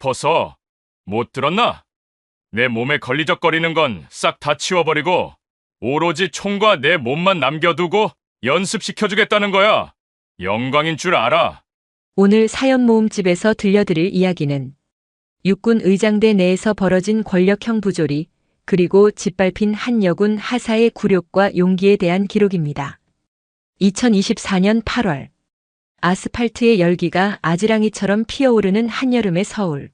벗어. 못 들었나? 내 몸에 걸리적거리는 건 싹 다 치워버리고 오로지 총과 내 몸만 남겨두고 연습시켜주겠다는 거야. 영광인 줄 알아. 오늘 사연 모음집에서 들려드릴 이야기는 육군 의장대 내에서 벌어진 권력형 부조리, 그리고 짓밟힌 한 여군 하사의 굴욕과 용기에 대한 기록입니다. 2024년 8월, 아스팔트의 열기가 아지랑이처럼 피어오르는 한여름의 서울.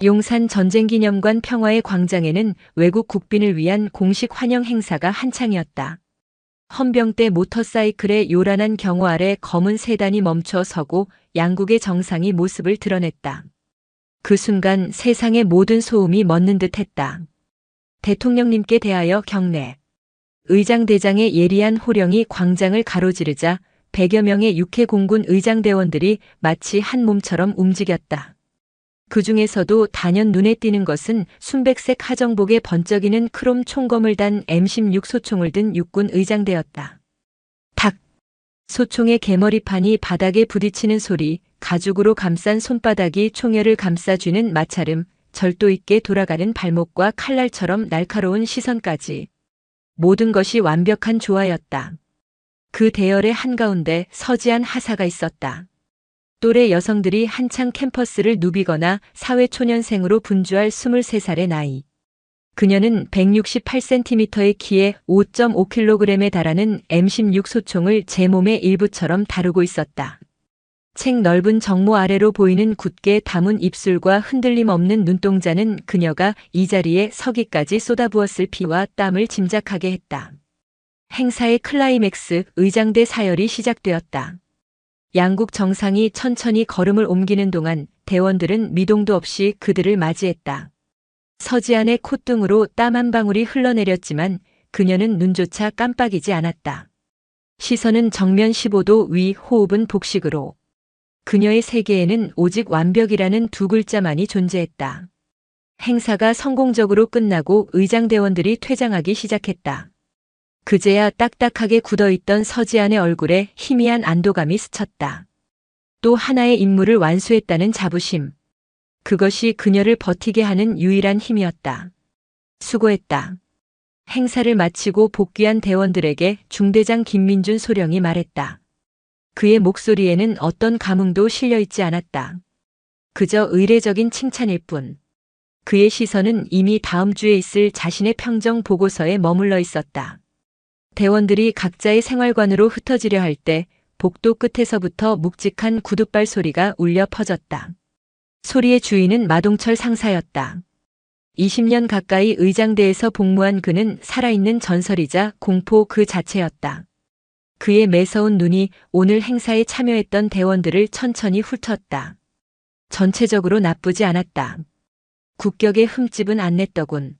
용산 전쟁기념관 평화의 광장에는 외국 국빈을 위한 공식 환영 행사가 한창이었다. 헌병대 모터사이클의 요란한 경호 아래 검은 세단이 멈춰 서고 양국의 정상이 모습을 드러냈다. 그 순간 세상의 모든 소음이 멎는 듯 했다. 대통령님께 대하여 경례. 의장대장의 예리한 호령이 광장을 가로지르자 100여 명의 육해공군 의장대원들이 마치 한 몸처럼 움직였다. 그 중에서도 단연 눈에 띄는 것은 순백색 하정복에 번쩍이는 크롬 총검을 단 M16 소총을 든 육군 의장대였다. 탁! 소총의 개머리판이 바닥에 부딪히는 소리, 가죽으로 감싼 손바닥이 총열을 감싸쥐는 마찰음, 절도 있게 돌아가는 발목과 칼날처럼 날카로운 시선까지. 모든 것이 완벽한 조화였다. 그 대열의 한가운데 서지한 하사가 있었다. 또래 여성들이 한창 캠퍼스를 누비거나 사회초년생으로 분주할 23살의 나이. 그녀는 168cm의 키에 5.5kg에 달하는 M16 소총을 제 몸의 일부처럼 다루고 있었다. 책 넓은 정모 아래로 보이는 굳게 담은 입술과 흔들림 없는 눈동자는 그녀가 이 자리에 서기까지 쏟아부었을 피와 땀을 짐작하게 했다. 행사의 클라이맥스, 의장대 사열이 시작되었다. 양국 정상이 천천히 걸음을 옮기는 동안 대원들은 미동도 없이 그들을 맞이했다. 서지안의 콧등으로 땀 한 방울이 흘러내렸지만 그녀는 눈조차 깜빡이지 않았다. 시선은 정면 15도 위, 호흡은 복식으로. 그녀의 세계에는 오직 완벽이라는 두 글자만이 존재했다. 행사가 성공적으로 끝나고 의장대원들이 퇴장하기 시작했다. 그제야 딱딱하게 굳어있던 서지안의 얼굴에 희미한 안도감이 스쳤다. 또 하나의 임무를 완수했다는 자부심. 그것이 그녀를 버티게 하는 유일한 힘이었다. 수고했다. 행사를 마치고 복귀한 대원들에게 중대장 김민준 소령이 말했다. 그의 목소리에는 어떤 감흥도 실려있지 않았다. 그저 의례적인 칭찬일 뿐. 그의 시선은 이미 다음 주에 있을 자신의 평정 보고서에 머물러 있었다. 대원들이 각자의 생활관으로 흩어지려 할 때 복도 끝에서부터 묵직한 구둣발 소리가 울려 퍼졌다. 소리의 주인은 마동철 상사였다. 20년 가까이 의장대에서 복무한 그는 살아있는 전설이자 공포 그 자체였다. 그의 매서운 눈이 오늘 행사에 참여했던 대원들을 천천히 훑었다. 전체적으로 나쁘지 않았다. 국격의 흠집은 안 냈더군.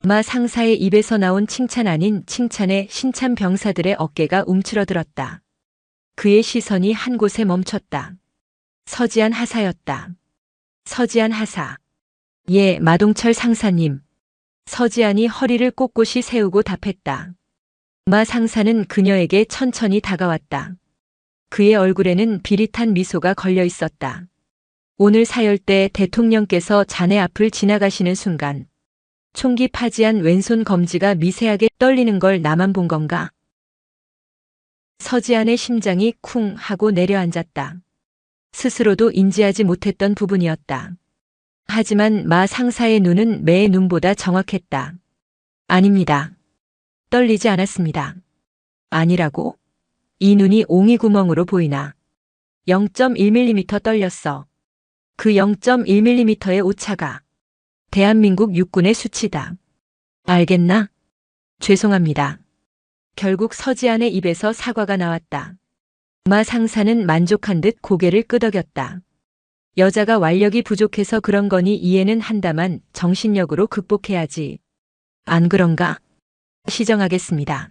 마 상사의 입에서 나온 칭찬 아닌 칭찬에 신참 병사들의 어깨가 움츠러들었다. 그의 시선이 한 곳에 멈췄다. 서지안 하사였다. 서지안 하사. 예, 마동철 상사님. 서지안이 허리를 꼿꼿이 세우고 답했다. 마 상사는 그녀에게 천천히 다가왔다. 그의 얼굴에는 비릿한 미소가 걸려 있었다. 오늘 사열 때 대통령께서 자네 앞을 지나가시는 순간 총기 파지한 왼손 검지가 미세하게 떨리는 걸 나만 본 건가? 서지안의 심장이 쿵 하고 내려앉았다. 스스로도 인지하지 못했던 부분이었다. 하지만 마 상사의 눈은 매의 눈보다 정확했다. 아닙니다. 떨리지 않았습니다. 아니라고? 이 눈이 옹이구멍으로 보이나? 0.1mm 떨렸어. 그 0.1mm의 오차가 대한민국 육군의 수치다. 알겠나? 죄송합니다. 결국 서지안의 입에서 사과가 나왔다. 마 상사는 만족한 듯 고개를 끄덕였다. 여자가 완력이 부족해서 그런 거니 이해는 한다만 정신력으로 극복해야지. 안 그런가? 시정하겠습니다.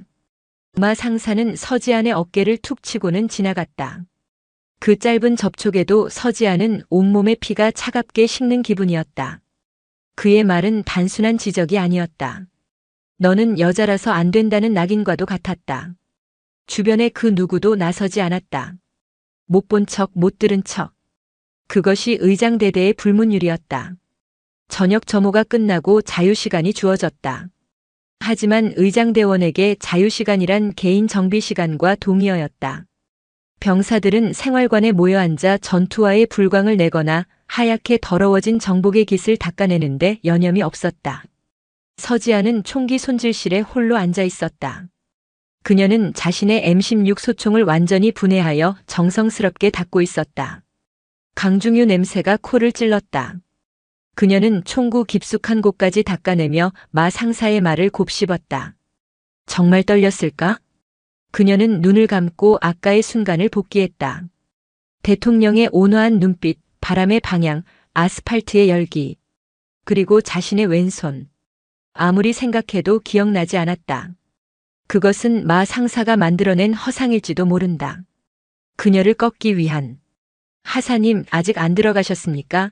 마 상사는 서지안의 어깨를 툭 치고는 지나갔다. 그 짧은 접촉에도 서지안은 온몸의 피가 차갑게 식는 기분이었다. 그의 말은 단순한 지적이 아니었다. 너는 여자라서 안 된다는 낙인과도 같았다. 주변에 그 누구도 나서지 않았다. 못 본 척, 못 들은 척. 그것이 의장대대의 불문율이었다. 저녁 점호가 끝나고 자유시간이 주어졌다. 하지만 의장대원에게 자유시간이란 개인 정비시간과 동의어였다. 병사들은 생활관에 모여 앉아 전투화의 불광을 내거나 하얗게 더러워진 정복의 깃을 닦아내는데 여념이 없었다. 서지아는 총기 손질실에 홀로 앉아 있었다. 그녀는 자신의 M16 소총을 완전히 분해하여 정성스럽게 닦고 있었다. 강중유 냄새가 코를 찔렀다. 그녀는 총구 깊숙한 곳까지 닦아내며 마 상사의 말을 곱씹었다. 정말 떨렸을까? 그녀는 눈을 감고 아까의 순간을 복기했다. 대통령의 온화한 눈빛, 바람의 방향, 아스팔트의 열기. 그리고 자신의 왼손. 아무리 생각해도 기억나지 않았다. 그것은 마 상사가 만들어낸 허상일지도 모른다. 그녀를 꺾기 위한. 하사님 아직 안 들어가셨습니까?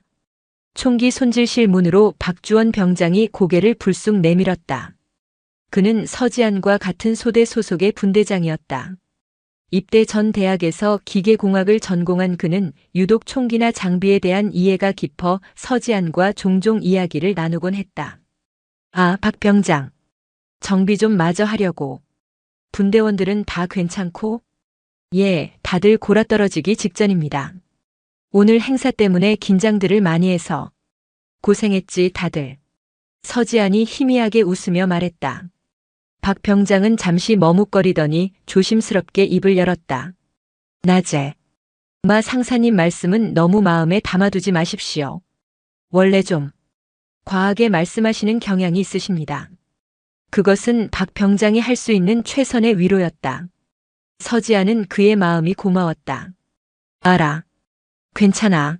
총기 손질실 문으로 박주원 병장이 고개를 불쑥 내밀었다. 그는 서지안과 같은 소대 소속의 분대장이었다. 입대 전 대학에서 기계공학을 전공한 그는 유독 총기나 장비에 대한 이해가 깊어 서지안과 종종 이야기를 나누곤 했다. 아, 박 병장. 정비 좀 마저 하려고. 분대원들은 다 괜찮고? 예, 다들 골아떨어지기 직전입니다. 오늘 행사 때문에 긴장들을 많이 해서. 고생했지, 다들. 서지안이 희미하게 웃으며 말했다. 박 병장은 잠시 머뭇거리더니 조심스럽게 입을 열었다. 낮에. 마 상사님 말씀은 너무 마음에 담아두지 마십시오. 원래 좀 과하게 말씀하시는 경향이 있으십니다. 그것은 박 병장이 할 수 있는 최선의 위로였다. 서지아는 그의 마음이 고마웠다. 알아. 괜찮아.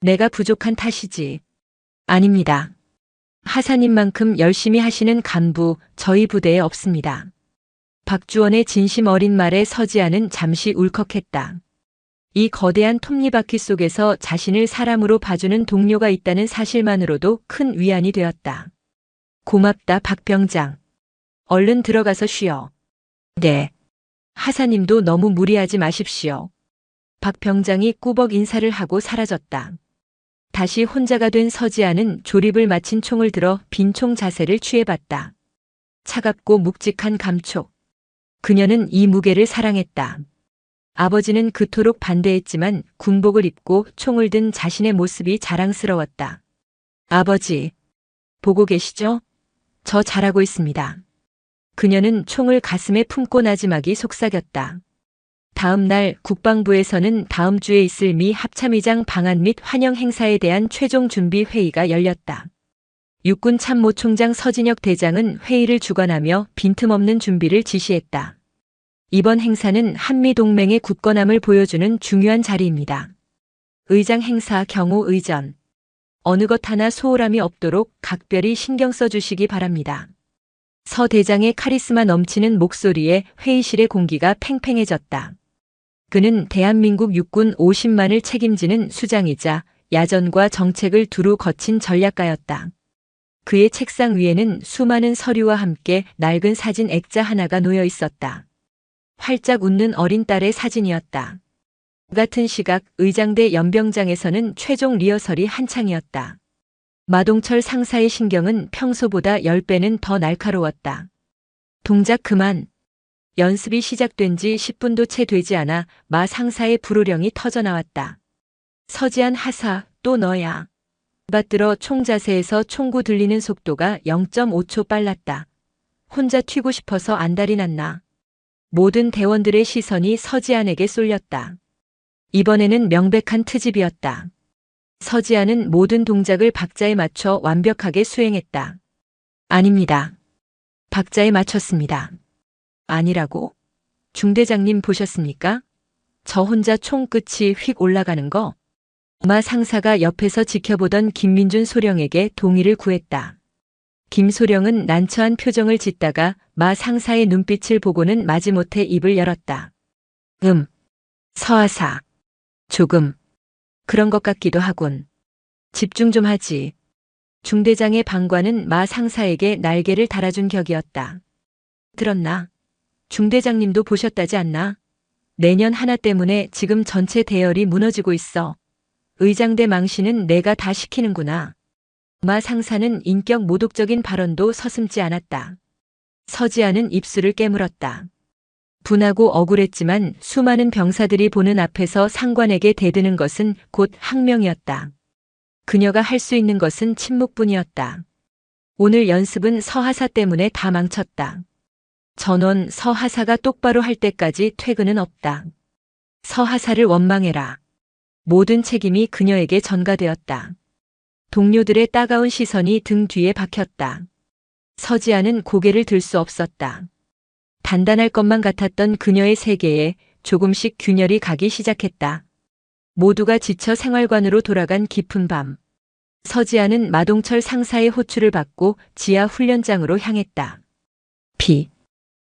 내가 부족한 탓이지. 아닙니다. 하사님만큼 열심히 하시는 간부 저희 부대에 없습니다. 박주원의 진심 어린 말에 서지아는 잠시 울컥했다. 이 거대한 톱니바퀴 속에서 자신을 사람으로 봐주는 동료가 있다는 사실만으로도 큰 위안이 되었다. 고맙다, 박 병장. 얼른 들어가서 쉬어. 네. 하사님도 너무 무리하지 마십시오. 박 병장이 꾸벅 인사를 하고 사라졌다. 다시 혼자가 된 서지아는 조립을 마친 총을 들어 빈총 자세를 취해봤다. 차갑고 묵직한 감촉. 그녀는 이 무게를 사랑했다. 아버지는 그토록 반대했지만 군복을 입고 총을 든 자신의 모습이 자랑스러웠다. 아버지, 보고 계시죠? 저 잘하고 있습니다. 그녀는 총을 가슴에 품고 나지막이 속삭였다. 다음 날 국방부에서는 다음 주에 있을 미 합참의장 방한 및 환영 행사에 대한 최종 준비 회의가 열렸다. 육군 참모총장 서진혁 대장은 회의를 주관하며 빈틈없는 준비를 지시했다. 이번 행사는 한미동맹의 굳건함을 보여주는 중요한 자리입니다. 의장 행사 경호 의전. 어느 것 하나 소홀함이 없도록 각별히 신경 써주시기 바랍니다. 서 대장의 카리스마 넘치는 목소리에 회의실의 공기가 팽팽해졌다. 그는 대한민국 육군 50만을 책임지는 수장이자 야전과 정책을 두루 거친 전략가였다. 그의 책상 위에는 수많은 서류와 함께 낡은 사진 액자 하나가 놓여 있었다. 활짝 웃는 어린 딸의 사진이었다. 같은 시각 의장대 연병장에서는 최종 리허설이 한창이었다. 마동철 상사의 신경은 평소보다 10배는 더 날카로웠다. 동작 그만. 연습이 시작된 지 10분도 채 되지 않아 마 상사의 불호령이 터져나왔다. 서지안 하사, 또 너야. 받들어 총 자세에서 총구 들리는 속도가 0.5초 빨랐다. 혼자 튀고 싶어서 안달이 났나. 모든 대원들의 시선이 서지안에게 쏠렸다. 이번에는 명백한 트집이었다. 서지안은 모든 동작을 박자에 맞춰 완벽하게 수행했다. 아닙니다. 박자에 맞췄습니다. 아니라고? 중대장님 보셨습니까? 저 혼자 총 끝이 휙 올라가는 거? 마 상사가 옆에서 지켜보던 김민준 소령에게 동의를 구했다. 김 소령은 난처한 표정을 짓다가 마 상사의 눈빛을 보고는 마지못해 입을 열었다. 서하사. 조금. 그런 것 같기도 하군. 집중 좀 하지. 중대장의 방관은 마 상사에게 날개를 달아준 격이었다. 들었나? 중대장님도 보셨다지 않나? 내년 하나 때문에 지금 전체 대열이 무너지고 있어. 의장대 망신은 내가 다 시키는구나. 마 상사는 인격 모독적인 발언도 서슴지 않았다. 서지아는 입술을 깨물었다. 분하고 억울했지만 수많은 병사들이 보는 앞에서 상관에게 대드는 것은 곧 항명이었다. 그녀가 할 수 있는 것은 침묵뿐이었다. 오늘 연습은 서하사 때문에 다 망쳤다. 전원 서하사가 똑바로 할 때까지 퇴근은 없다. 서하사를 원망해라. 모든 책임이 그녀에게 전가되었다. 동료들의 따가운 시선이 등 뒤에 박혔다. 서지아는 고개를 들 수 없었다. 단단할 것만 같았던 그녀의 세계에 조금씩 균열이 가기 시작했다. 모두가 지쳐 생활관으로 돌아간 깊은 밤. 서지아는 마동철 상사의 호출을 받고 지하 훈련장으로 향했다.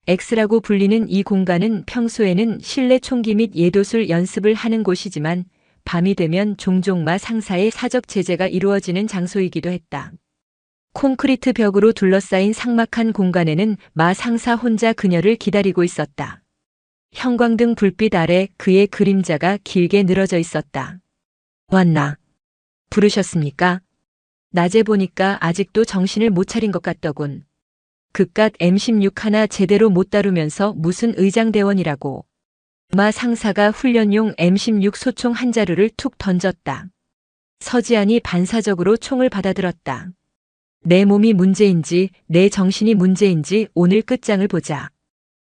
X라고 불리는 이 공간은 평소에는 실내 총기 및 예도술 연습을 하는 곳이지만 밤이 되면 종종 마 상사의 사적 제재가 이루어지는 장소이기도 했다. 콘크리트 벽으로 둘러싸인 삭막한 공간에는 마 상사 혼자 그녀를 기다리고 있었다. 형광등 불빛 아래 그의 그림자가 길게 늘어져 있었다. 왔나? 부르셨습니까? 낮에 보니까 아직도 정신을 못 차린 것 같더군. 그깟 M16 하나 제대로 못 다루면서 무슨 의장대원이라고. 마 상사가 훈련용 M16 소총 한 자루를 툭 던졌다. 서지안이 반사적으로 총을 받아들었다. 내 몸이 문제인지 내 정신이 문제인지 오늘 끝장을 보자.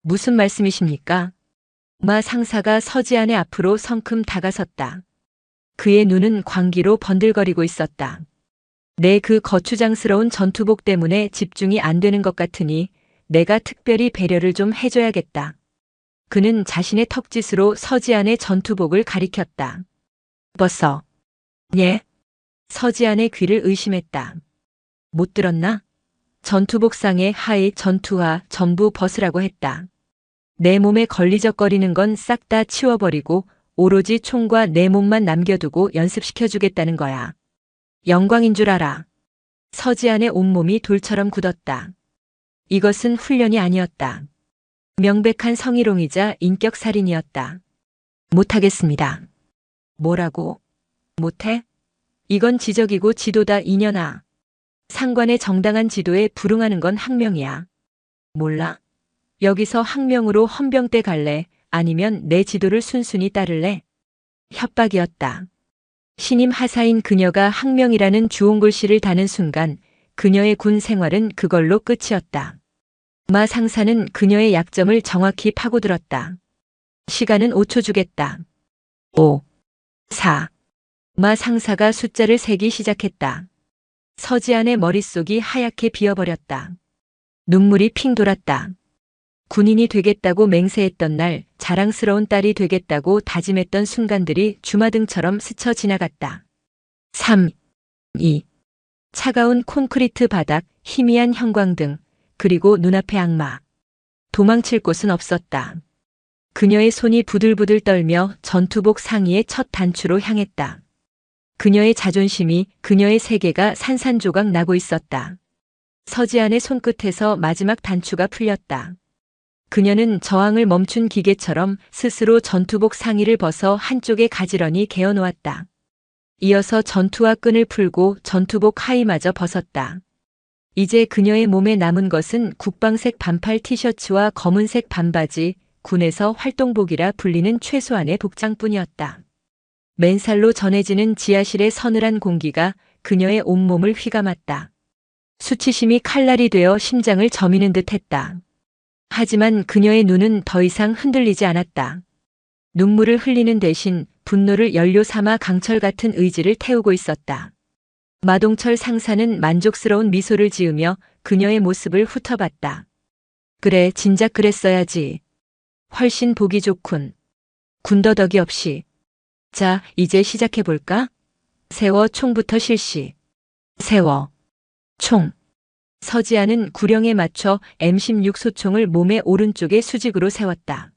무슨 말씀이십니까? 마 상사가 서지안의 앞으로 성큼 다가섰다. 그의 눈은 광기로 번들거리고 있었다. 내 그 거추장스러운 전투복 때문에 집중이 안 되는 것 같으니 내가 특별히 배려를 좀 해줘야겠다. 그는 자신의 턱짓으로 서지안의 전투복을 가리켰다. 벗어. 예? 서지안의 귀를 의심했다. 못 들었나? 전투복상의 하의 전투화 전부 벗으라고 했다. 내 몸에 걸리적거리는 건 싹 다 치워버리고 오로지 총과 내 몸만 남겨두고 연습시켜주겠다는 거야. 영광인 줄 알아. 서지안의 온몸이 돌처럼 굳었다. 이것은 훈련이 아니었다. 명백한 성희롱이자 인격살인이었다. 못하겠습니다. 뭐라고? 못해? 이건 지적이고 지도다 이년아. 상관의 정당한 지도에 불응하는 건 항명이야. 몰라. 여기서 항명으로 헌병대 갈래? 아니면 내 지도를 순순히 따를래? 협박이었다. 신임 하사인 그녀가 항명이라는 주홍글씨를 다는 순간 그녀의 군 생활은 그걸로 끝이었다. 마 상사는 그녀의 약점을 정확히 파고들었다. 시간은 5초 주겠다. 5, 4. 마 상사가 숫자를 세기 시작했다. 서지안의 머릿속이 하얗게 비어버렸다. 눈물이 핑 돌았다. 군인이 되겠다고 맹세했던 날, 자랑스러운 딸이 되겠다고 다짐했던 순간들이 주마등처럼 스쳐 지나갔다. 3, 2. 차가운 콘크리트 바닥, 희미한 형광등, 그리고 눈앞의 악마. 도망칠 곳은 없었다. 그녀의 손이 부들부들 떨며 전투복 상의의 첫 단추로 향했다. 그녀의 자존심이, 그녀의 세계가 산산조각 나고 있었다. 서지안의 손끝에서 마지막 단추가 풀렸다. 그녀는 저항을 멈춘 기계처럼 스스로 전투복 상의를 벗어 한쪽에 가지런히 개어놓았다. 이어서 전투화 끈을 풀고 전투복 하의마저 벗었다. 이제 그녀의 몸에 남은 것은 국방색 반팔 티셔츠와 검은색 반바지, 군에서 활동복이라 불리는 최소한의 복장뿐이었다. 맨살로 전해지는 지하실의 서늘한 공기가 그녀의 온몸을 휘감았다. 수치심이 칼날이 되어 심장을 저미는 듯 했다. 하지만 그녀의 눈은 더 이상 흔들리지 않았다. 눈물을 흘리는 대신 분노를 연료 삼아 강철 같은 의지를 태우고 있었다. 마동철 상사는 만족스러운 미소를 지으며 그녀의 모습을 훑어봤다. 그래, 진작 그랬어야지. 훨씬 보기 좋군. 군더더기 없이. 자, 이제 시작해볼까? 세워 총부터 실시. 세워. 총. 서지아는 구령에 맞춰 M16 소총을 몸의 오른쪽에 수직으로 세웠다.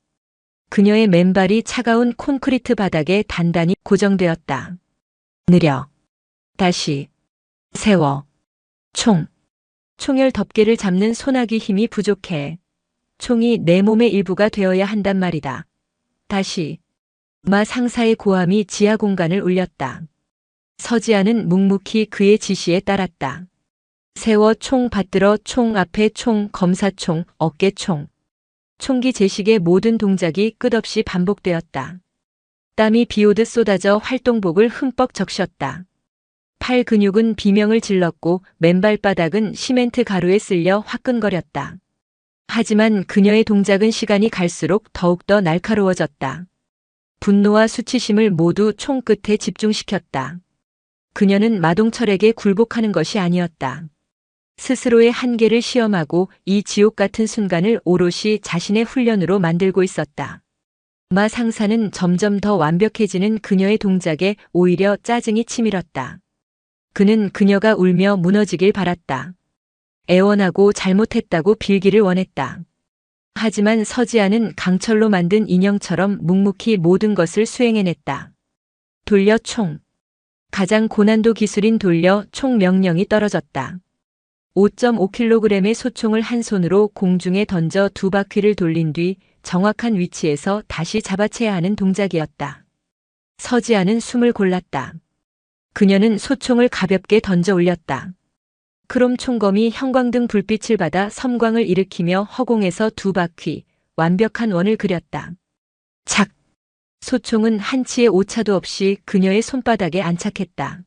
그녀의 맨발이 차가운 콘크리트 바닥에 단단히 고정되었다. 느려. 다시. 세워. 총. 총열 덮개를 잡는 소나기 힘이 부족해. 총이 내 몸의 일부가 되어야 한단 말이다. 다시. 마 상사의 고함이 지하 공간을 울렸다. 서지아는 묵묵히 그의 지시에 따랐다. 세워 총 받들어 총 앞에 총 검사총 어깨 총. 총기 제식의 모든 동작이 끝없이 반복되었다. 땀이 비오듯 쏟아져 활동복을 흠뻑 적셨다. 팔 근육은 비명을 질렀고 맨발바닥은 시멘트 가루에 쓸려 화끈거렸다. 하지만 그녀의 동작은 시간이 갈수록 더욱더 날카로워졌다. 분노와 수치심을 모두 총 끝에 집중시켰다. 그녀는 마동철에게 굴복하는 것이 아니었다. 스스로의 한계를 시험하고 이 지옥 같은 순간을 오롯이 자신의 훈련으로 만들고 있었다. 마 상사는 점점 더 완벽해지는 그녀의 동작에 오히려 짜증이 치밀었다. 그는 그녀가 울며 무너지길 바랐다. 애원하고 잘못했다고 빌기를 원했다. 하지만 서지아는 강철로 만든 인형처럼 묵묵히 모든 것을 수행해냈다. 돌려 총. 가장 고난도 기술인 돌려 총 명령이 떨어졌다. 5.5kg의 소총을 한 손으로 공중에 던져 두 바퀴를 돌린 뒤 정확한 위치에서 다시 잡아채야 하는 동작이었다. 서지아는 숨을 골랐다. 그녀는 소총을 가볍게 던져 올렸다. 크롬 총검이 형광등 불빛을 받아 섬광을 일으키며 허공에서 두 바퀴, 완벽한 원을 그렸다. 착! 소총은 한치의 오차도 없이 그녀의 손바닥에 안착했다.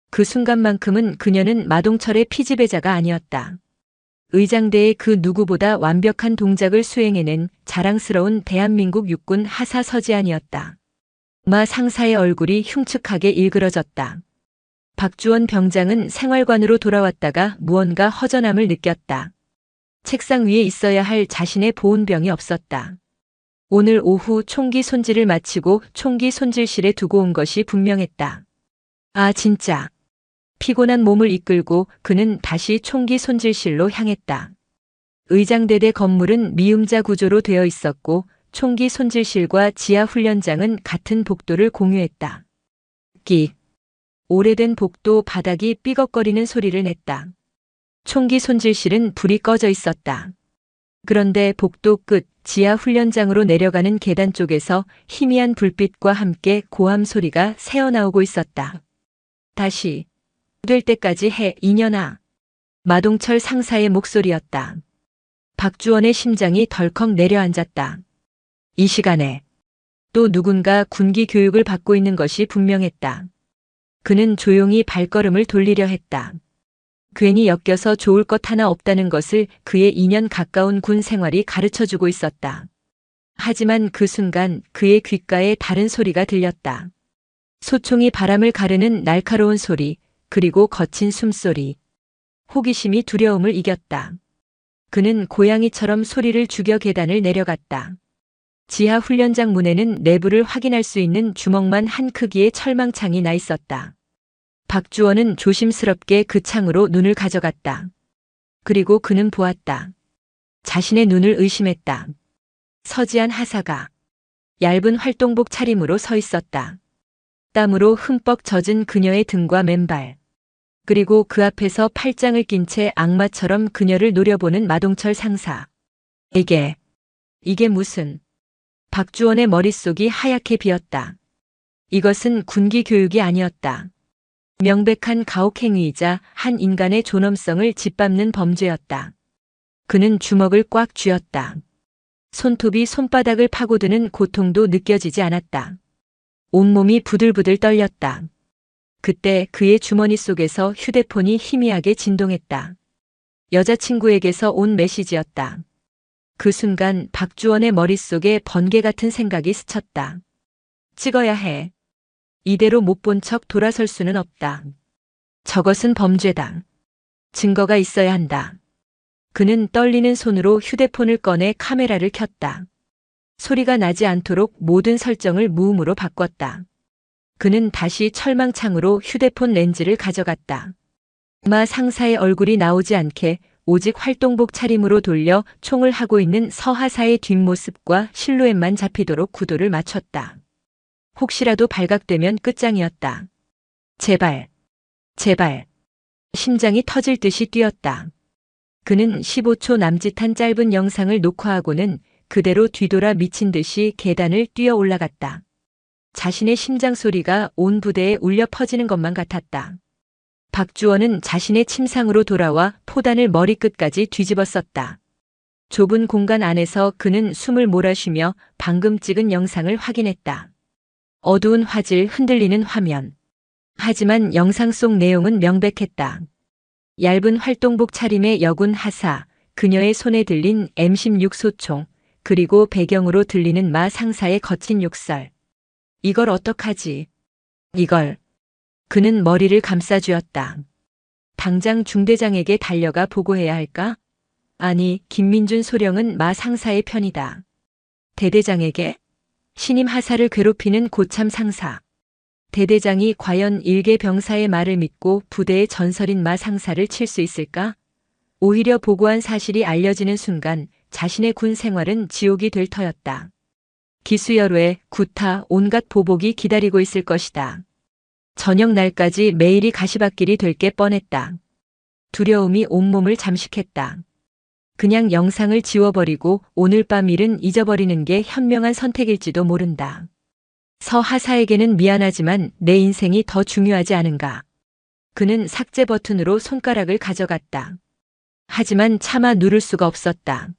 그 순간만큼은 그녀는 마동철의 피지배자가 아니었다. 의장대의 그 누구보다 완벽한 동작을 수행해낸 자랑스러운 대한민국 육군 하사 서지안이었다. 마 상사의 얼굴이 흉측하게 일그러졌다. 박주원 병장은 생활관으로 돌아왔다가 무언가 허전함을 느꼈다. 책상 위에 있어야 할 자신의 보온병이 없었다. 오늘 오후 총기 손질을 마치고 총기 손질실에 두고 온 것이 분명했다. 아 진짜. 피곤한 몸을 이끌고 그는 다시 총기 손질실로 향했다. 의장대대 건물은 미음자 구조로 되어 있었고 총기 손질실과 지하 훈련장은 같은 복도를 공유했다. 끽. 오래된 복도 바닥이 삐걱거리는 소리를 냈다. 총기 손질실은 불이 꺼져 있었다. 그런데 복도 끝 지하 훈련장으로 내려가는 계단 쪽에서 희미한 불빛과 함께 고함 소리가 새어나오고 있었다. 다시 될 때까지 해 이년아. 마동철 상사의 목소리였다. 박주원의 심장이 덜컥 내려앉았다. 이 시간에 또 누군가 군기 교육을 받고 있는 것이 분명했다. 그는 조용히 발걸음을 돌리려 했다. 괜히 엮여서 좋을 것 하나 없다는 것을 그의 2년 가까운 군 생활이 가르쳐주고 있었다. 하지만 그 순간 그의 귓가에 다른 소리가 들렸다. 소총이 바람을 가르는 날카로운 소리, 그리고 거친 숨소리. 호기심이 두려움을 이겼다. 그는 고양이처럼 소리를 죽여 계단을 내려갔다. 지하 훈련장 문에는 내부를 확인할 수 있는 주먹만 한 크기의 철망창이 나 있었다. 박주원은 조심스럽게 그 창으로 눈을 가져갔다. 그리고 그는 보았다. 자신의 눈을 의심했다. 서지안 하사가 얇은 활동복 차림으로 서 있었다. 땀으로 흠뻑 젖은 그녀의 등과 맨발. 그리고 그 앞에서 팔짱을 낀 채 악마처럼 그녀를 노려보는 마동철 상사. 이게 무슨... 박주원의 머릿속이 하얗게 비었다. 이것은 군기 교육이 아니었다. 명백한 가혹행위이자 한 인간의 존엄성을 짓밟는 범죄였다. 그는 주먹을 꽉 쥐었다. 손톱이 손바닥을 파고드는 고통도 느껴지지 않았다. 온몸이 부들부들 떨렸다. 그때 그의 주머니 속에서 휴대폰이 희미하게 진동했다. 여자친구에게서 온 메시지였다. 그 순간 박주원의 머릿속에 번개 같은 생각이 스쳤다. 찍어야 해. 이대로 못 본 척 돌아설 수는 없다. 저것은 범죄다. 증거가 있어야 한다. 그는 떨리는 손으로 휴대폰을 꺼내 카메라를 켰다. 소리가 나지 않도록 모든 설정을 무음으로 바꿨다. 그는 다시 철망창으로 휴대폰 렌즈를 가져갔다. 마 상사의 얼굴이 나오지 않게 오직 활동복 차림으로 돌려 총을 하고 있는 서하사의 뒷모습과 실루엣만 잡히도록 구도를 맞췄다. 혹시라도 발각되면 끝장이었다. 제발, 제발. 심장이 터질 듯이 뛰었다. 그는 15초 남짓한 짧은 영상을 녹화하고는 그대로 뒤돌아 미친 듯이 계단을 뛰어 올라갔다. 자신의 심장 소리가 온 부대에 울려 퍼지는 것만 같았다. 박주원은 자신의 침상으로 돌아와 포단을 머리끝까지 뒤집어 썼다. 좁은 공간 안에서 그는 숨을 몰아쉬며 방금 찍은 영상을 확인했다. 어두운 화질, 흔들리는 화면. 하지만 영상 속 내용은 명백했다. 얇은 활동복 차림의 여군 하사, 그녀의 손에 들린 M16 소총, 그리고 배경으로 들리는 마 상사의 거친 욕설. 이걸 어떡하지? 이걸. 그는 머리를 감싸쥐었다. 당장 중대장에게 달려가 보고해야 할까? 아니, 김민준 소령은 마 상사의 편이다. 대대장에게? 신임 하사를 괴롭히는 고참 상사. 대대장이 과연 일개 병사의 말을 믿고 부대의 전설인 마 상사를 칠 수 있을까? 오히려 보고한 사실이 알려지는 순간 자신의 군 생활은 지옥이 될 터였다. 기수열외, 구타, 온갖 보복이 기다리고 있을 것이다. 저녁 날까지 매일이 가시밭길이 될 게 뻔했다. 두려움이 온몸을 잠식했다. 그냥 영상을 지워버리고 오늘 밤 일은 잊어버리는 게 현명한 선택일지도 모른다. 서 하사에게는 미안하지만 내 인생이 더 중요하지 않은가. 그는 삭제 버튼으로 손가락을 가져갔다. 하지만 차마 누를 수가 없었다.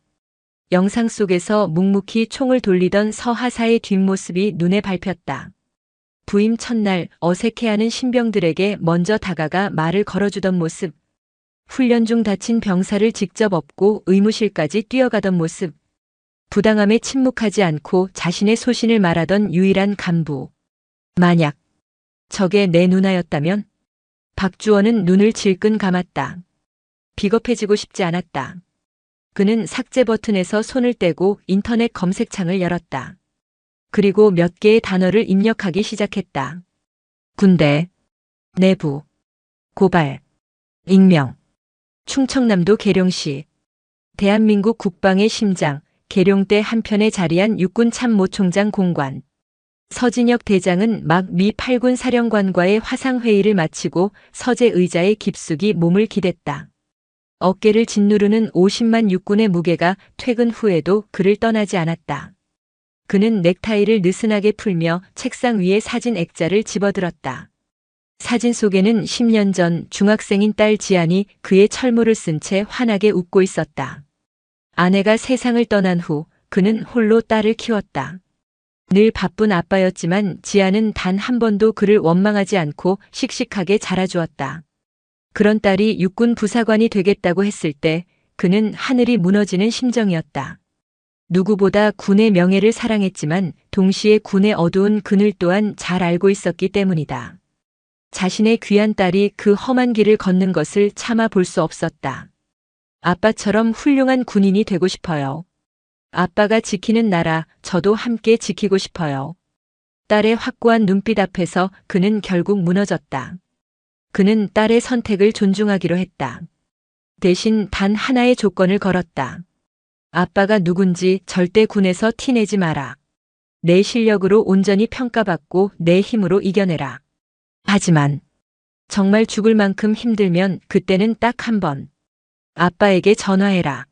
영상 속에서 묵묵히 총을 돌리던 서 하사의 뒷모습이 눈에 밟혔다. 부임 첫날 어색해하는 신병들에게 먼저 다가가 말을 걸어주던 모습. 훈련 중 다친 병사를 직접 업고 의무실까지 뛰어가던 모습. 부당함에 침묵하지 않고 자신의 소신을 말하던 유일한 간부. 만약 저게 내 누나였다면? 박주원은 눈을 질끈 감았다. 비겁해지고 싶지 않았다. 그는 삭제 버튼에서 손을 떼고 인터넷 검색창을 열었다. 그리고 몇 개의 단어를 입력하기 시작했다. 군대, 내부, 고발, 익명, 충청남도 계룡시, 대한민국 국방의 심장, 계룡대 한편에 자리한 육군 참모총장 공관. 서진혁 대장은 막 미 8군 사령관과의 화상회의를 마치고 서재 의자에 깊숙이 몸을 기댔다. 어깨를 짓누르는 50만 육군의 무게가 퇴근 후에도 그를 떠나지 않았다. 그는 넥타이를 느슨하게 풀며 책상 위에 사진 액자를 집어들었다. 사진 속에는 10년 전 중학생인 딸 지안이 그의 철모를 쓴 채 환하게 웃고 있었다. 아내가 세상을 떠난 후 그는 홀로 딸을 키웠다. 늘 바쁜 아빠였지만 지안은 단 한 번도 그를 원망하지 않고 씩씩하게 자라주었다. 그런 딸이 육군 부사관이 되겠다고 했을 때 그는 하늘이 무너지는 심정이었다. 누구보다 군의 명예를 사랑했지만 동시에 군의 어두운 그늘 또한 잘 알고 있었기 때문이다. 자신의 귀한 딸이 그 험한 길을 걷는 것을 참아 볼 수 없었다. 아빠처럼 훌륭한 군인이 되고 싶어요. 아빠가 지키는 나라, 저도 함께 지키고 싶어요. 딸의 확고한 눈빛 앞에서 그는 결국 무너졌다. 그는 딸의 선택을 존중하기로 했다. 대신 단 하나의 조건을 걸었다. 아빠가 누군지 절대 군에서 티내지 마라. 내 실력으로 온전히 평가받고 내 힘으로 이겨내라. 하지만 정말 죽을 만큼 힘들면 그때는 딱 한 번. 아빠에게 전화해라.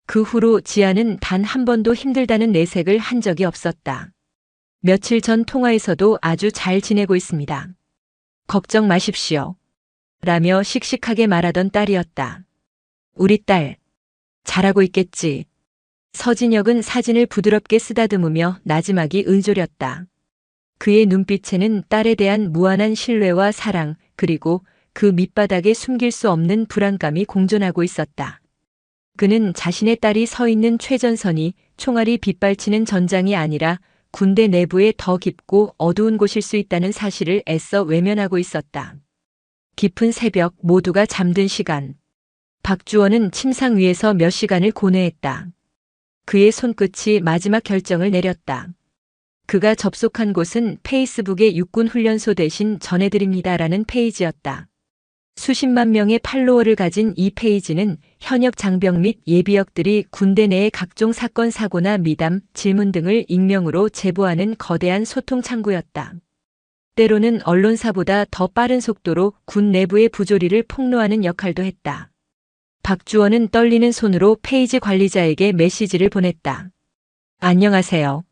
그 후로 지아는 단 한 번도 힘들다는 내색을 한 적이 없었다. 며칠 전 통화에서도 아주 잘 지내고 있습니다. 걱정 마십시오. 라며 씩씩하게 말하던 딸이었다. 우리 딸, 잘하고 있겠지. 서진혁은 사진을 부드럽게 쓰다듬으며 나지막이 은조렸다. 그의 눈빛에는 딸에 대한 무한한 신뢰와 사랑, 그리고 그 밑바닥에 숨길 수 없는 불안감이 공존하고 있었다. 그는 자신의 딸이 서 있는 최전선이 총알이 빗발치는 전장이 아니라 군대 내부에 더 깊고 어두운 곳일 수 있다는 사실을 애써 외면하고 있었다. 깊은 새벽, 모두가 잠든 시간. 박주원은 침상 위에서 몇 시간을 고뇌했다. 그의 손끝이 마지막 결정을 내렸다. 그가 접속한 곳은 페이스북의 육군훈련소 대신 전해드립니다라는 페이지였다. 수십만 명의 팔로워를 가진 이 페이지는 현역 장병 및 예비역들이 군대 내의 각종 사건 사고나 미담, 질문 등을 익명으로 제보하는 거대한 소통 창구였다. 때로는 언론사보다 더 빠른 속도로 군 내부의 부조리를 폭로하는 역할도 했다. 박주원은 떨리는 손으로 페이지 관리자에게 메시지를 보냈다. 안녕하세요.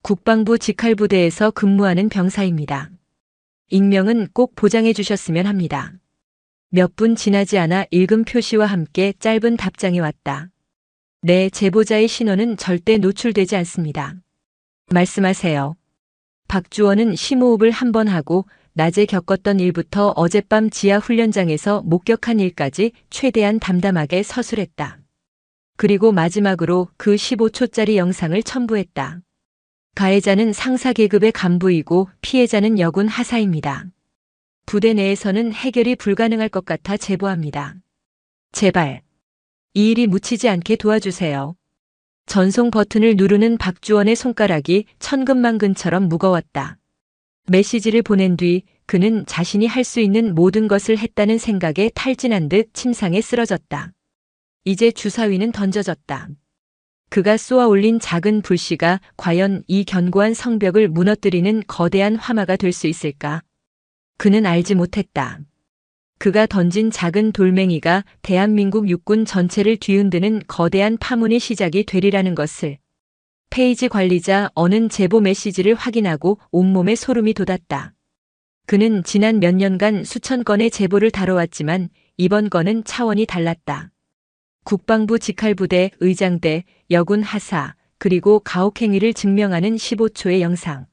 국방부 직할부대에서 근무하는 병사입니다. 익명은 꼭 보장해 주셨으면 합니다. 몇 분 지나지 않아 읽음 표시와 함께 짧은 답장이 왔다. 내 제보자의 신원은 절대 노출되지 않습니다. 말씀하세요. 박주원은 심호흡을 한 번 하고 낮에 겪었던 일부터 어젯밤 지하 훈련장에서 목격한 일까지 최대한 담담하게 서술했다. 그리고 마지막으로 그 15초짜리 영상을 첨부했다. 가해자는 상사 계급의 간부이고 피해자는 여군 하사입니다. 부대 내에서는 해결이 불가능할 것 같아 제보합니다. 제발 이 일이 묻히지 않게 도와주세요. 전송 버튼을 누르는 박주원의 손가락이 천근만근처럼 무거웠다. 메시지를 보낸 뒤 그는 자신이 할 수 있는 모든 것을 했다는 생각에 탈진한 듯 침상에 쓰러졌다. 이제 주사위는 던져졌다. 그가 쏘아 올린 작은 불씨가 과연 이 견고한 성벽을 무너뜨리는 거대한 화마가 될 수 있을까? 그는 알지 못했다. 그가 던진 작은 돌멩이가 대한민국 육군 전체를 뒤흔드는 거대한 파문의 시작이 되리라는 것을. 페이지 관리자 어는 제보 메시지를 확인하고 온몸에 소름이 돋았다. 그는 지난 몇 년간 수천 건의 제보를 다뤄왔지만 이번 건은 차원이 달랐다. 국방부 직할부대 의장대, 여군 하사, 그리고 가혹행위를 증명하는 15초의 영상.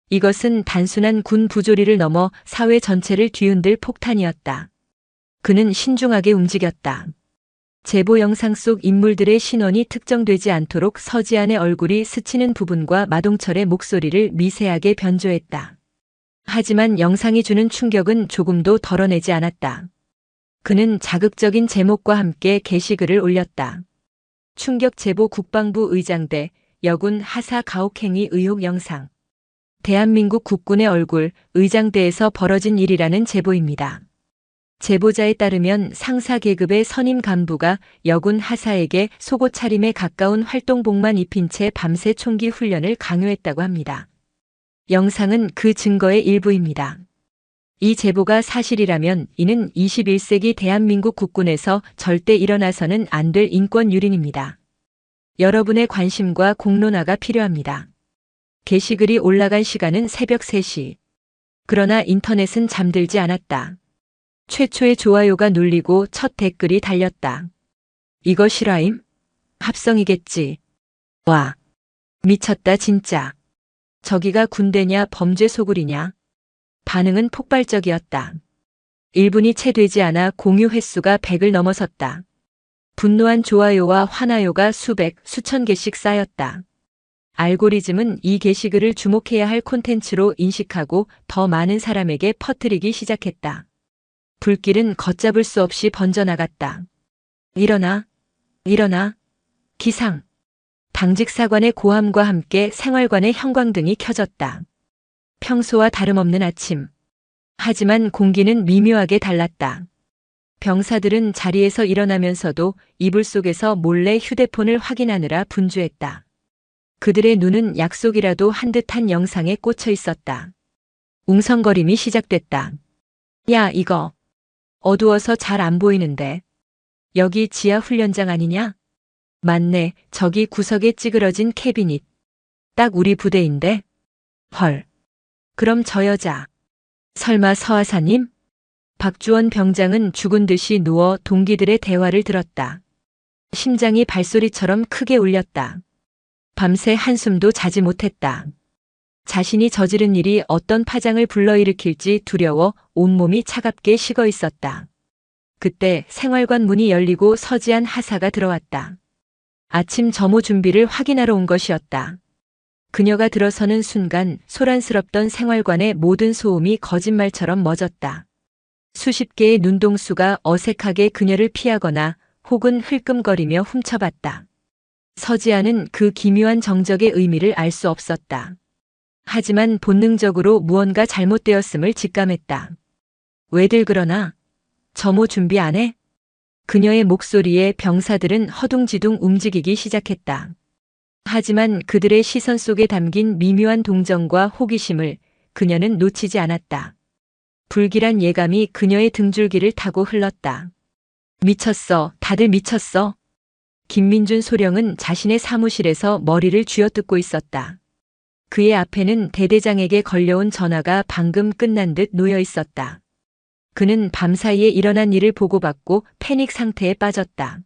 이것은 단순한 군 부조리를 넘어 사회 전체를 뒤흔들 폭탄이었다. 그는 신중하게 움직였다. 제보 영상 속 인물들의 신원이 특정되지 않도록 서지안의 얼굴이 스치는 부분과 마동철의 목소리를 미세하게 변조했다. 하지만 영상이 주는 충격은 조금도 덜어내지 않았다. 그는 자극적인 제목과 함께 게시글을 올렸다. 충격 제보 국방부 의장대, 여군 하사 가혹행위 의혹 영상. 대한민국 국군의 얼굴, 의장대에서 벌어진 일이라는 제보입니다. 제보자에 따르면 상사 계급의 선임 간부가 여군 하사에게 속옷 차림에 가까운 활동복만 입힌 채 밤새 총기 훈련을 강요했다고 합니다. 영상은 그 증거의 일부입니다. 이 제보가 사실이라면 이는 21세기 대한민국 국군에서 절대 일어나서는 안 될 인권 유린입니다. 여러분의 관심과 공론화가 필요합니다. 게시글이 올라간 시간은 새벽 3시. 그러나 인터넷은 잠들지 않았다. 최초의 좋아요가 눌리고 첫 댓글이 달렸다. 이거 실화임? 합성이겠지. 와. 미쳤다 진짜. 저기가 군대냐 범죄 소굴이냐? 반응은 폭발적이었다. 1분이 채 되지 않아 공유 횟수가 100을 넘어섰다. 분노한 좋아요와 화나요가 수백, 수천 개씩 쌓였다. 알고리즘은 이 게시글을 주목해야 할 콘텐츠로 인식하고 더 많은 사람에게 퍼뜨리기 시작했다. 불길은 걷잡을 수 없이 번져나갔다. 일어나, 일어나, 기상. 당직 사관의 고함과 함께 생활관의 형광등이 켜졌다. 평소와 다름없는 아침. 하지만 공기는 미묘하게 달랐다. 병사들은 자리에서 일어나면서도 이불 속에서 몰래 휴대폰을 확인하느라 분주했다. 그들의 눈은 약속이라도 한 듯한 영상에 꽂혀 있었다. 웅성거림이 시작됐다. 야, 이거. 어두워서 잘 안 보이는데. 여기 지하 훈련장 아니냐? 맞네, 저기 구석에 찌그러진 캐비닛. 딱 우리 부대인데? 헐. 그럼 저 여자. 설마 서하사님? 박주원 병장은 죽은 듯이 누워 동기들의 대화를 들었다. 심장이 발소리처럼 크게 울렸다. 밤새 한숨도 자지 못했다. 자신이 저지른 일이 어떤 파장을 불러일으킬지 두려워 온몸이 차갑게 식어 있었다. 그때 생활관 문이 열리고 서지한 하사가 들어왔다. 아침 점호 준비를 확인하러 온 것이었다. 그녀가 들어서는 순간 소란스럽던 생활관의 모든 소음이 거짓말처럼 멎었다. 수십 개의 눈동수가 어색하게 그녀를 피하거나 혹은 흘끔거리며 훔쳐봤다. 서지아는 그 기묘한 정적의 의미를 알 수 없었다. 하지만 본능적으로 무언가 잘못되었음을 직감했다. 왜들 그러나? 점호 준비 안 해? 그녀의 목소리에 병사들은 허둥지둥 움직이기 시작했다. 하지만 그들의 시선 속에 담긴 미묘한 동정과 호기심을 그녀는 놓치지 않았다. 불길한 예감이 그녀의 등줄기를 타고 흘렀다. 미쳤어, 다들 미쳤어. 김민준 소령은 자신의 사무실에서 머리를 쥐어뜯고 있었다. 그의 앞에는 대대장에게 걸려온 전화가 방금 끝난 듯 놓여 있었다. 그는 밤사이에 일어난 일을 보고받고 패닉 상태에 빠졌다.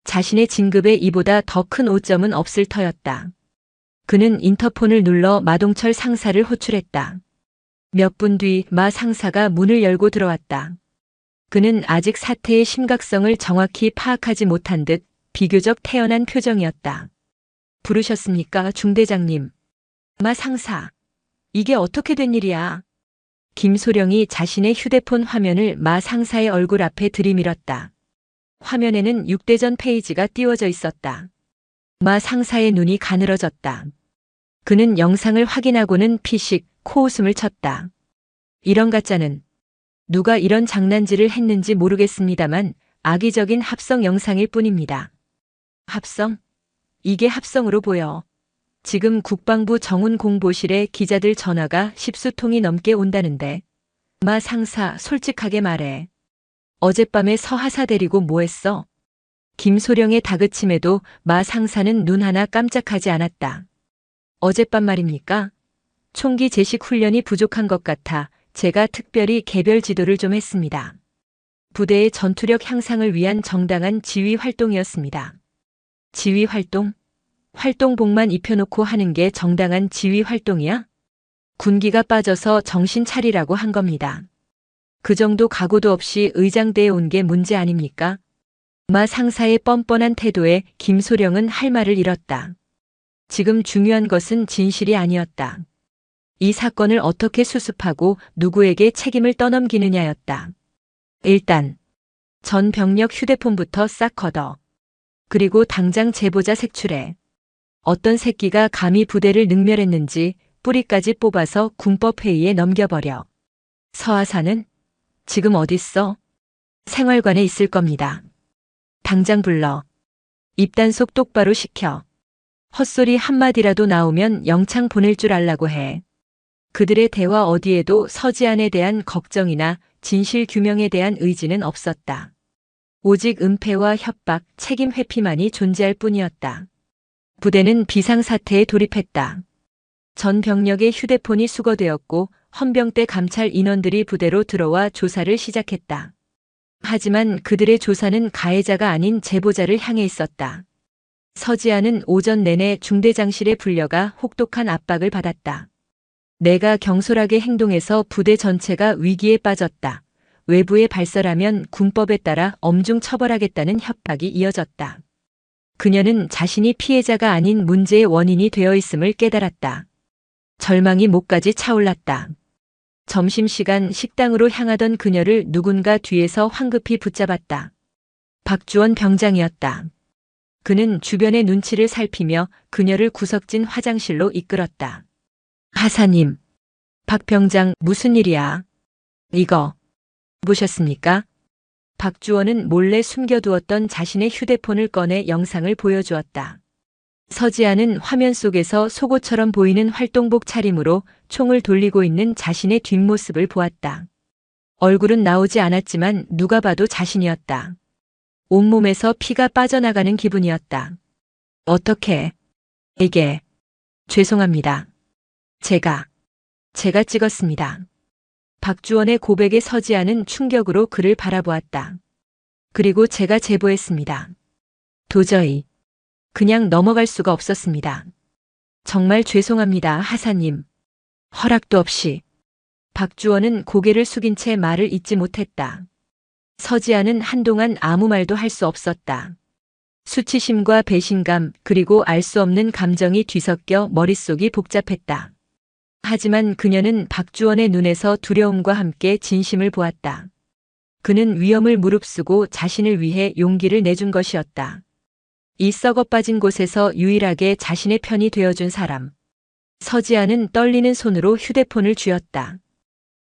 자신의 진급에 이보다 더 큰 오점은 없을 터였다. 그는 인터폰을 눌러 마동철 상사를 호출했다. 몇 분 뒤 마 상사가 문을 열고 들어왔다. 그는 아직 사태의 심각성을 정확히 파악하지 못한 듯 비교적 태연한 표정이었다. 부르셨습니까, 중대장님? 마 상사. 이게 어떻게 된 일이야? 김소령이 자신의 휴대폰 화면을 마 상사의 얼굴 앞에 들이밀었다. 화면에는 6대전 페이지가 띄워져 있었다. 마 상사의 눈이 가늘어졌다. 그는 영상을 확인하고는 피식 코웃음을 쳤다. 이런 가짜는 누가 이런 장난질을 했는지 모르겠습니다만 악의적인 합성 영상일 뿐입니다. 합성? 이게 합성으로 보여. 지금 국방부 정훈공보실에 기자들 전화가 10수통이 넘게 온다는데. 마 상사, 솔직하게 말해. 어젯밤에 서하사 데리고 뭐 했어? 김소령의 다그침에도 마 상사는 눈 하나 깜짝하지 않았다. 어젯밤 말입니까? 총기 제식 훈련이 부족한 것 같아 제가 특별히 개별 지도를 좀 했습니다. 부대의 전투력 향상을 위한 정당한 지휘 활동이었습니다. 지휘 활동? 활동복만 입혀놓고 하는 게 정당한 지휘 활동이야? 군기가 빠져서 정신 차리라고 한 겁니다. 그 정도 각오도 없이 의장대에 온 게 문제 아닙니까? 마 상사의 뻔뻔한 태도에 김소령은 할 말을 잃었다. 지금 중요한 것은 진실이 아니었다. 이 사건을 어떻게 수습하고 누구에게 책임을 떠넘기느냐였다. 일단 전 병력 휴대폰부터 싹 걷어. 그리고 당장 제보자 색출해. 어떤 새끼가 감히 부대를 능멸했는지 뿌리까지 뽑아서 군법회의에 넘겨버려. 서하사는 지금 어딨어? 생활관에 있을 겁니다. 당장 불러. 입단속 똑바로 시켜. 헛소리 한마디라도 나오면 영창 보낼 줄 알라고 해. 그들의 대화 어디에도 서지안에 대한 걱정이나 진실 규명에 대한 의지는 없었다. 오직 은폐와 협박, 책임 회피만이 존재할 뿐이었다. 부대는 비상사태에 돌입했다. 전 병력의 휴대폰이 수거되었고 헌병대 감찰 인원들이 부대로 들어와 조사를 시작했다. 하지만 그들의 조사는 가해자가 아닌 제보자를 향해 있었다. 서지아는 오전 내내 중대장실에 불려가 혹독한 압박을 받았다. 내가 경솔하게 행동해서 부대 전체가 위기에 빠졌다. 외부에 발설하면 군법에 따라 엄중 처벌하겠다는 협박이 이어졌다. 그녀는 자신이 피해자가 아닌 문제의 원인이 되어 있음을 깨달았다. 절망이 목까지 차올랐다. 점심시간 식당으로 향하던 그녀를 누군가 뒤에서 황급히 붙잡았다. 박주원 병장이었다. 그는 주변의 눈치를 살피며 그녀를 구석진 화장실로 이끌었다. 하사님, 박 병장 무슨 일이야? 이거 보셨습니까? 박주원은 몰래 숨겨두었던 자신의 휴대폰을 꺼내 영상을 보여주었다. 서지아는 화면 속에서 속옷처럼 보이는 활동복 차림으로 총을 돌리고 있는 자신의 뒷모습을 보았다. 얼굴은 나오지 않았지만 누가 봐도 자신이었다. 온몸에서 피가 빠져나가는 기분이었다. 어떻게? 이게. 죄송합니다. 제가 찍었습니다. 박주원의 고백에 서지아는 충격으로 그를 바라보았다. 그리고 제가 제보했습니다. 도저히 그냥 넘어갈 수가 없었습니다. 정말 죄송합니다, 하사님. 허락도 없이. 박주원은 고개를 숙인 채 말을 잇지 못했다. 서지아는 한동안 아무 말도 할 수 없었다. 수치심과 배신감 그리고 알 수 없는 감정이 뒤섞여 머릿속이 복잡했다. 하지만 그녀는 박주원의 눈에서 두려움과 함께 진심을 보았다. 그는 위험을 무릅쓰고 자신을 위해 용기를 내준 것이었다. 이 썩어 빠진 곳에서 유일하게 자신의 편이 되어준 사람. 서지아는 떨리는 손으로 휴대폰을 쥐었다.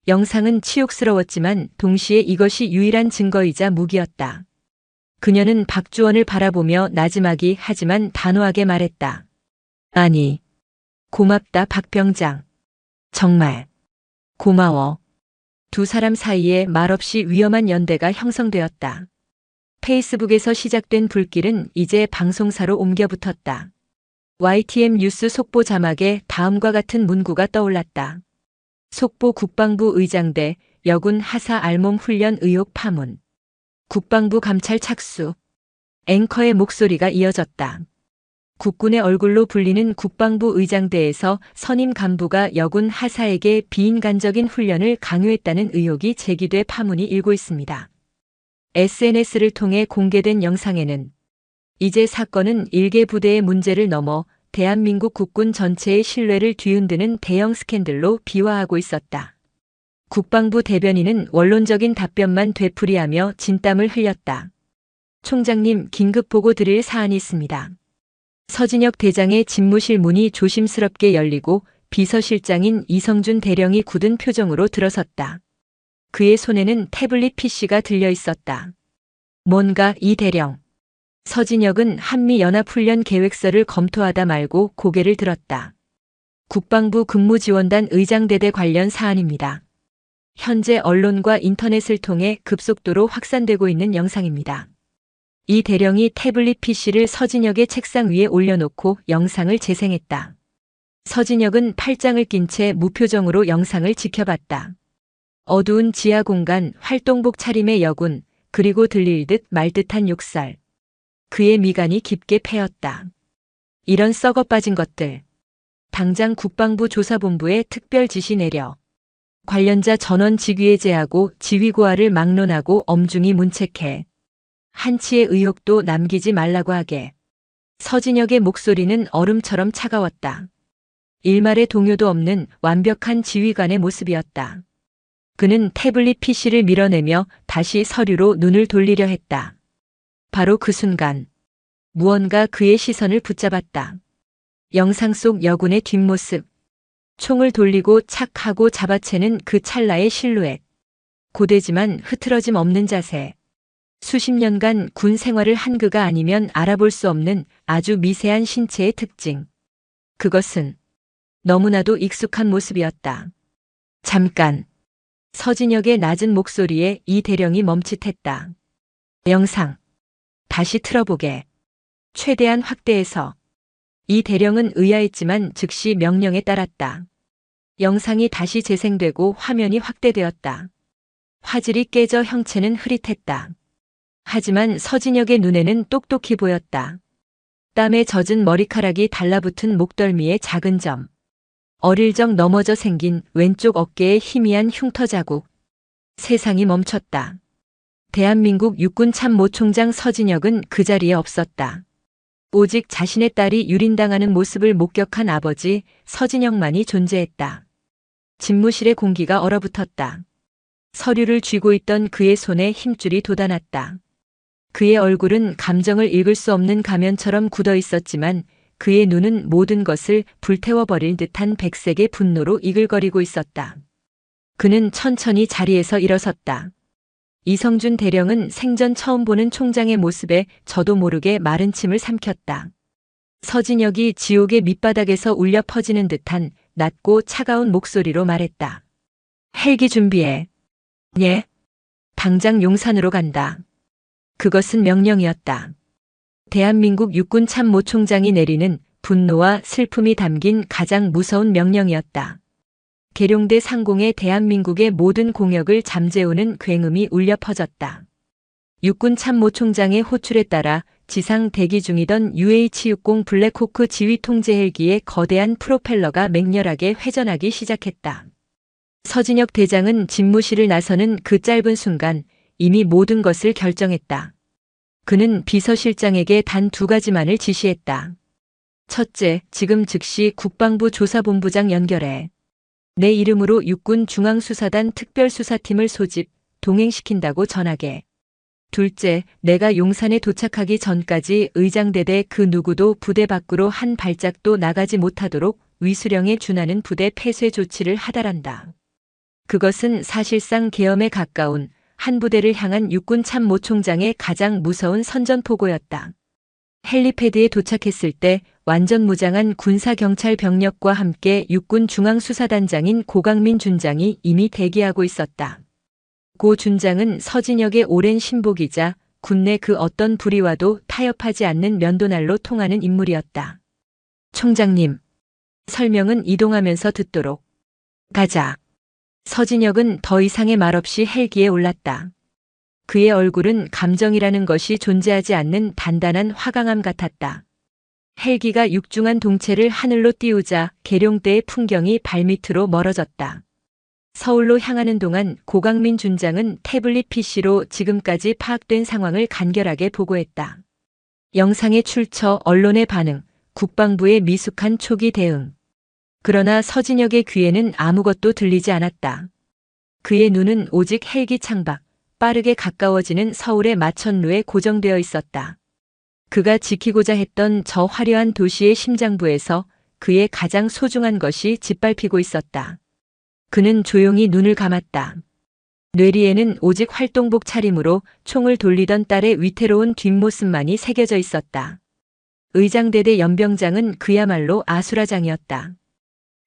영상은 치욕스러웠지만 동시에 이것이 유일한 증거이자 무기였다. 그녀는 박주원을 바라보며 나지막이 하지만 단호하게 말했다. 아니, 고맙다, 박 병장. 정말 고마워. 두 사람 사이에 말없이 위험한 연대가 형성되었다. 페이스북에서 시작된 불길은 이제 방송사로 옮겨 붙었다. YTN 뉴스 속보 자막에 다음과 같은 문구가 떠올랐다. 속보 국방부 의장대 여군 하사 알몸 훈련 의혹 파문. 국방부 감찰 착수. 앵커의 목소리가 이어졌다. 국군의 얼굴로 불리는 국방부 의장대에서 선임 간부가 여군 하사에게 비인간적인 훈련을 강요했다는 의혹이 제기돼 파문이 일고 있습니다. SNS를 통해 공개된 영상에는 이제 사건은 일개 부대의 문제를 넘어 대한민국 국군 전체의 신뢰를 뒤흔드는 대형 스캔들로 비화하고 있었다. 국방부 대변인은 원론적인 답변만 되풀이하며 진땀을 흘렸다. 총장님, 긴급 보고 드릴 사안이 있습니다. 서진혁 대장의 집무실 문이 조심스럽게 열리고 비서실장인 이성준 대령이 굳은 표정으로 들어섰다. 그의 손에는 태블릿 PC가 들려 있었다. 뭔가 이 대령. 서진혁은 한미연합훈련 계획서를 검토하다 말고 고개를 들었다. 국방부 근무지원단 의장대대 관련 사안입니다. 현재 언론과 인터넷을 통해 급속도로 확산되고 있는 영상입니다. 이 대령이 태블릿 PC를 서진혁의 책상 위에 올려놓고 영상을 재생했다. 서진혁은 팔짱을 낀 채 무표정으로 영상을 지켜봤다. 어두운 지하 공간, 활동복 차림의 여군, 그리고 들릴 듯 말 듯한 욕설. 그의 미간이 깊게 패였다. 이런 썩어 빠진 것들. 당장 국방부 조사본부에 특별 지시 내려 관련자 전원 직위해제하고 지휘고하를 막론하고 엄중히 문책해. 한치의 의혹도 남기지 말라고 하게. 서진혁의 목소리는 얼음처럼 차가웠다. 일말의 동요도 없는 완벽한 지휘관의 모습이었다. 그는 태블릿 PC를 밀어내며 다시 서류로 눈을 돌리려 했다. 바로 그 순간 무언가 그의 시선을 붙잡았다. 영상 속 여군의 뒷모습. 총을 돌리고 착 하고 잡아채는 그 찰나의 실루엣. 고되지만 흐트러짐 없는 자세. 수십 년간 군 생활을 한 그가 아니면 알아볼 수 없는 아주 미세한 신체의 특징. 그것은 너무나도 익숙한 모습이었다. 잠깐. 서진혁의 낮은 목소리에 이 대령이 멈칫했다. 영상. 다시 틀어보게. 최대한 확대해서. 이 대령은 의아했지만 즉시 명령에 따랐다. 영상이 다시 재생되고 화면이 확대되었다. 화질이 깨져 형체는 흐릿했다. 하지만 서진혁의 눈에는 똑똑히 보였다. 땀에 젖은 머리카락이 달라붙은 목덜미의 작은 점. 어릴 적 넘어져 생긴 왼쪽 어깨에 희미한 흉터 자국. 세상이 멈췄다. 대한민국 육군 참모총장 서진혁은 그 자리에 없었다. 오직 자신의 딸이 유린당하는 모습을 목격한 아버지 서진혁만이 존재했다. 집무실의 공기가 얼어붙었다. 서류를 쥐고 있던 그의 손에 힘줄이 돋아났다. 그의 얼굴은 감정을 읽을 수 없는 가면처럼 굳어 있었지만 그의 눈은 모든 것을 불태워버릴 듯한 백색의 분노로 이글거리고 있었다. 그는 천천히 자리에서 일어섰다. 이성준 대령은 생전 처음 보는 총장의 모습에 저도 모르게 마른 침을 삼켰다. 서진혁이 지옥의 밑바닥에서 울려 퍼지는 듯한 낮고 차가운 목소리로 말했다. 헬기 준비해. 예. 당장 용산으로 간다. 그것은 명령이었다. 대한민국 육군 참모총장이 내리는 분노와 슬픔이 담긴 가장 무서운 명령이었다. 계룡대 상공에 대한민국의 모든 공역을 잠재우는 굉음이 울려 퍼졌다. 육군 참모총장의 호출에 따라 지상 대기 중이던 UH-60 블랙호크 지휘 통제 헬기의 거대한 프로펠러가 맹렬하게 회전하기 시작했다. 서진혁 대장은 집무실을 나서는 그 짧은 순간 이미 모든 것을 결정했다. 그는 비서실장에게 단 2가지만을 지시했다. 첫째, 지금 즉시 국방부 조사본부장 연결해. 내 이름으로 육군 중앙수사단 특별수사팀을 소집, 동행시킨다고 전하게. 둘째, 내가 용산에 도착하기 전까지 의장대대 그 누구도 부대 밖으로 한 발짝도 나가지 못하도록 위수령에 준하는 부대 폐쇄 조치를 하달한다. 그것은 사실상 계엄에 가까운 한 부대를 향한 육군 참모총장의 가장 무서운 선전포고였다. 헬리패드에 도착했을 때 완전 무장한 군사경찰 병력과 함께 육군 중앙수사단장인 고강민 준장이 이미 대기하고 있었다. 고 준장은 서진혁의 오랜 신복이자 군내 그 어떤 불의와도 타협하지 않는 면도날로 통하는 인물이었다. 총장님. 설명은 이동하면서 듣도록. 가자. 서진혁은 더 이상의 말 없이 헬기에 올랐다. 그의 얼굴은 감정이라는 것이 존재하지 않는 단단한 화강암 같았다. 헬기가 육중한 동체를 하늘로 띄우자 계룡대의 풍경이 발밑으로 멀어졌다. 서울로 향하는 동안 고강민 준장은 태블릿 PC로 지금까지 파악된 상황을 간결하게 보고했다. 영상의 출처, 언론의 반응, 국방부의 미숙한 초기 대응. 그러나 서진혁의 귀에는 아무것도 들리지 않았다. 그의 눈은 오직 헬기 창밖, 빠르게 가까워지는 서울의 마천루에 고정되어 있었다. 그가 지키고자 했던 저 화려한 도시의 심장부에서 그의 가장 소중한 것이 짓밟히고 있었다. 그는 조용히 눈을 감았다. 뇌리에는 오직 활동복 차림으로 총을 돌리던 딸의 위태로운 뒷모습만이 새겨져 있었다. 의장대대 연병장은 그야말로 아수라장이었다.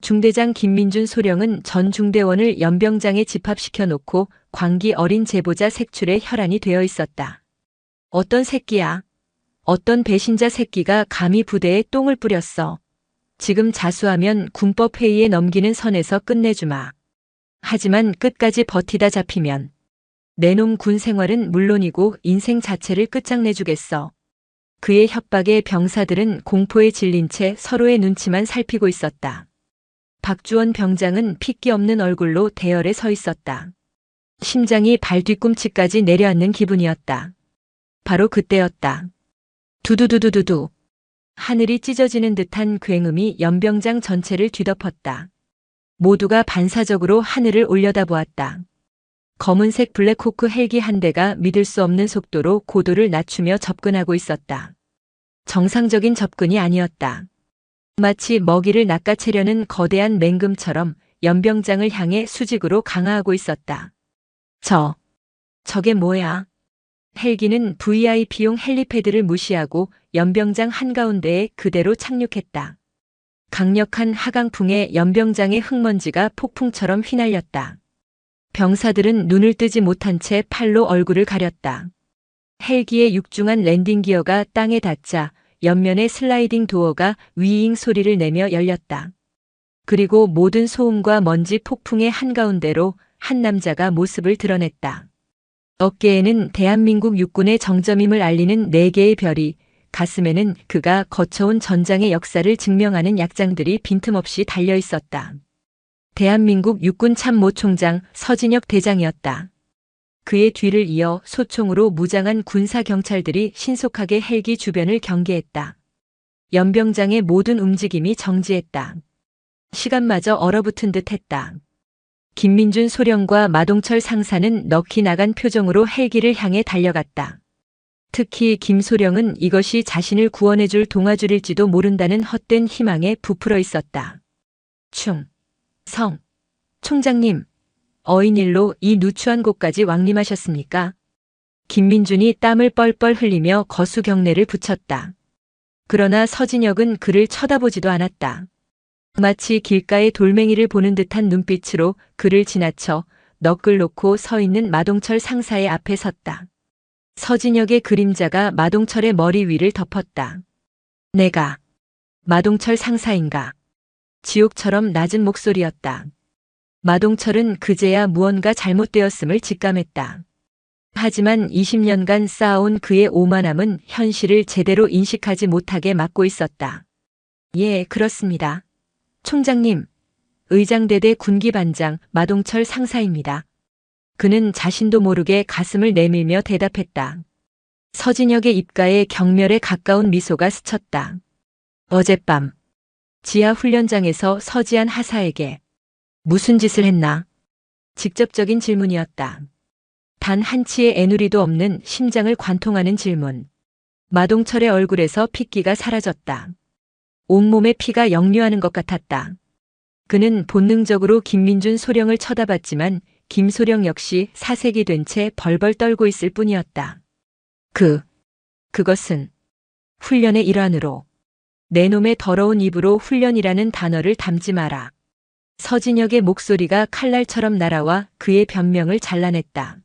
중대장 김민준 소령은 전 중대원을 연병장에 집합시켜 놓고 광기 어린 제보자 색출에 혈안이 되어 있었다. 어떤 새끼야? 어떤 배신자 새끼가 감히 부대에 똥을 뿌렸어. 지금 자수하면 군법회의에 넘기는 선에서 끝내주마. 하지만 끝까지 버티다 잡히면 내놈 군 생활은 물론이고 인생 자체를 끝장내주겠어. 그의 협박에 병사들은 공포에 질린 채 서로의 눈치만 살피고 있었다. 박주원 병장은 핏기 없는 얼굴로 대열에 서 있었다. 심장이 발 뒤꿈치까지 내려앉는 기분이었다. 바로 그때였다. 두두두두두두. 하늘이 찢어지는 듯한 굉음이 연병장 전체를 뒤덮었다. 모두가 반사적으로 하늘을 올려다보았다. 검은색 블랙호크 헬기 한 대가 믿을 수 없는 속도로 고도를 낮추며 접근하고 있었다. 정상적인 접근이 아니었다. 마치 먹이를 낚아채려는 거대한 맹금처럼 연병장을 향해 수직으로 강화하고 있었다. 저게 뭐야? 헬기는 VIP용 헬리패드를 무시하고 연병장 한가운데에 그대로 착륙했다. 강력한 하강풍에 연병장의 흙먼지가 폭풍처럼 휘날렸다. 병사들은 눈을 뜨지 못한 채 팔로 얼굴을 가렸다. 헬기의 육중한 랜딩 기어가 땅에 닿자 옆면의 슬라이딩 도어가 위잉 소리를 내며 열렸다. 그리고 모든 소음과 먼지 폭풍의 한가운데로 한 남자가 모습을 드러냈다. 어깨에는 대한민국 육군의 정점임을 알리는 4개의 별이, 가슴에는 그가 거쳐온 전장의 역사를 증명하는 약장들이 빈틈없이 달려 있었다. 대한민국 육군 참모 총장 서진혁 대장이었다. 그의 뒤를 이어 소총으로 무장한 군사 경찰들이 신속하게 헬기 주변을 경계했다. 연병장의 모든 움직임이 정지했다. 시간마저 얼어붙은 듯 했다. 김민준 소령과 마동철 상사는 넋이 나간 표정으로 헬기를 향해 달려갔다. 특히 김소령은 이것이 자신을 구원해줄 동아줄일지도 모른다는 헛된 희망에 부풀어 있었다. 총장님, 어인일로 이 누추한 곳까지 왕림하셨습니까? 김민준이 땀을 뻘뻘 흘리며 거수 경례를 붙였다. 그러나 서진혁은 그를 쳐다보지도 않았다. 마치 길가의 돌멩이를 보는 듯한 눈빛으로 그를 지나쳐 넋을 놓고 서 있는 마동철 상사의 앞에 섰다. 서진혁의 그림자가 마동철의 머리 위를 덮었다. 내가 마동철 상사인가? 지옥처럼 낮은 목소리였다. 마동철은 그제야 무언가 잘못되었음을 직감했다. 하지만 20년간 쌓아온 그의 오만함은 현실을 제대로 인식하지 못하게 막고 있었다. 예, 그렇습니다. 총장님, 의장대대 군기반장 마동철 상사입니다. 그는 자신도 모르게 가슴을 내밀며 대답했다. 서진혁의 입가에 경멸에 가까운 미소가 스쳤다. 어젯밤 지하 훈련장에서 서지한 하사에게 무슨 짓을 했나? 직접적인 질문이었다. 단 한치의 애누리도 없는 심장을 관통하는 질문. 마동철의 얼굴에서 핏기가 사라졌다. 온몸에 피가 역류하는 것 같았다. 그는 본능적으로 김민준 소령을 쳐다봤지만 김소령 역시 사색이 된 채 벌벌 떨고 있을 뿐이었다. 그것은 훈련의 일환으로. 내 놈의 더러운 입으로 훈련이라는 단어를 담지 마라. 서진혁의 목소리가 칼날처럼 날아와 그의 변명을 잘라냈다.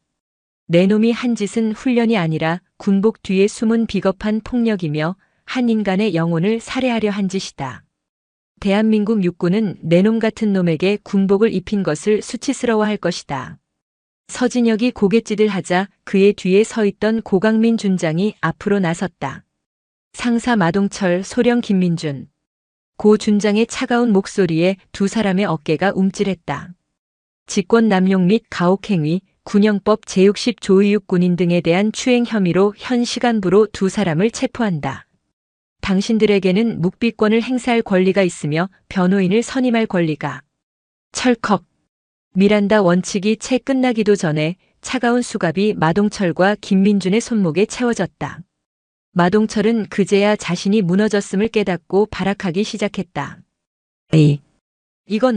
내 놈이 한 짓은 훈련이 아니라 군복 뒤에 숨은 비겁한 폭력이며 한 인간의 영혼을 살해하려 한 짓이다. 대한민국 육군은 내놈 같은 놈에게 군복을 입힌 것을 수치스러워할 것이다. 서진혁이 고갯짓을 그의 뒤에 서 있던 고강민 준장이 앞으로 나섰다. 상사 마동철, 소령 김민준. 고 준장의 차가운 목소리에 두 사람의 어깨가 움찔했다. 직권 남용 및 가혹행위, 군형법 제60 조의육 군인 등에 대한 추행 혐의로 현 시간부로 두 사람을 체포한다. 당신들에게는 묵비권을 행사할 권리가 있으며 변호인을 선임할 권리가. 철컥. 미란다 원칙이 채 끝나기도 전에 차가운 수갑이 마동철과 김민준의 손목에 채워졌다. 마동철은 그제야 자신이 무너졌음을 깨닫고 발악하기 시작했다. 에이, 이거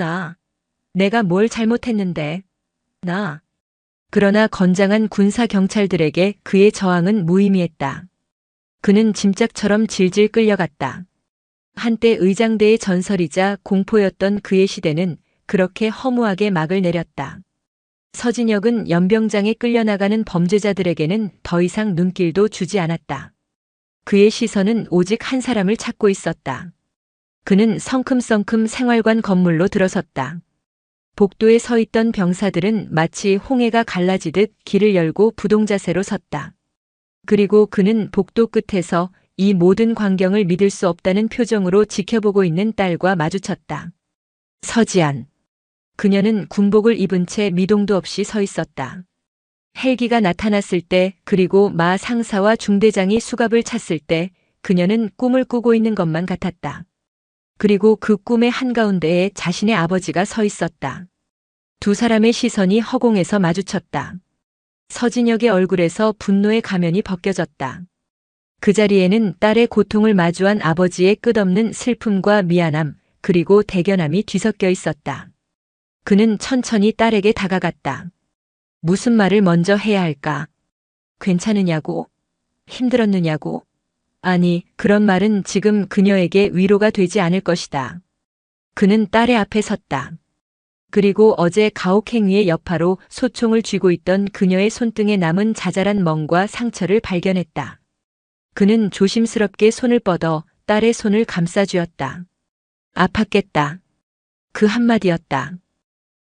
내가 뭘 잘못했는데. 그러나 건장한 군사 경찰들에게 그의 저항은 무의미했다. 그는 짐짝처럼 질질 끌려갔다. 한때 의장대의 전설이자 공포였던 그의 시대는 그렇게 허무하게 막을 내렸다. 서진혁은 연병장에 끌려나가는 범죄자들에게는 더 이상 눈길도 주지 않았다. 그의 시선은 오직 한 사람을 찾고 있었다. 그는 성큼성큼 생활관 건물로 들어섰다. 복도에 서 있던 병사들은 마치 홍해가 갈라지듯 길을 열고 부동자세로 섰다. 그리고 그는 복도 끝에서 이 모든 광경을 믿을 수 없다는 표정으로 지켜보고 있는 딸과 마주쳤다. 서지안. 그녀는 군복을 입은 채 미동도 없이 서 있었다. 헬기가 나타났을 때, 그리고 마 상사와 중대장이 수갑을 찼을 때 그녀는 꿈을 꾸고 있는 것만 같았다. 그리고 그 꿈의 한가운데에 자신의 아버지가 서 있었다. 두 사람의 시선이 허공에서 마주쳤다. 서진혁의 얼굴에서 분노의 가면이 벗겨졌다. 그 자리에는 딸의 고통을 마주한 아버지의 끝없는 슬픔과 미안함, 그리고 대견함이 뒤섞여 있었다. 그는 천천히 딸에게 다가갔다. 무슨 말을 먼저 해야 할까? 괜찮으냐고? 힘들었느냐고? 아니, 그런 말은 지금 그녀에게 위로가 되지 않을 것이다. 그는 딸의 앞에 섰다. 그리고 어제 가혹행위의 여파로 소총을 쥐고 있던 그녀의 손등에 남은 자잘한 멍과 상처를 발견했다. 그는 조심스럽게 손을 뻗어 딸의 손을 감싸쥐었다. 아팠겠다. 그 한마디였다.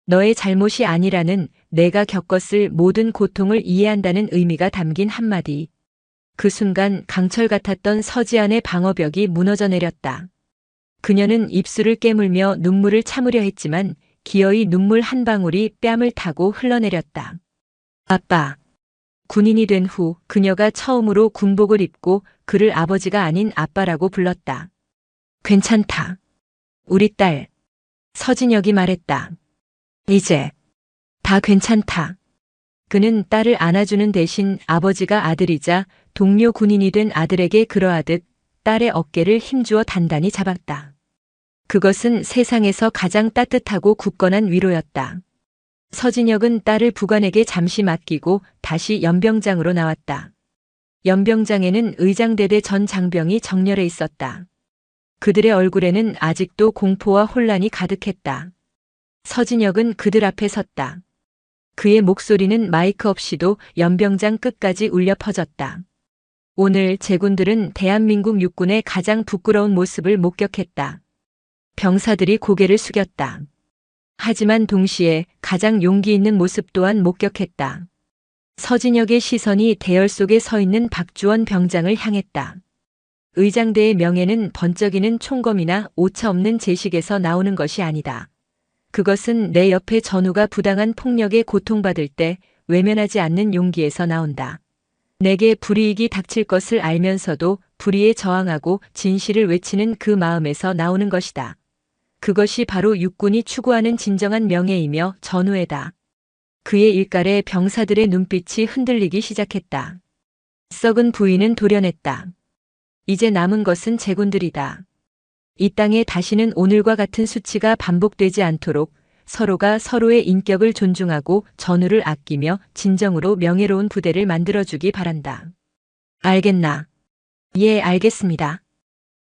너의 잘못이 아니라는, 내가 겪었을 모든 고통을 이해한다는 의미가 담긴 한마디. 그 순간 강철 같았던 서지안의 방어벽이 무너져 내렸다. 그녀는 입술을 깨물며 눈물을 참으려 했지만 기어이 눈물 한 방울이 뺨을 타고 흘러내렸다. 아빠. 군인이 된 후 그녀가 처음으로 군복을 입고 그를 아버지가 아닌 아빠라고 불렀다. 괜찮다. 우리 딸. 서진혁이 말했다. 이제 다 괜찮다. 그는 딸을 안아주는 대신 아버지가 아들이자 동료 군인이 된 아들에게 그러하듯 딸의 어깨를 힘주어 단단히 잡았다. 그것은 세상에서 가장 따뜻하고 굳건한 위로였다. 서진혁은 딸을 부관에게 잠시 맡기고 다시 연병장으로 나왔다. 연병장에는 의장대대 전 장병이 정렬해 있었다. 그들의 얼굴에는 아직도 공포와 혼란이 가득했다. 서진혁은 그들 앞에 섰다. 그의 목소리는 마이크 없이도 연병장 끝까지 울려 퍼졌다. 오늘 제군들은 대한민국 육군의 가장 부끄러운 모습을 목격했다. 병사들이 고개를 숙였다. 하지만 동시에 가장 용기 있는 모습 또한 목격했다. 서진혁의 시선이 대열 속에 서 있는 박주원 병장을 향했다. 의장대의 명예는 번쩍이는 총검이나 오차 없는 제식에서 나오는 것이 아니다. 그것은 내 옆에 전우가 부당한 폭력에 고통받을 때 외면하지 않는 용기에서 나온다. 내게 불이익이 닥칠 것을 알면서도 불의에 저항하고 진실을 외치는 그 마음에서 나오는 것이다. 그것이 바로 육군이 추구하는 진정한 명예이며 전우애다. 그의 일갈에 병사들의 눈빛이 흔들리기 시작했다. 썩은 부위는 도려냈다. 이제 남은 것은 제군들이다. 이 땅에 다시는 오늘과 같은 수치가 반복되지 않도록 서로가 서로의 인격을 존중하고 전우를 아끼며 진정으로 명예로운 부대를 만들어주기 바란다. 알겠나? 예, 알겠습니다.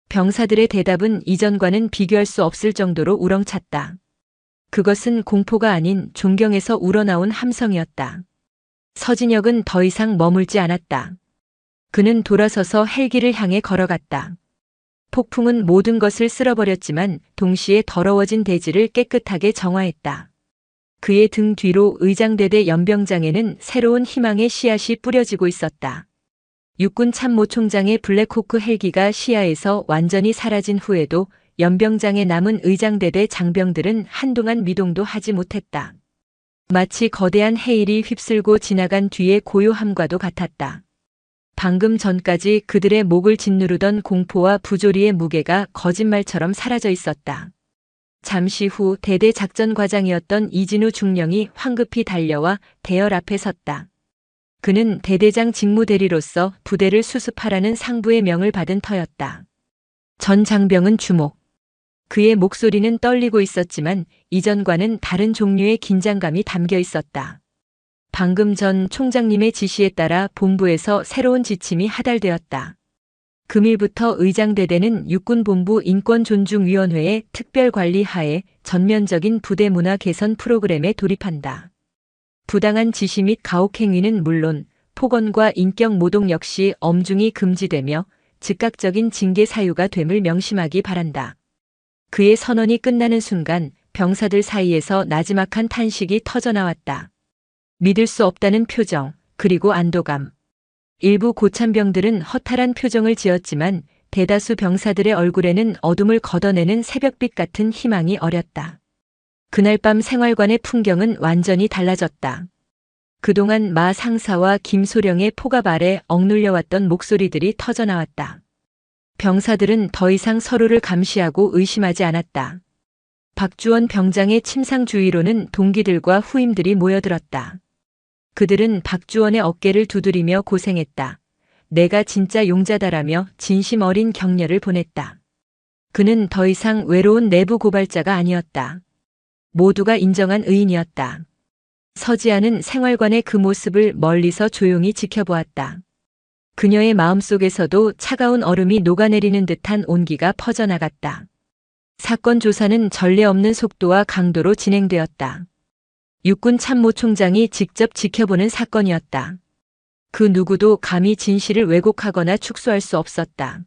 병사들의 대답은 이전과는 비교할 수 없을 정도로 우렁찼다. 그것은 공포가 아닌 존경에서 우러나온 함성이었다. 서진혁은 더 이상 머물지 않았다. 그는 돌아서서 헬기를 향해 걸어갔다. 폭풍은 모든 것을 쓸어버렸지만 동시에 더러워진 대지를 깨끗하게 정화했다. 그의 등 뒤로 의장대대 연병장에는 새로운 희망의 씨앗이 뿌려지고 있었다. 육군 참모총장의 블랙호크 헬기가 시야에서 완전히 사라진 후에도 연병장에 남은 의장대대 장병들은 한동안 미동도 하지 못했다. 마치 거대한 해일이 휩쓸고 지나간 뒤의 고요함과도 같았다. 방금 전까지 그들의 목을 짓누르던 공포와 부조리의 무게가 거짓말처럼 사라져 있었다. 잠시 후 대대 작전 과장이었던 이진우 중령이 황급히 달려와 대열 앞에 섰다. 그는 대대장 직무대리로서 부대를 수습하라는 상부의 명을 받은 터였다. 전 장병은 주목. 그의 목소리는 떨리고 있었지만 이전과는 다른 종류의 긴장감이 담겨 있었다. 방금 전 총장님의 지시에 따라 본부에서 새로운 지침이 하달되었다. 금일부터 의장대대는 육군본부 인권존중위원회의 특별관리 하에 전면적인 부대 문화 개선 프로그램에 돌입한다. 부당한 지시 및 가혹행위는 물론 폭언과 인격 모독 역시 엄중히 금지되며 즉각적인 징계 사유가 됨을 명심하기 바란다. 그의 선언이 끝나는 순간 병사들 사이에서 나지막한 탄식이 터져나왔다. 믿을 수 없다는 표정, 그리고 안도감. 일부 고참병들은 허탈한 표정을 지었지만 대다수 병사들의 얼굴에는 어둠을 걷어내는 새벽빛 같은 희망이 어렸다. 그날 밤 생활관의 풍경은 완전히 달라졌다. 그동안 마 상사와 김소령의 포갑 아래 억눌려왔던 목소리들이 터져나왔다. 병사들은 더 이상 서로를 감시하고 의심하지 않았다. 박주원 병장의 침상 주위로는 동기들과 후임들이 모여들었다. 그들은 박주원의 어깨를 두드리며 고생했다. 내가 진짜 용자다라며 진심 어린 격려를 보냈다. 그는 더 이상 외로운 내부 고발자가 아니었다. 모두가 인정한 의인이었다. 서지아는 생활관의 그 모습을 멀리서 조용히 지켜보았다. 그녀의 마음속에서도 차가운 얼음이 녹아내리는 듯한 온기가 퍼져나갔다. 사건 조사는 전례 없는 속도와 강도로 진행되었다. 육군 참모총장이 직접 지켜보는 사건이었다. 그 누구도 감히 진실을 왜곡하거나 축소할 수 없었다.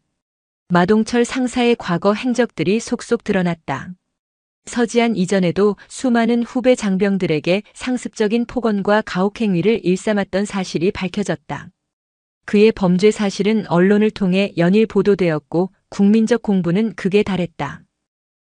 마동철 상사의 과거 행적들이 속속 드러났다. 서지안 이전에도 수많은 후배 장병들에게 상습적인 폭언과 가혹행위를 일삼았던 사실이 밝혀졌다. 그의 범죄 사실은 언론을 통해 연일 보도되었고 국민적 공분은 극에 달했다.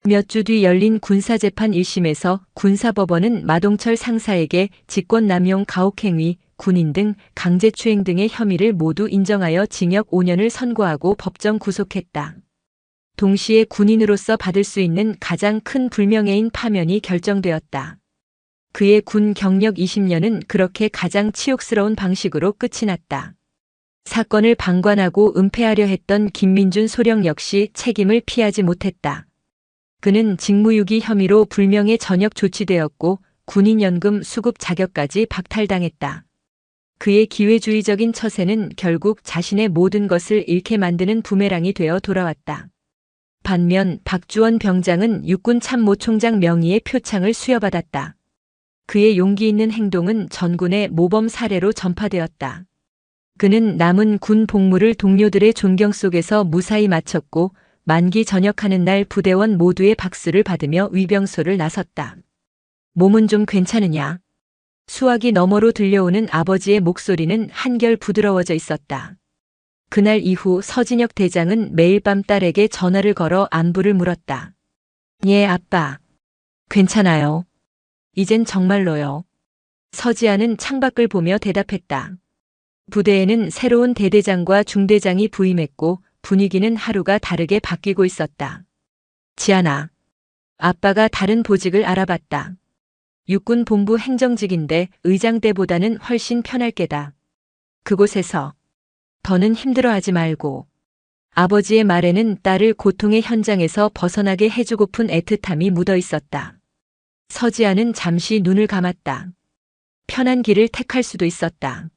몇 주 뒤 열린 군사재판 1심에서 군사법원은 마동철 상사에게 직권남용 가혹행위, 군인 등 강제추행 등의 혐의를 모두 인정하여 징역 5년을 선고하고 법정 구속했다. 동시에 군인으로서 받을 수 있는 가장 큰 불명예인 파면이 결정되었다. 그의 군 경력 20년은 그렇게 가장 치욕스러운 방식으로 끝이 났다. 사건을 방관하고 은폐하려 했던 김민준 소령 역시 책임을 피하지 못했다. 그는 직무유기 혐의로 불명예 전역 조치되었고 군인연금 수급 자격까지 박탈당했다. 그의 기회주의적인 처세는 결국 자신의 모든 것을 잃게 만드는 부메랑이 되어 돌아왔다. 반면 박주원 병장은 육군 참모총장 명의의 표창을 수여받았다. 그의 용기 있는 행동은 전군의 모범 사례로 전파되었다. 그는 남은 군 복무를 동료들의 존경 속에서 무사히 마쳤고 만기 전역하는 날 부대원 모두의 박수를 받으며 위병소를 나섰다. 몸은 좀 괜찮으냐? 수화기 너머로 들려오는 아버지의 목소리는 한결 부드러워져 있었다. 그날 이후 서진혁 대장은 매일 밤 딸에게 전화를 걸어 안부를 물었다. 예, 아빠. 괜찮아요. 이젠 정말로요. 서지아는 창밖을 보며 대답했다. 부대에는 새로운 대대장과 중대장이 부임했고 분위기는 하루가 다르게 바뀌고 있었다. 지아나, 아빠가 다른 보직을 알아봤다. 육군 본부 행정직인데 의장대보다는 훨씬 편할 게다. 그곳에서 더는 힘들어하지 말고. 아버지의 말에는 딸을 고통의 현장에서 벗어나게 해주고픈 애틋함이 묻어 있었다. 서지아는 잠시 눈을 감았다. 편한 길을 택할 수도 있었다.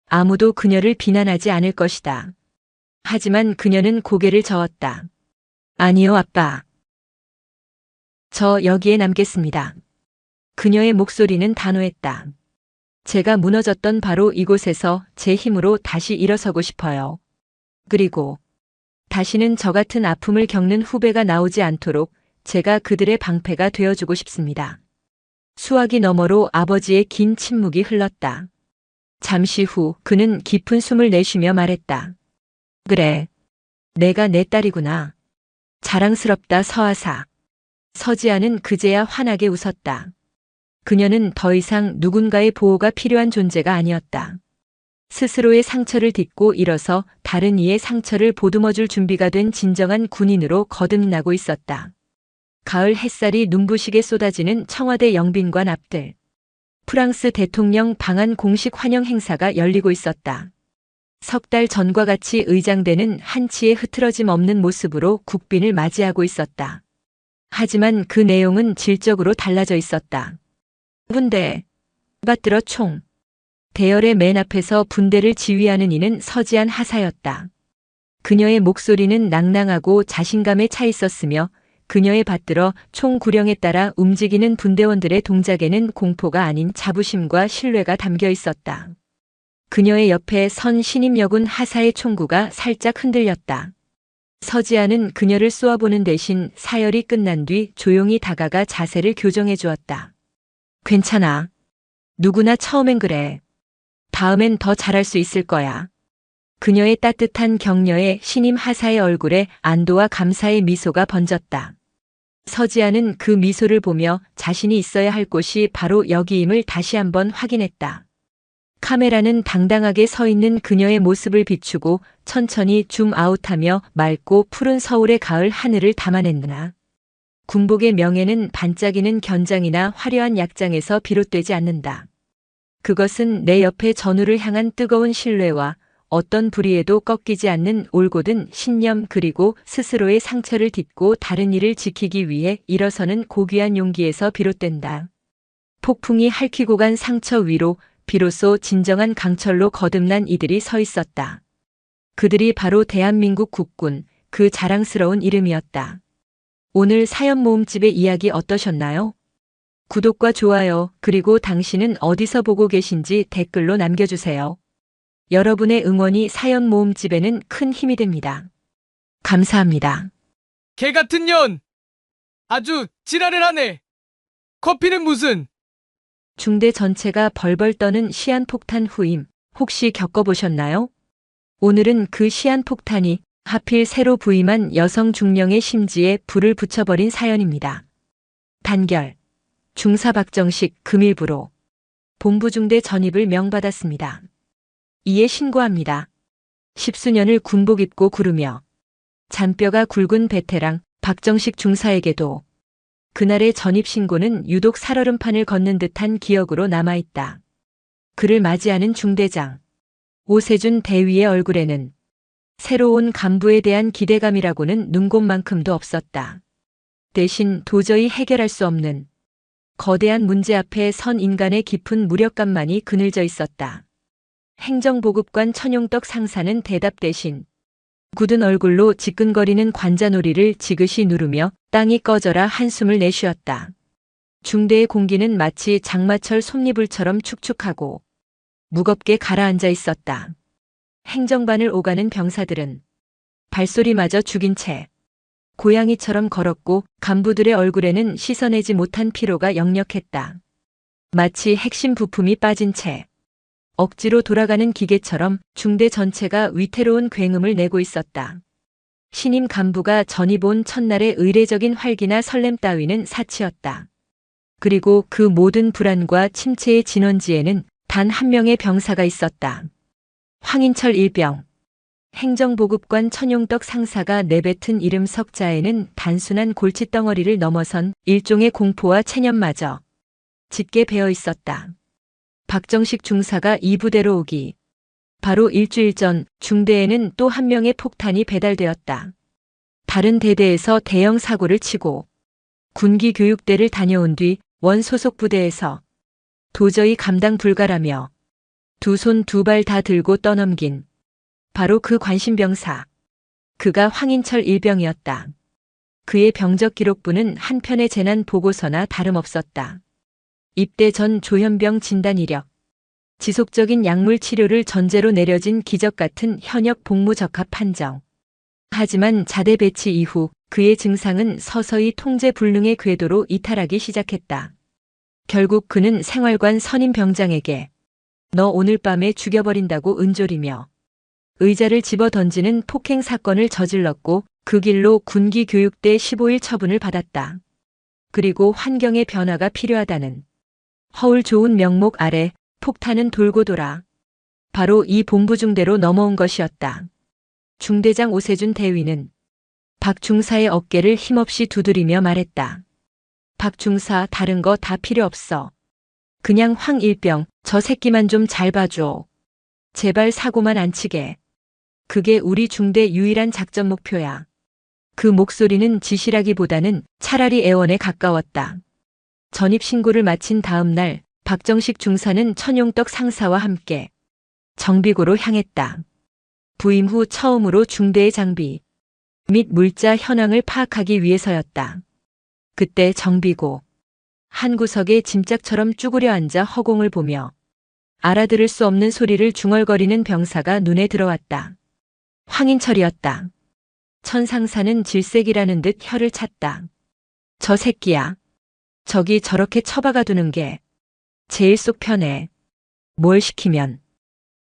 아무도 그녀를 비난하지 않을 것이다. 하지만 그녀는 고개를 저었다. 아니요, 아빠. 저 여기에 남겠습니다. 그녀의 목소리는 단호했다. 제가 무너졌던 바로 이곳에서 제 힘으로 다시 일어서고 싶어요. 그리고 다시는 저 같은 아픔을 겪는 후배가 나오지 않도록 제가 그들의 방패가 되어주고 싶습니다. 수화기 너머로 아버지의 긴 침묵이 흘렀다. 잠시 후 그는 깊은 숨을 내쉬며 말했다. 그래. 내가 내 딸이구나. 자랑스럽다 서하사. 서지아는 그제야 환하게 웃었다. 그녀는 더 이상 누군가의 보호가 필요한 존재가 아니었다. 스스로의 상처를 딛고 일어서 다른 이의 상처를 보듬어줄 준비가 된 진정한 군인으로 거듭나고 있었다. 가을 햇살이 눈부시게 쏟아지는 청와대 영빈관 앞들. 프랑스 대통령 방한 공식 환영 행사가 열리고 있었다. 석 달 전과 같이 의장대는 한치의 흐트러짐 없는 모습으로 국빈을 맞이하고 있었다. 하지만 그 내용은 질적으로 달라져 있었다. 분대, 받들어 총. 대열의 맨 앞에서 분대를 지휘하는 이는 서지안 하사였다. 그녀의 목소리는 낭낭하고 자신감에 차 있었으며 그녀의 받들어 총 구령에 따라 움직이는 분대원들의 동작에는 공포가 아닌 자부심과 신뢰가 담겨 있었다. 그녀의 옆에 선 신임 여군 하사의 총구가 살짝 흔들렸다. 서지아는 그녀를 쏘아보는 대신 사열이 끝난 뒤 조용히 다가가 자세를 교정해 주었다. 괜찮아. 누구나 처음엔 그래. 다음엔 더 잘할 수 있을 거야. 그녀의 따뜻한 격려에 신임 하사의 얼굴에 안도와 감사의 미소가 번졌다. 서지아는 그 미소를 보며 자신이 있어야 할 곳이 바로 여기임을 다시 한번 확인했다. 카메라는 당당하게 서 있는 그녀의 모습을 비추고 천천히 줌아웃하며 맑고 푸른 서울의 가을 하늘을 담아냈느나. 군복의 명예는 반짝이는 견장이나 화려한 약장에서 비롯되지 않는다. 그것은 내 옆에 전우를 향한 뜨거운 신뢰와 어떤 불의에도 꺾이지 않는 올곧은 신념 그리고 스스로의 상처를 딛고 다른 이를 지키기 위해 일어서는 고귀한 용기에서 비롯된다. 폭풍이 핥히고 간 상처 위로 비로소 진정한 강철로 거듭난 이들이 서 있었다. 그들이 바로 대한민국 국군, 그 자랑스러운 이름이었다. 오늘 사연 모음집의 이야기 어떠셨나요? 구독과 좋아요, 그리고 당신은 어디서 보고 계신지 댓글로 남겨주세요. 여러분의 응원이 사연 모음집에는 큰 힘이 됩니다. 감사합니다. 개 같은 년! 아주 지랄을 하네! 커피는 무슨? 중대 전체가 벌벌 떠는 시한폭탄 후임, 혹시 겪어보셨나요? 오늘은 그 시한폭탄이 하필 새로 부임한 여성 중령의 심지에 불을 붙여버린 사연입니다. 단결. 중사 박정식 금일부로 본부중대 전입을 명받았습니다. 이에 신고합니다. 십수년을 군복 입고 구르며 잔뼈가 굵은 베테랑 박정식 중사에게도 그날의 전입 신고는 유독 살얼음판을 걷는 듯한 기억으로 남아있다. 그를 맞이하는 중대장 오세준 대위의 얼굴에는 새로운 간부에 대한 기대감이라고는 눈곱만큼도 없었다. 대신 도저히 해결할 수 없는 거대한 문제 앞에 선 인간의 깊은 무력감만이 그늘져 있었다. 행정보급관 천용떡 상사는 대답 대신 굳은 얼굴로 지끈거리는 관자놀이를 지그시 누르며 땅이 꺼져라 한숨을 내쉬었다. 중대의 공기는 마치 장마철 솜니불처럼 축축하고 무겁게 가라앉아 있었다. 행정반을 오가는 병사들은 발소리마저 죽인 채 고양이처럼 걸었고 간부들의 얼굴에는 씻어내지 못한 피로가 역력했다. 마치 핵심 부품이 빠진 채 억지로 돌아가는 기계처럼 중대 전체가 위태로운 굉음을 내고 있었다. 신임 간부가 전입 온 첫날의 의례적인 활기나 설렘 따위는 사치였다. 그리고 그 모든 불안과 침체의 진원지에는 단 한 명의 병사가 있었다. 황인철 일병. 행정보급관 천용떡 상사가 내뱉은 이름 석자에는 단순한 골칫덩어리를 넘어선 일종의 공포와 체념마저 짙게 배어 있었다. 박정식 중사가 이 부대로 오기 바로 일주일 전 중대에는 또 한 명의 폭탄이 배달되었다. 다른 대대에서 대형 사고를 치고 군기 교육대를 다녀온 뒤 원 소속 부대에서 도저히 감당 불가라며 두 손 두 발 다 들고 떠넘긴 바로 그 관심병사. 그가 황인철 일병이었다. 그의 병적 기록부는 한 편의 재난 보고서나 다름없었다. 입대 전 조현병 진단 이력, 지속적인 약물 치료를 전제로 내려진 기적 같은 현역 복무 적합 판정, 하지만 자대 배치 이후 그의 증상은 서서히 통제 불능의 궤도로 이탈하기 시작했다. 결국 그는 생활관 선임 병장에게 너 오늘 밤에 죽여버린다고 은졸이며 의자를 집어 던지는 폭행 사건을 저질렀고 그 길로 군기 교육대 15일 처분을 받았다. 그리고 환경의 변화가 필요하다는 허울 좋은 명목 아래 폭탄은 돌고 돌아 바로 이 본부 중대로 넘어온 것이었다. 중대장 오세준 대위는 박 중사의 어깨를 힘없이 두드리며 말했다. 박 중사 다른 거 다 필요 없어. 그냥 황일병 저 새끼만 좀 잘 봐줘. 제발 사고만 안 치게. 그게 우리 중대 유일한 작전 목표야. 그 목소리는 지시라기보다는 차라리 애원에 가까웠다. 전입신고를 마친 다음 날 박정식 중사는 천용떡 상사와 함께 정비고로 향했다. 부임 후 처음으로 중대의 장비 및 물자 현황을 파악하기 위해서였다. 그때 정비고 한 구석에 짐짝처럼 쭈그려 앉아 허공을 보며 알아들을 수 없는 소리를 중얼거리는 병사가 눈에 들어왔다. 황인철이었다. 천상사는 질색이라는 듯 혀를 찼다. 저 새끼야. 저기 저렇게 처박아 두는 게 제일 속 편해. 뭘 시키면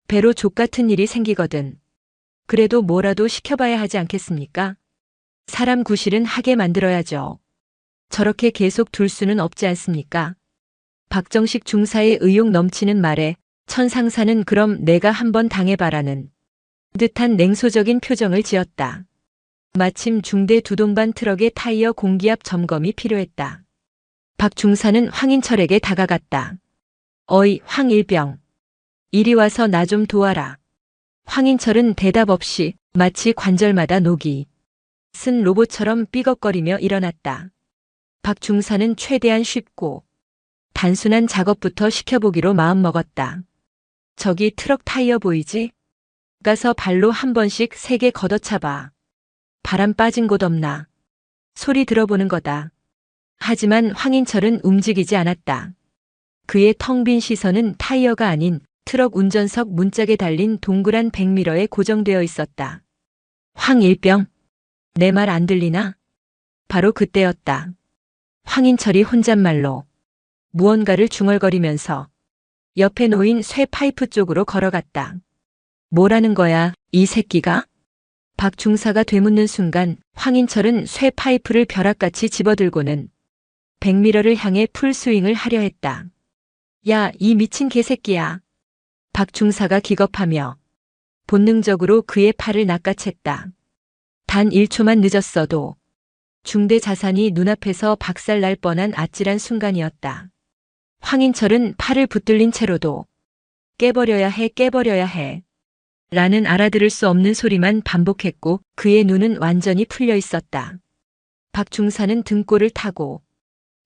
배로 족같은 일이 생기거든. 그래도 뭐라도 시켜봐야 하지 않겠습니까? 사람 구실은 하게 만들어야죠. 저렇게 계속 둘 수는 없지 않습니까? 박정식 중사의 의욕 넘치는 말에 천상사는 그럼 내가 한번 당해봐라는 듯한 냉소적인 표정을 지었다. 마침 중대 두동반 트럭의 타이어 공기압 점검이 필요했다. 박 중사는 황인철에게 다가갔다. 어이 황일병. 이리 와서 나 좀 도와라. 황인철은 대답 없이 마치 관절마다 녹이 쓴 로봇처럼 삐걱거리며 일어났다. 박 중사는 최대한 쉽고 단순한 작업부터 시켜보기로 마음먹었다. 저기 트럭 타이어 보이지? 가서 발로 한 번씩 세게 걷어차봐. 바람 빠진 곳 없나? 소리 들어보는 거다. 하지만 황인철은 움직이지 않았다. 그의 텅 빈 시선은 타이어가 아닌 트럭 운전석 문짝에 달린 동그란 백미러에 고정되어 있었다. 황일병, 내 말 안 들리나? 바로 그때였다. 황인철이 혼잣말로 무언가를 중얼거리면서 옆에 놓인 쇠 파이프 쪽으로 걸어갔다. 뭐라는 거야, 이 새끼가? 박 중사가 되묻는 순간 황인철은 쇠 파이프를 벼락같이 집어들고는 백미러를 향해 풀스윙을 하려 했다. 야, 이 미친 개새끼야. 박 중사가 기겁하며 본능적으로 그의 팔을 낚아챘다. 단 1초만 늦었어도 중대 자산이 눈앞에서 박살날 뻔한 아찔한 순간이었다. 황인철은 팔을 붙들린 채로도 깨버려야 해 라는 알아들을 수 없는 소리만 반복했고 그의 눈은 완전히 풀려 있었다. 박 중사는 등골을 타고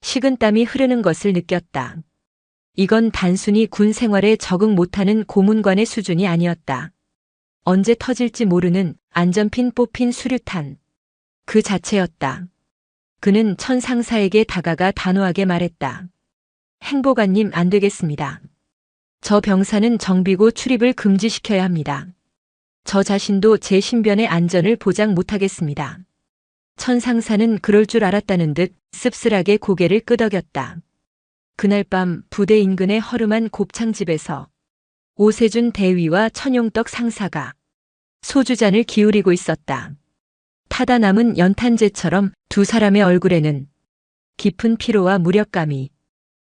식은땀이 흐르는 것을 느꼈다. 이건 단순히 군 생활에 적응 못하는 고문관의 수준이 아니었다. 언제 터질지 모르는 안전핀 뽑힌 수류탄. 그 자체였다. 그는 천상사에게 다가가 단호하게 말했다. 행보관님 안 되겠습니다. 저 병사는 정비고 출입을 금지시켜야 합니다. 저 자신도 제 신변의 안전을 보장 못하겠습니다. 천상사는 그럴 줄 알았다는 듯 씁쓸하게 고개를 끄덕였다. 그날 밤 부대 인근의 허름한 곱창집에서 오세준 대위와 천용떡 상사가 소주잔을 기울이고 있었다. 타다 남은 연탄재처럼 두 사람의 얼굴에는 깊은 피로와 무력감이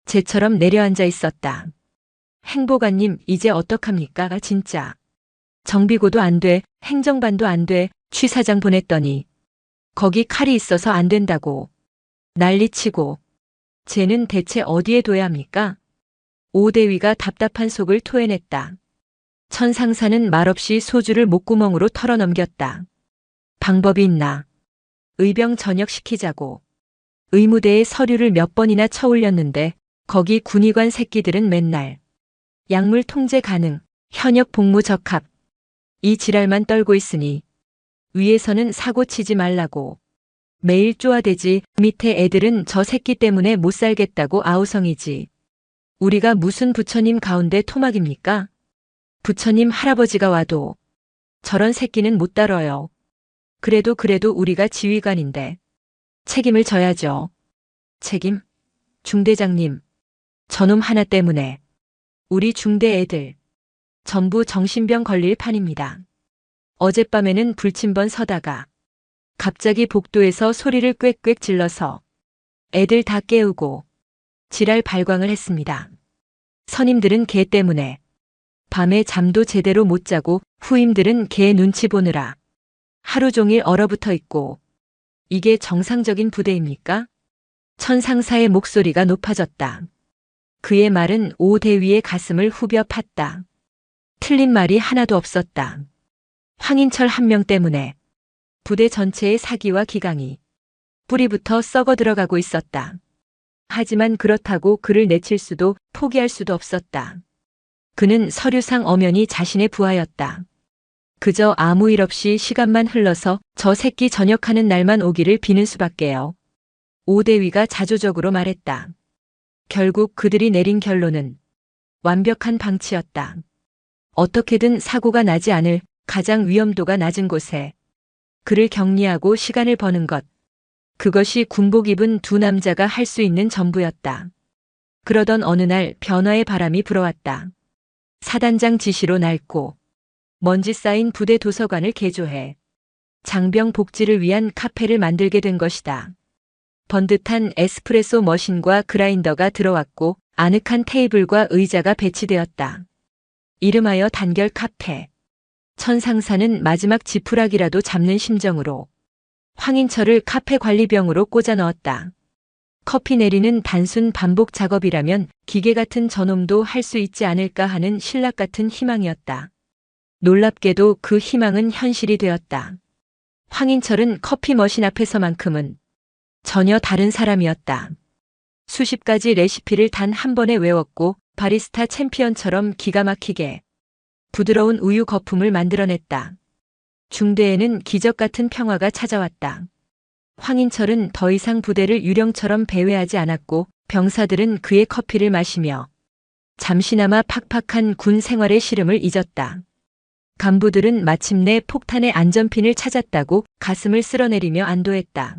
재처럼 내려앉아 있었다. 행보관님 이제 어떡합니까 진짜. 정비고도 안 돼, 행정반도 안 돼, 취사장 보냈더니 거기 칼이 있어서 안 된다고 난리치고 쟤는 대체 어디에 둬야 합니까? 오대위가 답답한 속을 토해냈다. 천상사는 말없이 소주를 목구멍으로 털어넘겼다. 방법이 있나? 의병 전역시키자고. 의무대에 서류를 몇 번이나 쳐올렸는데 거기 군의관 새끼들은 맨날 약물 통제 가능, 현역 복무 적합. 이 지랄만 떨고 있으니 위에서는 사고 치지 말라고. 매일 쪼아대지 밑에 애들은 저 새끼 때문에 못 살겠다고 아우성이지. 우리가 무슨 부처님 가운데 토막입니까? 부처님 할아버지가 와도 저런 새끼는 못 다뤄요. 그래도 우리가 지휘관인데 책임을 져야죠. 책임? 중대장님, 저놈 하나 때문에 우리 중대 애들 전부 정신병 걸릴 판입니다. 어젯밤에는 불침번 서다가 갑자기 복도에서 소리를 꽥꽥 질러서 애들 다 깨우고 지랄 발광을 했습니다. 선임들은 걔 때문에 밤에 잠도 제대로 못 자고 후임들은 걔 눈치 보느라 하루 종일 얼어붙어 있고 이게 정상적인 부대입니까? 천상사의 목소리가 높아졌다. 그의 말은 오 대위의 가슴을 후벼 팠다. 틀린 말이 하나도 없었다. 황인철 한 명 때문에 부대 전체의 사기와 기강이 뿌리부터 썩어 들어가고 있었다. 하지만 그렇다고 그를 내칠 수도 포기할 수도 없었다. 그는 서류상 엄연히 자신의 부하였다. 그저 아무 일 없이 시간만 흘러서 저 새끼 전역하는 날만 오기를 비는 수밖에요. 오 대위가 자조적으로 말했다. 결국 그들이 내린 결론은 완벽한 방치였다. 어떻게든 사고가 나지 않을 가장 위험도가 낮은 곳에 그를 격리하고 시간을 버는 것. 그것이 군복 입은 두 남자가 할 수 있는 전부였다. 그러던 어느 날 변화의 바람이 불어왔다. 사단장 지시로 낡고 먼지 쌓인 부대 도서관을 개조해 장병 복지를 위한 카페를 만들게 된 것이다. 번듯한 에스프레소 머신과 그라인더가 들어왔고 아늑한 테이블과 의자가 배치되었다. 이름하여 단결 카페. 천상사는 마지막 지푸라기라도 잡는 심정으로 황인철을 카페 관리병으로 꽂아 넣었다. 커피 내리는 단순 반복 작업이라면 기계 같은 저놈도 할 수 있지 않을까 하는 신락 같은 희망이었다. 놀랍게도 그 희망은 현실이 되었다. 황인철은 커피 머신 앞에서만큼은 전혀 다른 사람이었다. 수십 가지 레시피를 단 한 번에 외웠고 바리스타 챔피언처럼 기가 막히게 부드러운 우유 거품을 만들어냈다. 중대에는 기적 같은 평화가 찾아왔다. 황인철은 더 이상 부대를 유령처럼 배회하지 않았고 병사들은 그의 커피를 마시며 잠시나마 팍팍한 군 생활의 시름을 잊었다. 간부들은 마침내 폭탄의 안전핀을 찾았다고 가슴을 쓸어내리며 안도했다.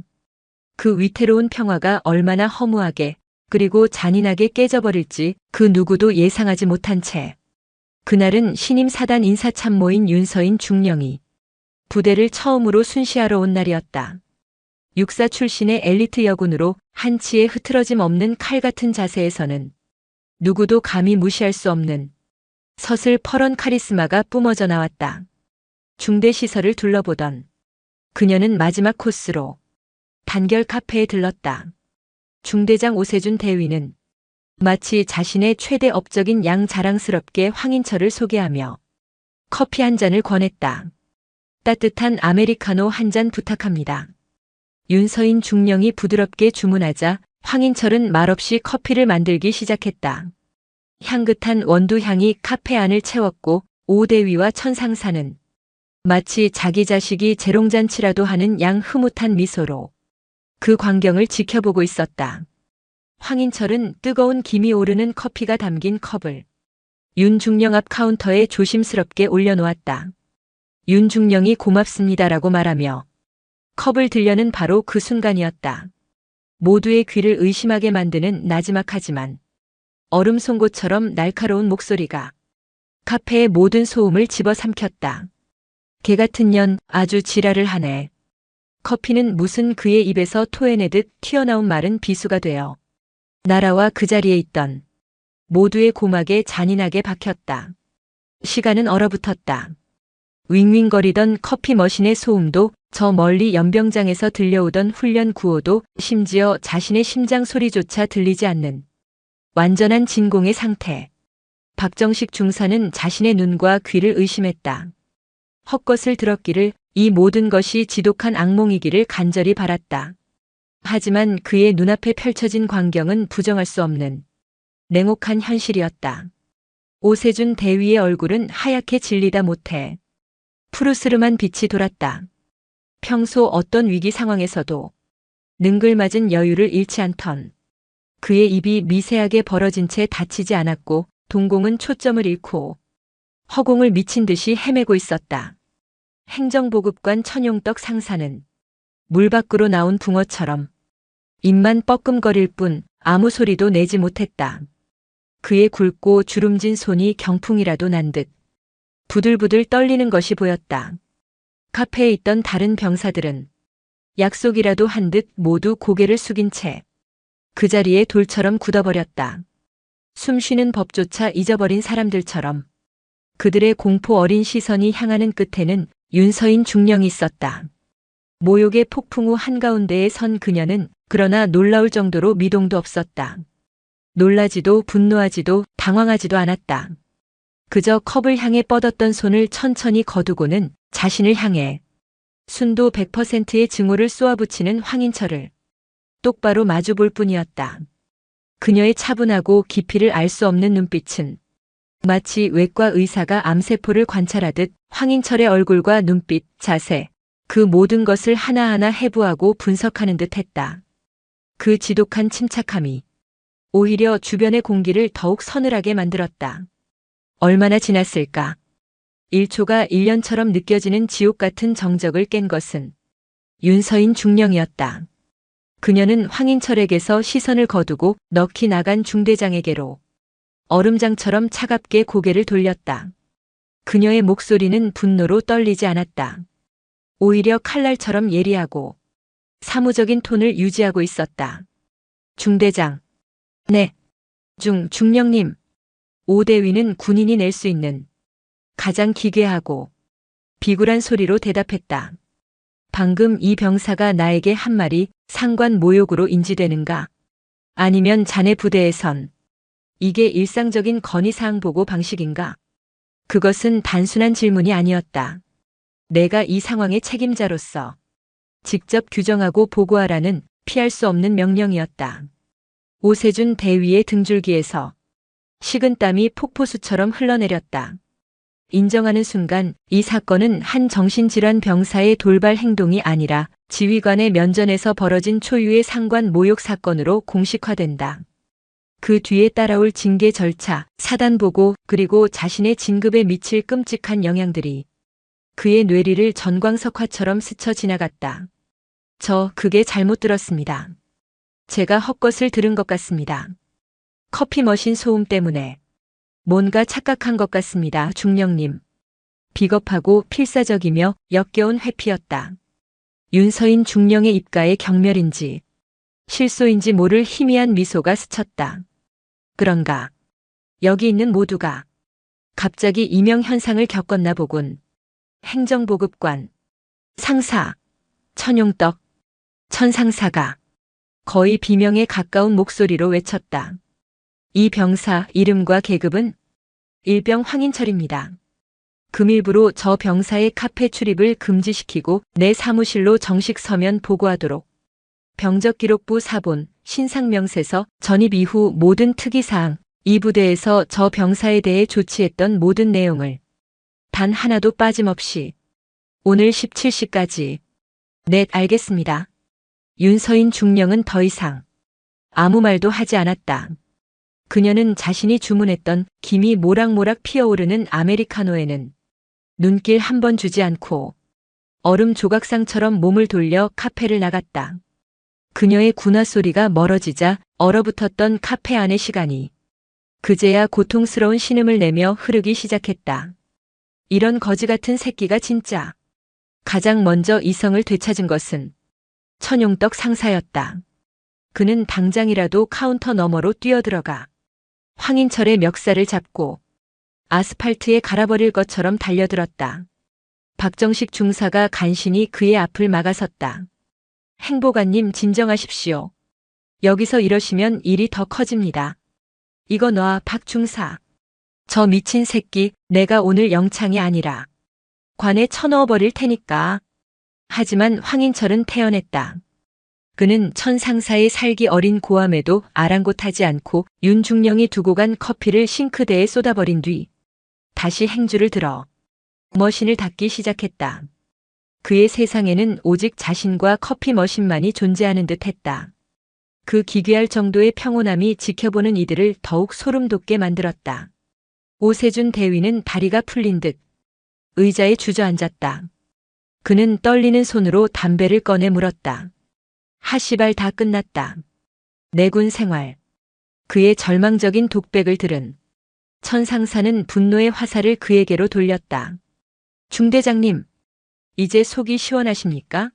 그 위태로운 평화가 얼마나 허무하게 그리고 잔인하게 깨져버릴지 그 누구도 예상하지 못한 채 그날은 신임 사단 인사참모인 윤서인 중령이 부대를 처음으로 순시하러 온 날이었다. 육사 출신의 엘리트 여군으로 한치의 흐트러짐 없는 칼 같은 자세에서는 누구도 감히 무시할 수 없는 서슬퍼런 카리스마가 뿜어져 나왔다. 중대 시설을 둘러보던 그녀는 마지막 코스로 단결 카페에 들렀다. 중대장 오세준 대위는 마치 자신의 최대 업적인 양 자랑스럽게 황인철을 소개하며 커피 한 잔을 권했다. 따뜻한 아메리카노 한 잔 부탁합니다. 윤서인 중령이 부드럽게 주문하자 황인철은 말없이 커피를 만들기 시작했다. 향긋한 원두 향이 카페 안을 채웠고 오대위와 천상사는 마치 자기 자식이 재롱잔치라도 하는 양 흐뭇한 미소로 그 광경을 지켜보고 있었다. 황인철은 뜨거운 김이 오르는 커피가 담긴 컵을 윤중령 앞 카운터에 조심스럽게 올려놓았다. 윤중령이 고맙습니다라고 말하며 컵을 들려는 바로 그 순간이었다. 모두의 귀를 의심하게 만드는 나지막하지만 얼음 송곳처럼 날카로운 목소리가 카페의 모든 소음을 집어삼켰다. 개 같은 년 아주 지랄을 하네. 커피는 무슨 그의 입에서 토해내듯 튀어나온 말은 비수가 되어 나라와 그 자리에 있던 모두의 고막에 잔인하게 박혔다. 시간은 얼어붙었다. 윙윙거리던 커피 머신의 소음도 저 멀리 연병장에서 들려오던 훈련 구호도 심지어 자신의 심장 소리조차 들리지 않는 완전한 진공의 상태. 박정식 중사는 자신의 눈과 귀를 의심했다. 헛것을 들었기를 이 모든 것이 지독한 악몽이기를 간절히 바랐다. 하지만 그의 눈앞에 펼쳐진 광경은 부정할 수 없는 냉혹한 현실이었다. 오세준 대위의 얼굴은 하얗게 질리다 못해 푸르스름한 빛이 돌았다. 평소 어떤 위기 상황에서도 능글맞은 여유를 잃지 않던 그의 입이 미세하게 벌어진 채 닫히지 않았고 동공은 초점을 잃고 허공을 미친 듯이 헤매고 있었다. 행정보급관 천용떡 상사는 물 밖으로 나온 붕어처럼 입만 뻐끔거릴 뿐 아무 소리도 내지 못했다. 그의 굵고 주름진 손이 경풍이라도 난 듯 부들부들 떨리는 것이 보였다. 카페에 있던 다른 병사들은 약속이라도 한 듯 모두 고개를 숙인 채 그 자리에 돌처럼 굳어버렸다. 숨쉬는 법조차 잊어버린 사람들처럼 그들의 공포 어린 시선이 향하는 끝에는 윤서인 중령이 있었다. 모욕의 폭풍 후 한가운데에 선 그녀는 그러나 놀라울 정도로 미동도 없었다. 놀라지도 분노하지도 당황하지도 않았다. 그저 컵을 향해 뻗었던 손을 천천히 거두고는 자신을 향해 순도 100%의 증오를 쏘아붙이는 황인철을 똑바로 마주볼 뿐이었다. 그녀의 차분하고 깊이를 알 수 없는 눈빛은 마치 외과 의사가 암세포를 관찰하듯 황인철의 얼굴과 눈빛, 자세, 그 모든 것을 하나하나 해부하고 분석하는 듯 했다. 그 지독한 침착함이 오히려 주변의 공기를 더욱 서늘하게 만들었다. 얼마나 지났을까? 1초가 1년처럼 느껴지는 지옥 같은 정적을 깬 것은 윤서인 중령이었다. 그녀는 황인철에게서 시선을 거두고 넋이 나간 중대장에게로 얼음장처럼 차갑게 고개를 돌렸다. 그녀의 목소리는 분노로 떨리지 않았다. 오히려 칼날처럼 예리하고 사무적인 톤을 유지하고 있었다. 중대장. 네. 중령님. 오대위는 군인이 낼 수 있는 가장 기괴하고 비굴한 소리로 대답했다. 방금 이 병사가 나에게 한 말이 상관 모욕으로 인지되는가? 아니면 자네 부대에선 이게 일상적인 건의사항 보고 방식인가? 그것은 단순한 질문이 아니었다. 내가 이 상황의 책임자로서 직접 규정하고 보고하라는 피할 수 없는 명령이었다. 오세준 대위의 등줄기에서 식은땀이 폭포수처럼 흘러내렸다. 인정하는 순간 이 사건은 한 정신질환 병사의 돌발 행동이 아니라 지휘관의 면전에서 벌어진 초유의 상관 모욕 사건으로 공식화된다. 그 뒤에 따라올 징계 절차, 사단 보고 그리고 자신의 진급에 미칠 끔찍한 영향들이 그의 뇌리를 전광석화처럼 스쳐 지나갔다. 그게 잘못 들었습니다. 제가 헛것을 들은 것 같습니다. 커피 머신 소음 때문에 뭔가 착각한 것 같습니다, 중령님. 비겁하고 필사적이며 역겨운 회피였다. 윤서인 중령의 입가에 경멸인지 실소인지 모를 희미한 미소가 스쳤다. 그런가? 여기 있는 모두가 갑자기 이명현상을 겪었나 보군. 행정보급관, 상사, 천용떡, 천상사가 거의 비명에 가까운 목소리로 외쳤다. 이 병사 이름과 계급은 일병 황인철입니다. 금일부로 저 병사의 카페 출입을 금지시키고 내 사무실로 정식 서면 보고하도록. 병적기록부 사본, 신상명세서 전입 이후 모든 특이사항, 이 부대에서 저 병사에 대해 조치했던 모든 내용을 단 하나도 빠짐없이 오늘 17시까지. 네, 알겠습니다. 윤서인 중령은 더 이상 아무 말도 하지 않았다. 그녀는 자신이 주문했던 김이 모락모락 피어오르는 아메리카노에는 눈길 한 번 주지 않고 얼음 조각상처럼 몸을 돌려 카페를 나갔다. 그녀의 군화 소리가 멀어지자 얼어붙었던 카페 안의 시간이 그제야 고통스러운 신음을 내며 흐르기 시작했다. 이런 거지 같은 새끼가 진짜. 가장 먼저 이성을 되찾은 것은 천용떡 상사였다. 그는 당장이라도 카운터 너머로 뛰어들어가 황인철의 멱살을 잡고 아스팔트에 갈아버릴 것처럼 달려들었다. 박정식 중사가 간신히 그의 앞을 막아섰다. 행보관님, 진정하십시오. 여기서 이러시면 일이 더 커집니다. 이거 놔, 박 중사. 저 미친 새끼, 내가 오늘 영창이 아니라 관에 쳐넣어버릴 테니까. 하지만 황인철은 태연했다. 그는 천상사의 살기 어린 고함에도 아랑곳하지 않고 윤중령이 두고 간 커피를 싱크대에 쏟아버린 뒤 다시 행주를 들어 머신을 닦기 시작했다. 그의 세상에는 오직 자신과 커피 머신만이 존재하는 듯 했다. 그 기괴할 정도의 평온함이 지켜보는 이들을 더욱 소름 돋게 만들었다. 오세준 대위는 다리가 풀린 듯 의자에 주저앉았다. 그는 떨리는 손으로 담배를 꺼내 물었다. 하시발 다 끝났다. 내군 생활. 그의 절망적인 독백을 들은 천상사는 분노의 화살을 그에게로 돌렸다. 중대장님, 이제 속이 시원하십니까?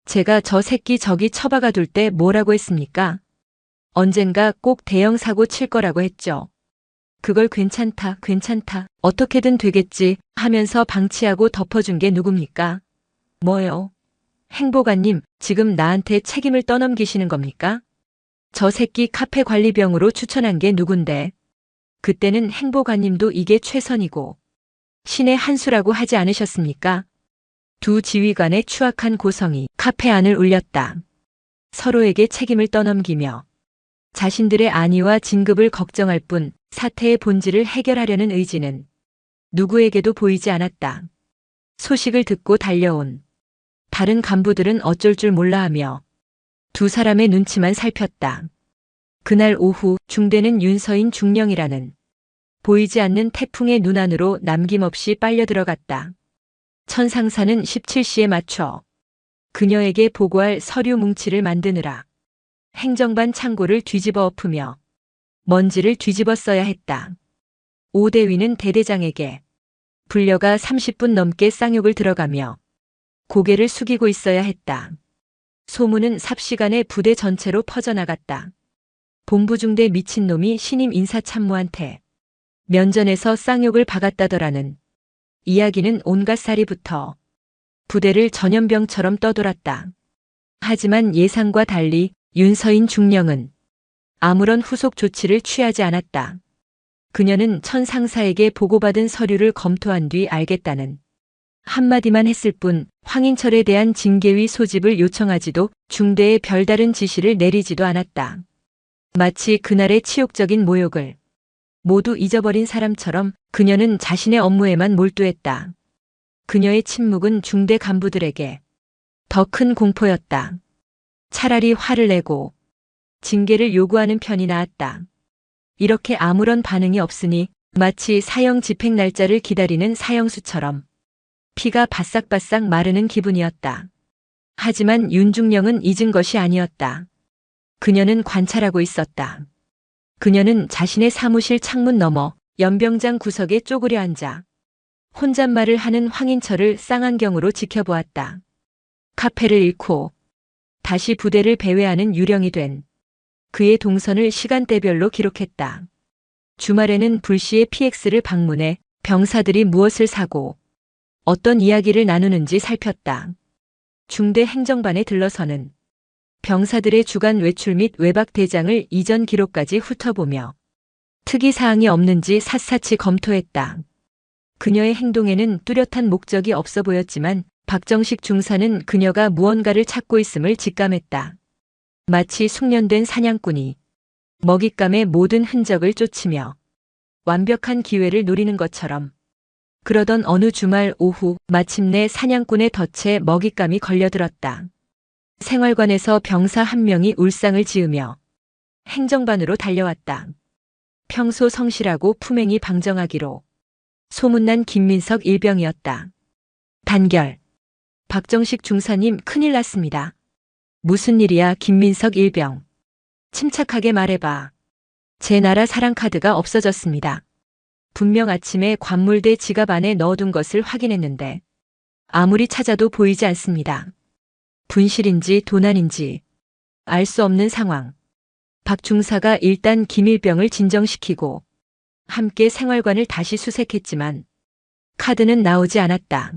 제가 저 새끼 저기 처박아 둘 때 뭐라고 했습니까? 언젠가 꼭 대형 사고 칠 거라고 했죠. 그걸 괜찮다, 어떻게든 되겠지 하면서 방치하고 덮어준 게 누굽니까? 뭐요? 행보관님, 지금 나한테 책임을 떠넘기시는 겁니까? 저 새끼 카페 관리병으로 추천한 게 누군데? 그때는 행보관님도 이게 최선이고 신의 한 수라고 하지 않으셨습니까? 두 지휘관의 추악한 고성이 카페 안을 울렸다. 서로에게 책임을 떠넘기며 자신들의 안위와 진급을 걱정할 뿐 사태의 본질을 해결하려는 의지는 누구에게도 보이지 않았다. 소식을 듣고 달려온 다른 간부들은 어쩔 줄 몰라 하며 두 사람의 눈치만 살폈다. 그날 오후 중대는 윤서인 중령이라는 보이지 않는 태풍의 눈 안으로 남김없이 빨려 들어갔다. 천상사는 17시에 맞춰 그녀에게 보고할 서류 뭉치를 만드느라 행정반 창고를 뒤집어 엎으며 먼지를 뒤집어 써야 했다. 오대위는 대대장에게 불려가 30분 넘게 쌍욕을 들어가며 고개를 숙이고 있어야 했다. 소문은 삽시간에 부대 전체로 퍼져나갔다. 본부중대 미친놈이 신임 인사참모한테 면전에서 쌍욕을 박았다더라는 이야기는 온갖 살이부터 부대를 전염병처럼 떠돌았다. 하지만 예상과 달리 윤서인 중령은 아무런 후속 조치를 취하지 않았다. 그녀는 천상사에게 보고받은 서류를 검토한 뒤 알겠다는 한마디만 했을 뿐 황인철에 대한 징계위 소집을 요청하지도 중대에 별다른 지시를 내리지도 않았다. 마치 그날의 치욕적인 모욕을 모두 잊어버린 사람처럼 그녀는 자신의 업무에만 몰두했다. 그녀의 침묵은 중대 간부들에게 더 큰 공포였다. 차라리 화를 내고 징계를 요구하는 편이 나았다. 이렇게 아무런 반응이 없으니 마치 사형 집행 날짜를 기다리는 사형수처럼 피가 바싹바싹 마르는 기분이었다. 하지만 윤중령은 잊은 것이 아니었다. 그녀는 관찰하고 있었다. 그녀는 자신의 사무실 창문 너머 연병장 구석에 쪼그려 앉아 혼잣말을 하는 황인철을 쌍안경으로 지켜보았다. 카페를 잃고 다시 부대를 배회하는 유령이 된 그의 동선을 시간대별로 기록했다. 주말에는 불시에 PX를 방문해 병사들이 무엇을 사고 어떤 이야기를 나누는지 살폈다. 중대 행정반에 들러서는 병사들의 주간 외출 및 외박 대장을 이전 기록까지 훑어보며 특이사항이 없는지 샅샅이 검토했다. 그녀의 행동에는 뚜렷한 목적이 없어 보였지만 박정식 중사는 그녀가 무언가를 찾고 있음을 직감했다. 마치 숙련된 사냥꾼이 먹잇감의 모든 흔적을 쫓으며 완벽한 기회를 노리는 것처럼. 그러던 어느 주말 오후 마침내 사냥꾼의 덫에 먹잇감이 걸려들었다. 생활관에서 병사 한 명이 울상을 지으며 행정반으로 달려왔다. 평소 성실하고 품행이 방정하기로 소문난 김민석 일병이었다. 단결. 박정식 중사님 큰일 났습니다. 무슨 일이야 김민석 일병. 침착하게 말해봐. 제 나라 사랑카드가 없어졌습니다. 분명 아침에 관물대 지갑 안에 넣어둔 것을 확인했는데 아무리 찾아도 보이지 않습니다. 분실인지 도난인지 알 수 없는 상황. 박 중사가 일단 김일병을 진정시키고 함께 생활관을 다시 수색했지만 카드는 나오지 않았다.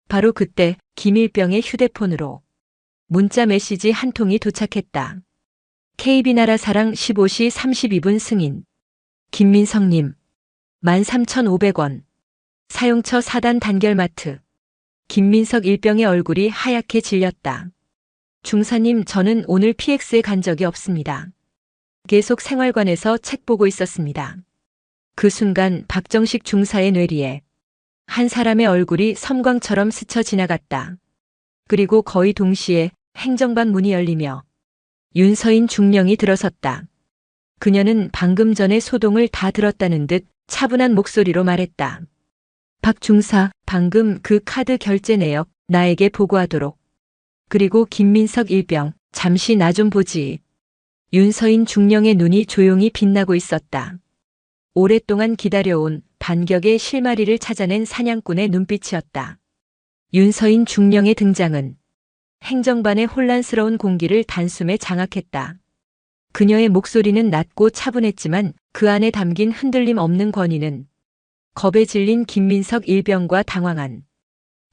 바로 그때 김일병의 휴대폰으로 문자 메시지 한 통이 도착했다. KB나라 사랑 15시 32분 승인. 김민성님. 13,500원. 사용처 4단 단결마트. 김민석 일병의 얼굴이 하얗게 질렸다. 중사님, 저는 오늘 PX에 간 적이 없습니다. 계속 생활관에서 책 보고 있었습니다. 그 순간 박정식 중사의 뇌리에 한 사람의 얼굴이 섬광처럼 스쳐 지나갔다. 그리고 거의 동시에 행정반 문이 열리며 윤서인 중령이 들어섰다. 그녀는 방금 전에 소동을 다 들었다는 듯 차분한 목소리로 말했다. 박 중사, 방금 그 카드 결제 내역 나에게 보고하도록. 그리고 김민석 일병, 잠시 나 좀 보지. 윤서인 중령의 눈이 조용히 빛나고 있었다. 오랫동안 기다려온 반격의 실마리를 찾아낸 사냥꾼의 눈빛이었다. 윤서인 중령의 등장은 행정반의 혼란스러운 공기를 단숨에 장악했다. 그녀의 목소리는 낮고 차분했지만 그 안에 담긴 흔들림 없는 권위는 겁에 질린 김민석 일병과 당황한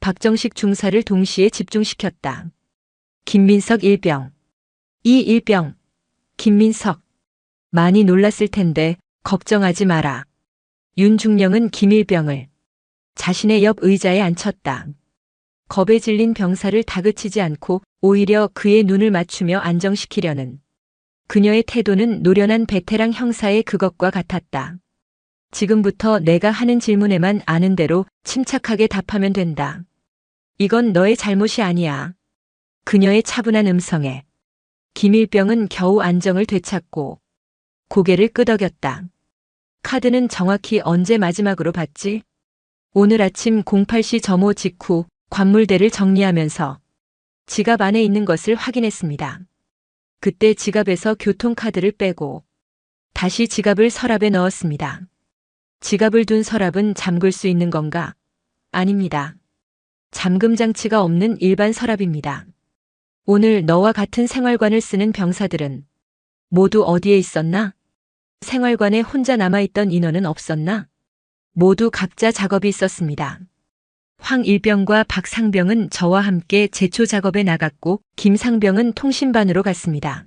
박정식 중사를 동시에 집중시켰다. 김민석 일병. 이 일병. 김민석. 많이 놀랐을 텐데 걱정하지 마라. 윤중령은 김일병을 자신의 옆 의자에 앉혔다. 겁에 질린 병사를 다그치지 않고 오히려 그의 눈을 맞추며 안정시키려는 그녀의 태도는 노련한 베테랑 형사의 그것과 같았다. 지금부터 내가 하는 질문에만 아는 대로 침착하게 답하면 된다. 이건 너의 잘못이 아니야. 그녀의 차분한 음성에 김일병은 겨우 안정을 되찾고 고개를 끄덕였다. 카드는 정확히 언제 마지막으로 봤지? 오늘 아침 08시 점호 직후 관물대를 정리하면서 지갑 안에 있는 것을 확인했습니다. 그때 지갑에서 교통카드를 빼고 다시 지갑을 서랍에 넣었습니다. 지갑을 둔 서랍은 잠글 수 있는 건가? 아닙니다. 잠금 장치가 없는 일반 서랍입니다. 오늘 너와 같은 생활관을 쓰는 병사들은 모두 어디에 있었나? 생활관에 혼자 남아있던 인원은 없었나? 모두 각자 작업이 있었습니다. 황일병과 박상병은 저와 함께 제초 작업에 나갔고 김상병은 통신반으로 갔습니다.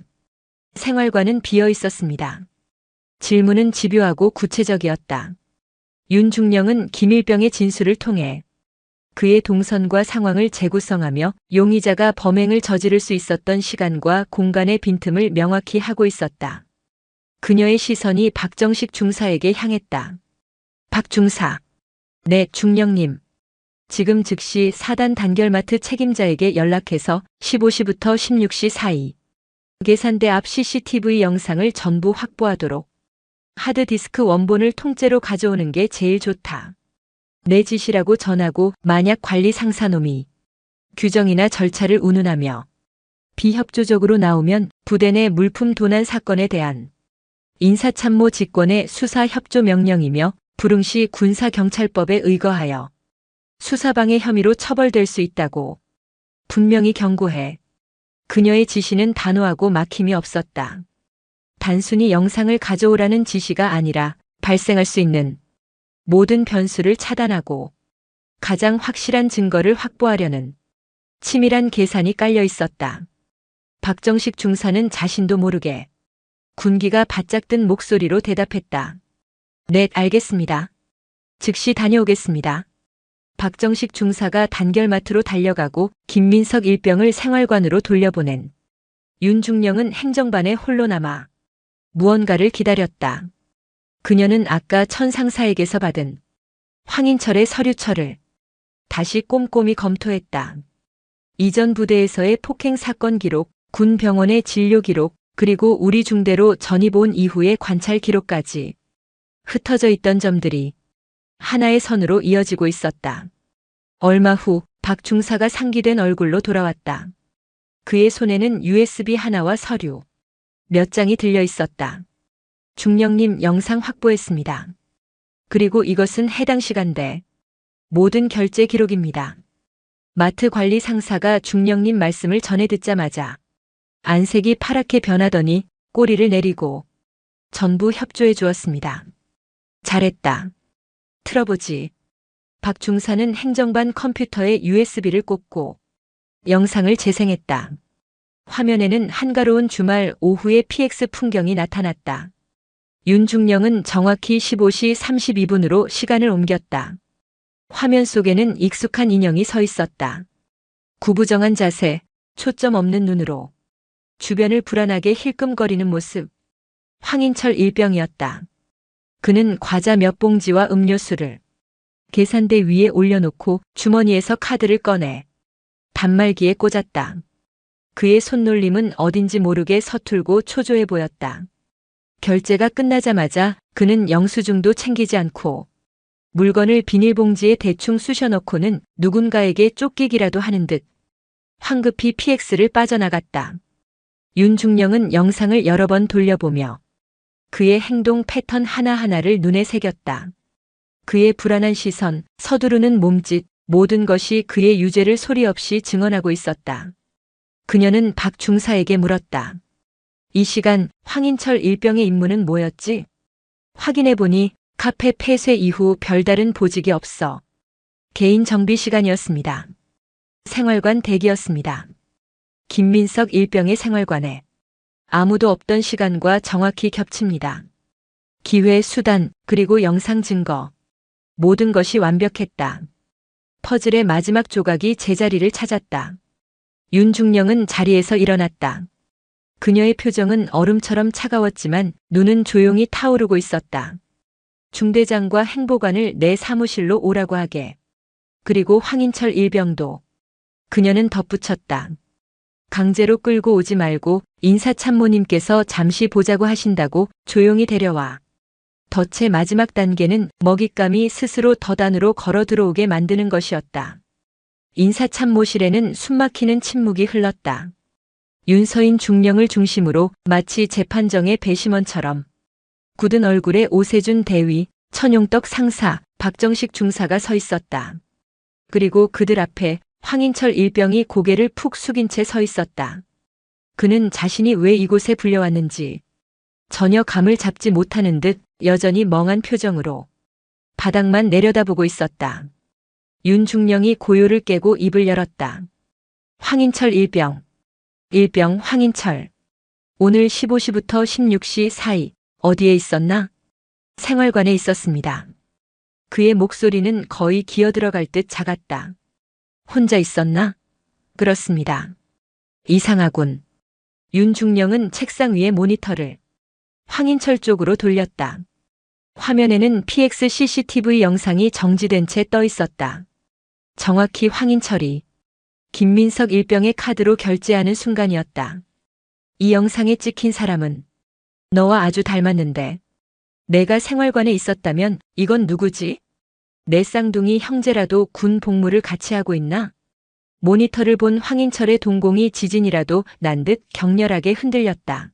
생활관은 비어 있었습니다. 질문은 집요하고 구체적이었다. 윤중령은 김일병의 진술을 통해 그의 동선과 상황을 재구성하며 용의자가 범행을 저지를 수 있었던 시간과 공간의 빈틈을 명확히 하고 있었다. 그녀의 시선이 박정식 중사에게 향했다. 박 중사. 네, 중령님. 지금 즉시 4단 단결마트 책임자에게 연락해서 15시부터 16시 사이 계산대 앞 CCTV 영상을 전부 확보하도록. 하드디스크 원본을 통째로 가져오는 게 제일 좋다. 내 지시라고 전하고 만약 관리 상사놈이 규정이나 절차를 운운하며 비협조적으로 나오면 부대 내 물품 도난 사건에 대한 인사참모 직권의 수사 협조 명령이며 불응시 군사경찰법에 의거하여 수사방해 혐의로 처벌될 수 있다고 분명히 경고해. 그녀의 지시는 단호하고 막힘이 없었다. 단순히 영상을 가져오라는 지시가 아니라 발생할 수 있는 모든 변수를 차단하고 가장 확실한 증거를 확보하려는 치밀한 계산이 깔려 있었다. 박정식 중사는 자신도 모르게 군기가 바짝 든 목소리로 대답했다. 네, 알겠습니다. 즉시 다녀오겠습니다. 박정식 중사가 단결마트로 달려가고 김민석 일병을 생활관으로 돌려보낸 윤중령은 행정반에 홀로 남아 무언가를 기다렸다. 그녀는 아까 천상사에게서 받은 황인철의 서류처를 다시 꼼꼼히 검토했다. 이전 부대에서의 폭행 사건 기록, 군 병원의 진료 기록, 그리고 우리 중대로 전입 온 이후의 관찰 기록까지 흩어져 있던 점들이 하나의 선으로 이어지고 있었다. 얼마 후 박 중사가 상기된 얼굴로 돌아왔다. 그의 손에는 USB 하나와 서류 몇 장이 들려 있었다. 중령님, 영상 확보했습니다. 그리고 이것은 해당 시간대 모든 결제 기록입니다. 마트 관리 상사가 중령님 말씀을 전해 듣자마자 안색이 파랗게 변하더니 꼬리를 내리고 전부 협조해 주었습니다. 잘했다. 틀어보지. 박 중사는 행정반 컴퓨터에 USB를 꽂고 영상을 재생했다. 화면에는 한가로운 주말 오후의 PX 풍경이 나타났다. 윤중령은 정확히 15시 32분으로 시간을 옮겼다. 화면 속에는 익숙한 인형이 서 있었다. 구부정한 자세, 초점 없는 눈으로 주변을 불안하게 힐끔거리는 모습. 황인철 일병이었다. 그는 과자 몇 봉지와 음료수를 계산대 위에 올려놓고 주머니에서 카드를 꺼내 단말기에 꽂았다. 그의 손놀림은 어딘지 모르게 서툴고 초조해 보였다. 결제가 끝나자마자 그는 영수증도 챙기지 않고 물건을 비닐봉지에 대충 쑤셔넣고는 누군가에게 쫓기기라도 하는 듯 황급히 PX를 빠져나갔다. 윤중령은 영상을 여러 번 돌려보며 그의 행동 패턴 하나하나를 눈에 새겼다. 그의 불안한 시선, 서두르는 몸짓, 모든 것이 그의 유죄를 소리 없이 증언하고 있었다. 그녀는 박 중사에게 물었다. 이 시간 황인철 일병의 임무는 뭐였지? 확인해보니 카페 폐쇄 이후 별다른 보직이 없어. 개인 정비 시간이었습니다. 생활관 대기였습니다. 김민석 일병의 생활관에 아무도 없던 시간과 정확히 겹칩니다. 기회, 수단, 그리고 영상 증거. 모든 것이 완벽했다. 퍼즐의 마지막 조각이 제자리를 찾았다. 윤중령은 자리에서 일어났다. 그녀의 표정은 얼음처럼 차가웠지만 눈은 조용히 타오르고 있었다. 중대장과 행보관을 내 사무실로 오라고 하게. 그리고 황인철 일병도. 그녀는 덧붙였다. 강제로 끌고 오지 말고 인사참모님께서 잠시 보자고 하신다고 조용히 데려와. 덫의 마지막 단계는 먹잇감이 스스로 덫 안으로 걸어 들어오게 만드는 것이었다. 인사참모실에는 숨막히는 침묵이 흘렀다. 윤서인 중령을 중심으로 마치 재판정의 배심원처럼 굳은 얼굴에 오세준 대위, 천용떡 상사, 박정식 중사가 서 있었다. 그리고 그들 앞에 황인철 일병이 고개를 푹 숙인 채 서 있었다. 그는 자신이 왜 이곳에 불려왔는지 전혀 감을 잡지 못하는 듯 여전히 멍한 표정으로 바닥만 내려다보고 있었다. 윤중령이 고요를 깨고 입을 열었다. 황인철 일병 황인철. 오늘 15시부터 16시 사이 어디에 있었나? 생활관에 있었습니다. 그의 목소리는 거의 기어들어갈 듯 작았다. 혼자 있었나? 그렇습니다. 이상하군. 윤중령은 책상 위의 모니터를 황인철 쪽으로 돌렸다. 화면에는 PX CCTV 영상이 정지된 채 떠 있었다. 정확히 황인철이 김민석 일병의 카드로 결제하는 순간이었다. 이 영상에 찍힌 사람은 너와 아주 닮았는데 내가 생활관에 있었다면 이건 누구지? 내 쌍둥이 형제라도 군 복무를 같이 하고 있나? 모니터를 본 황인철의 동공이 지진이라도 난 듯 격렬하게 흔들렸다.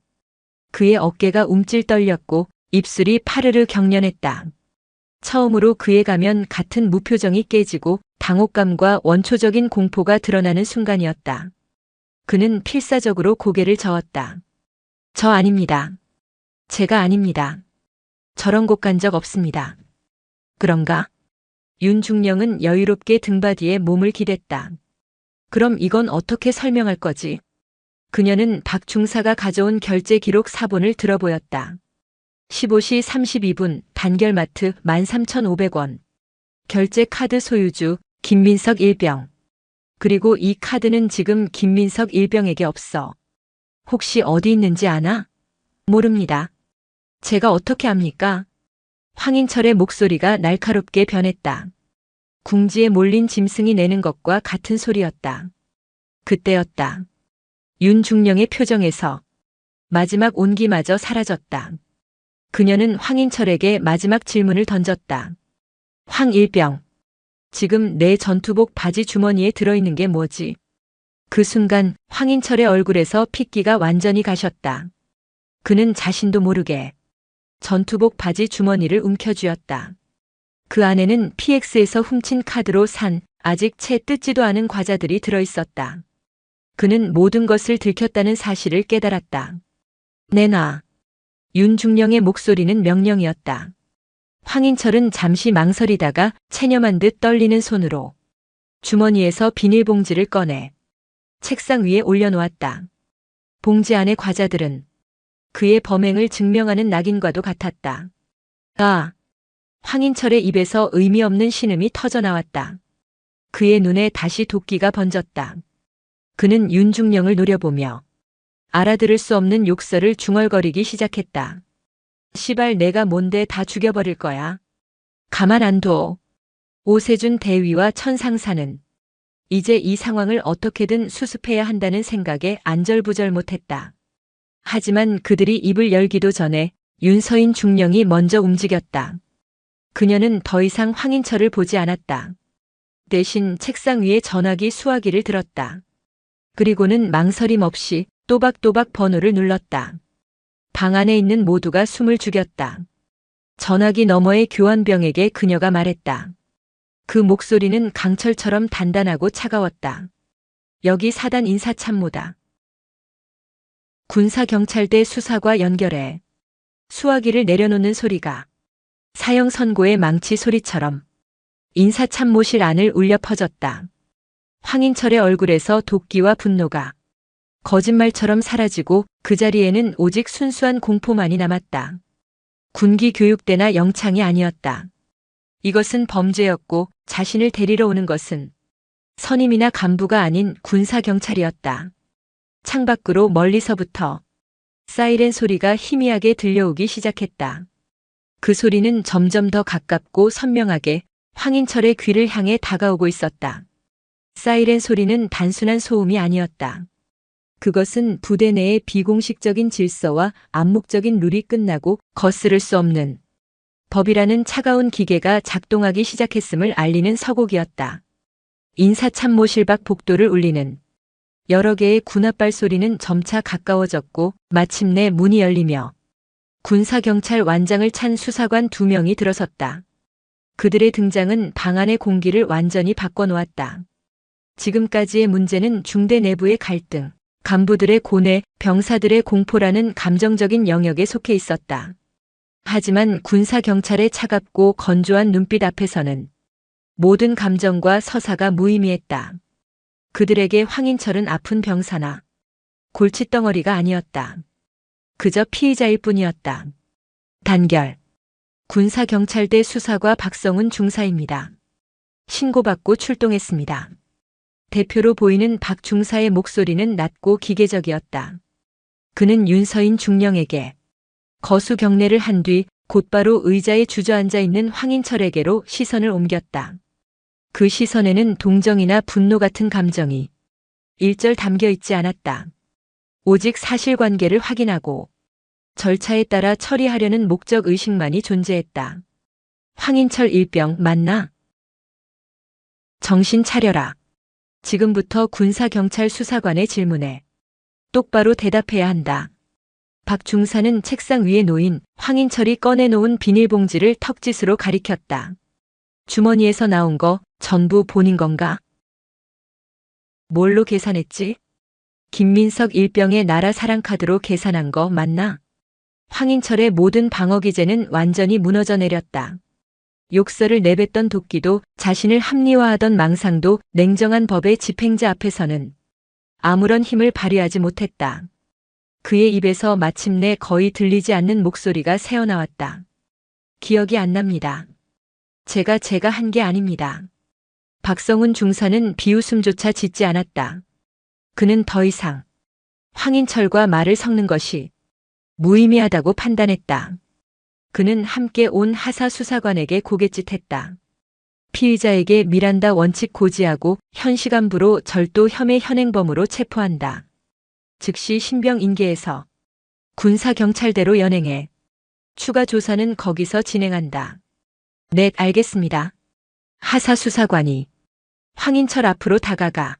그의 어깨가 움찔 떨렸고 입술이 파르르 경련했다. 처음으로 그의 가면 같은 무표정이 깨지고 당혹감과 원초적인 공포가 드러나는 순간이었다. 그는 필사적으로 고개를 저었다. 저 아닙니다. 제가 아닙니다. 저런 곳 간 적 없습니다. 그런가? 윤중령은 여유롭게 등받이에 몸을 기댔다. 그럼 이건 어떻게 설명할 거지? 그녀는 박 중사가 가져온 결제 기록 사본을 들어보였다. 15시 32분 단결마트 13,500원. 결제 카드 소유주 김민석 일병. 그리고 이 카드는 지금 김민석 일병에게 없어. 혹시 어디 있는지 아나? 모릅니다. 제가 어떻게 압니까? 황인철의 목소리가 날카롭게 변했다. 궁지에 몰린 짐승이 내는 것과 같은 소리였다. 그때였다. 윤중령의 표정에서 마지막 온기마저 사라졌다. 그녀는 황인철에게 마지막 질문을 던졌다. 황 일병. 지금 내 전투복 바지 주머니에 들어있는 게 뭐지? 그 순간 황인철의 얼굴에서 핏기가 완전히 가셨다. 그는 자신도 모르게 전투복 바지 주머니를 움켜쥐었다. 그 안에는 PX에서 훔친 카드로 산 아직 채 뜯지도 않은 과자들이 들어있었다. 그는 모든 것을 들켰다는 사실을 깨달았다. 내놔. 윤중령의 목소리는 명령이었다. 황인철은 잠시 망설이다가 체념한 듯 떨리는 손으로 주머니에서 비닐봉지를 꺼내 책상 위에 올려놓았다. 봉지 안의 과자들은 그의 범행을 증명하는 낙인과도 같았다. 아! 황인철의 입에서 의미 없는 신음이 터져나왔다. 그의 눈에 다시 도끼가 번졌다. 그는 윤중령을 노려보며 알아들을 수 없는 욕설을 중얼거리기 시작했다. 시발 내가 뭔데 다 죽여버릴 거야. 가만 안 둬. 오세준 대위와 천상사는 이제 이 상황을 어떻게든 수습해야 한다는 생각에 안절부절 못했다. 하지만 그들이 입을 열기도 전에 윤서인 중령이 먼저 움직였다. 그녀는 더 이상 황인철을 보지 않았다. 대신 책상 위에 전화기 수화기를 들었다. 그리고는 망설임 없이 또박또박 번호를 눌렀다. 방 안에 있는 모두가 숨을 죽였다. 전화기 너머의 교환병에게 그녀가 말했다. 그 목소리는 강철처럼 단단하고 차가웠다. 여기 사단 인사참모다. 군사경찰대 수사과 연결해. 수화기를 내려놓는 소리가 사형 선고의 망치 소리처럼 인사참모실 안을 울려 퍼졌다. 황인철의 얼굴에서 도끼와 분노가 거짓말처럼 사라지고 그 자리에는 오직 순수한 공포만이 남았다. 군기 교육대나 영창이 아니었다. 이것은 범죄였고 자신을 데리러 오는 것은 선임이나 간부가 아닌 군사경찰이었다. 창밖으로 멀리서부터 사이렌 소리가 희미하게 들려오기 시작했다. 그 소리는 점점 더 가깝고 선명하게 황인철의 귀를 향해 다가오고 있었다. 사이렌 소리는 단순한 소음이 아니었다. 그것은 부대 내의 비공식적인 질서와 암묵적인 룰이 끝나고 거스를 수 없는 법이라는 차가운 기계가 작동하기 시작했음을 알리는 서곡이었다. 인사참모실 밖 복도를 울리는 여러 개의 군합발 소리는 점차 가까워졌고 마침내 문이 열리며 군사경찰 완장을 찬 수사관 2명이 들어섰다. 그들의 등장은 방 안의 공기를 완전히 바꿔놓았다. 지금까지의 문제는 중대 내부의 갈등, 간부들의 고뇌, 병사들의 공포라는 감정적인 영역에 속해 있었다. 하지만 군사경찰의 차갑고 건조한 눈빛 앞에서는 모든 감정과 서사가 무의미했다. 그들에게 황인철은 아픈 병사나 골칫덩어리가 아니었다. 그저 피의자일 뿐이었다. 단결. 군사경찰대 수사과 박성훈 중사입니다. 신고받고 출동했습니다. 대표로 보이는 박 중사의 목소리는 낮고 기계적이었다. 그는 윤서인 중령에게 거수 경례를 한 뒤 곧바로 의자에 주저앉아 있는 황인철에게로 시선을 옮겼다. 그 시선에는 동정이나 분노 같은 감정이 일절 담겨 있지 않았다. 오직 사실관계를 확인하고 절차에 따라 처리하려는 목적 의식만이 존재했다. 황인철 일병 맞나? 정신 차려라. 지금부터 군사경찰 수사관의 질문에 똑바로 대답해야 한다. 박 중사는 책상 위에 놓인 황인철이 꺼내놓은 비닐봉지를 턱짓으로 가리켰다. 주머니에서 나온 거 전부 본인 건가? 뭘로 계산했지? 김민석 일병의 나라 사랑카드로 계산한 거 맞나? 황인철의 모든 방어 기제는 완전히 무너져 내렸다. 욕설을 내뱉던 도끼도 자신을 합리화하던 망상도 냉정한 법의 집행자 앞에서는 아무런 힘을 발휘하지 못했다. 그의 입에서 마침내 거의 들리지 않는 목소리가 새어나왔다. 기억이 안 납니다. 제가 한 게 아닙니다. 박성훈 중사는 비웃음조차 짓지 않았다. 그는 더 이상 황인철과 말을 섞는 것이 무의미하다고 판단했다. 그는 함께 온 하사 수사관에게 고갯짓했다. 피의자에게 미란다 원칙 고지하고 현시간부로 절도 혐의 현행범으로 체포한다. 즉시 신병 인계해서 군사경찰대로 연행해. 추가 조사는 거기서 진행한다. 네, 알겠습니다. 하사 수사관이 황인철 앞으로 다가가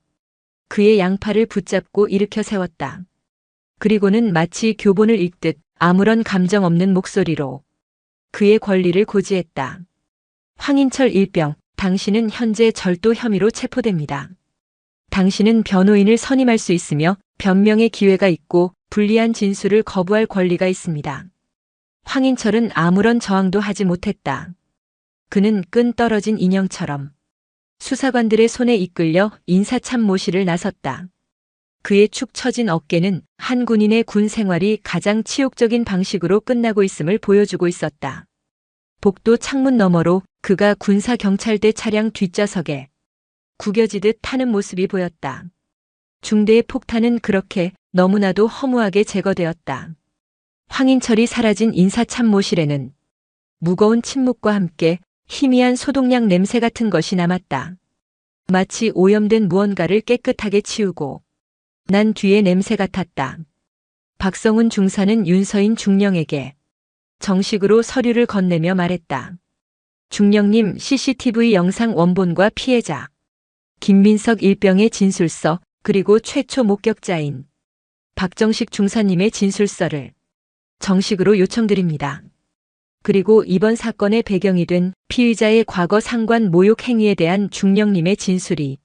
그의 양팔을 붙잡고 일으켜 세웠다. 그리고는 마치 교본을 읽듯 아무런 감정 없는 목소리로 그의 권리를 고지했다. 황인철 일병, 당신은 현재 절도 혐의로 체포됩니다. 당신은 변호인을 선임할 수 있으며 변명의 기회가 있고 불리한 진술을 거부할 권리가 있습니다. 황인철은 아무런 저항도 하지 못했다. 그는 끈 떨어진 인형처럼 수사관들의 손에 이끌려 인사참모실을 나섰다. 그의 축 처진 어깨는 한 군인의 군 생활이 가장 치욕적인 방식으로 끝나고 있음을 보여주고 있었다. 복도 창문 너머로 그가 군사경찰대 차량 뒷좌석에 구겨지듯 타는 모습이 보였다. 중대의 폭탄은 그렇게 너무나도 허무하게 제거되었다. 황인철이 사라진 인사참모실에는 무거운 침묵과 함께 희미한 소독약 냄새 같은 것이 남았다. 마치 오염된 무언가를 깨끗하게 치우고 난 뒤의 냄새 같았다. 박성훈 중사는 윤서인 중령에게 정식으로 서류를 건네며 말했다. 중령님 CCTV 영상 원본과 피해자, 김민석 일병의 진술서, 그리고 최초 목격자인 박정식 중사님의 진술서를 정식으로 요청드립니다. 그리고 이번 사건의 배경이 된 피의자의 과거 상관 모욕 행위에 대한 중령님의 진술이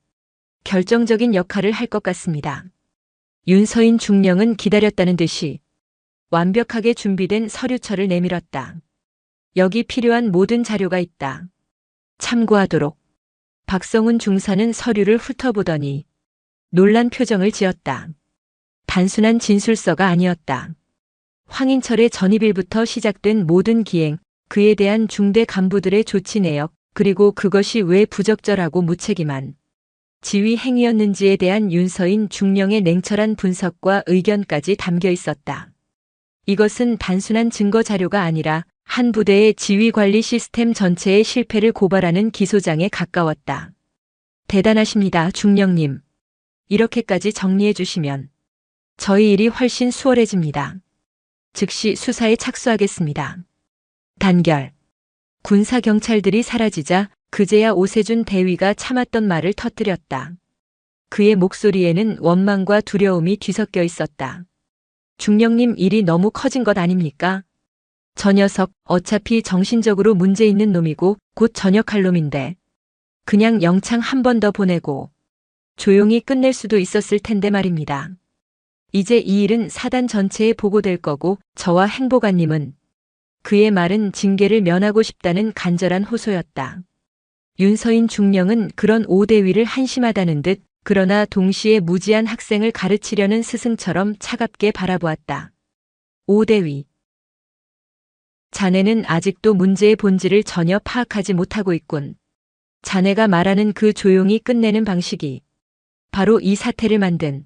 결정적인 역할을 할 것 같습니다. 윤서인 중령은 기다렸다는 듯이 완벽하게 준비된 서류철을 내밀었다. 여기 필요한 모든 자료가 있다. 참고하도록. 박성훈 중사는 서류를 훑어보더니 놀란 표정을 지었다. 단순한 진술서가 아니었다. 황인철의 전입일부터 시작된 모든 기행, 그에 대한 중대 간부들의 조치 내역, 그리고 그것이 왜 부적절하고 무책임한 지휘 행위였는지에 대한 윤서인 중령의 냉철한 분석과 의견까지 담겨 있었다. 이것은 단순한 증거 자료가 아니라 한 부대의 지휘 관리 시스템 전체의 실패를 고발하는 기소장에 가까웠다. 대단하십니다, 중령님. 이렇게까지 정리해 주시면 저희 일이 훨씬 수월해집니다. 즉시 수사에 착수하겠습니다. 단결. 군사경찰들이 사라지자 그제야 오세준 대위가 참았던 말을 터뜨렸다. 그의 목소리에는 원망과 두려움이 뒤섞여 있었다. 중령님, 일이 너무 커진 것 아닙니까? 저 녀석 어차피 정신적으로 문제 있는 놈이고 곧 전역할 놈인데 그냥 영창 한 번 더 보내고 조용히 끝낼 수도 있었을 텐데 말입니다. 이제 이 일은 사단 전체에 보고될 거고 저와 행보관님은 그의 말은 징계를 면하고 싶다는 간절한 호소였다. 윤서인 중령은 그런 오대위를 한심하다는 듯 그러나 동시에 무지한 학생을 가르치려는 스승처럼 차갑게 바라보았다. 오대위. 자네는 아직도 문제의 본질을 전혀 파악하지 못하고 있군. 자네가 말하는 그 조용히 끝내는 방식이 바로 이 사태를 만든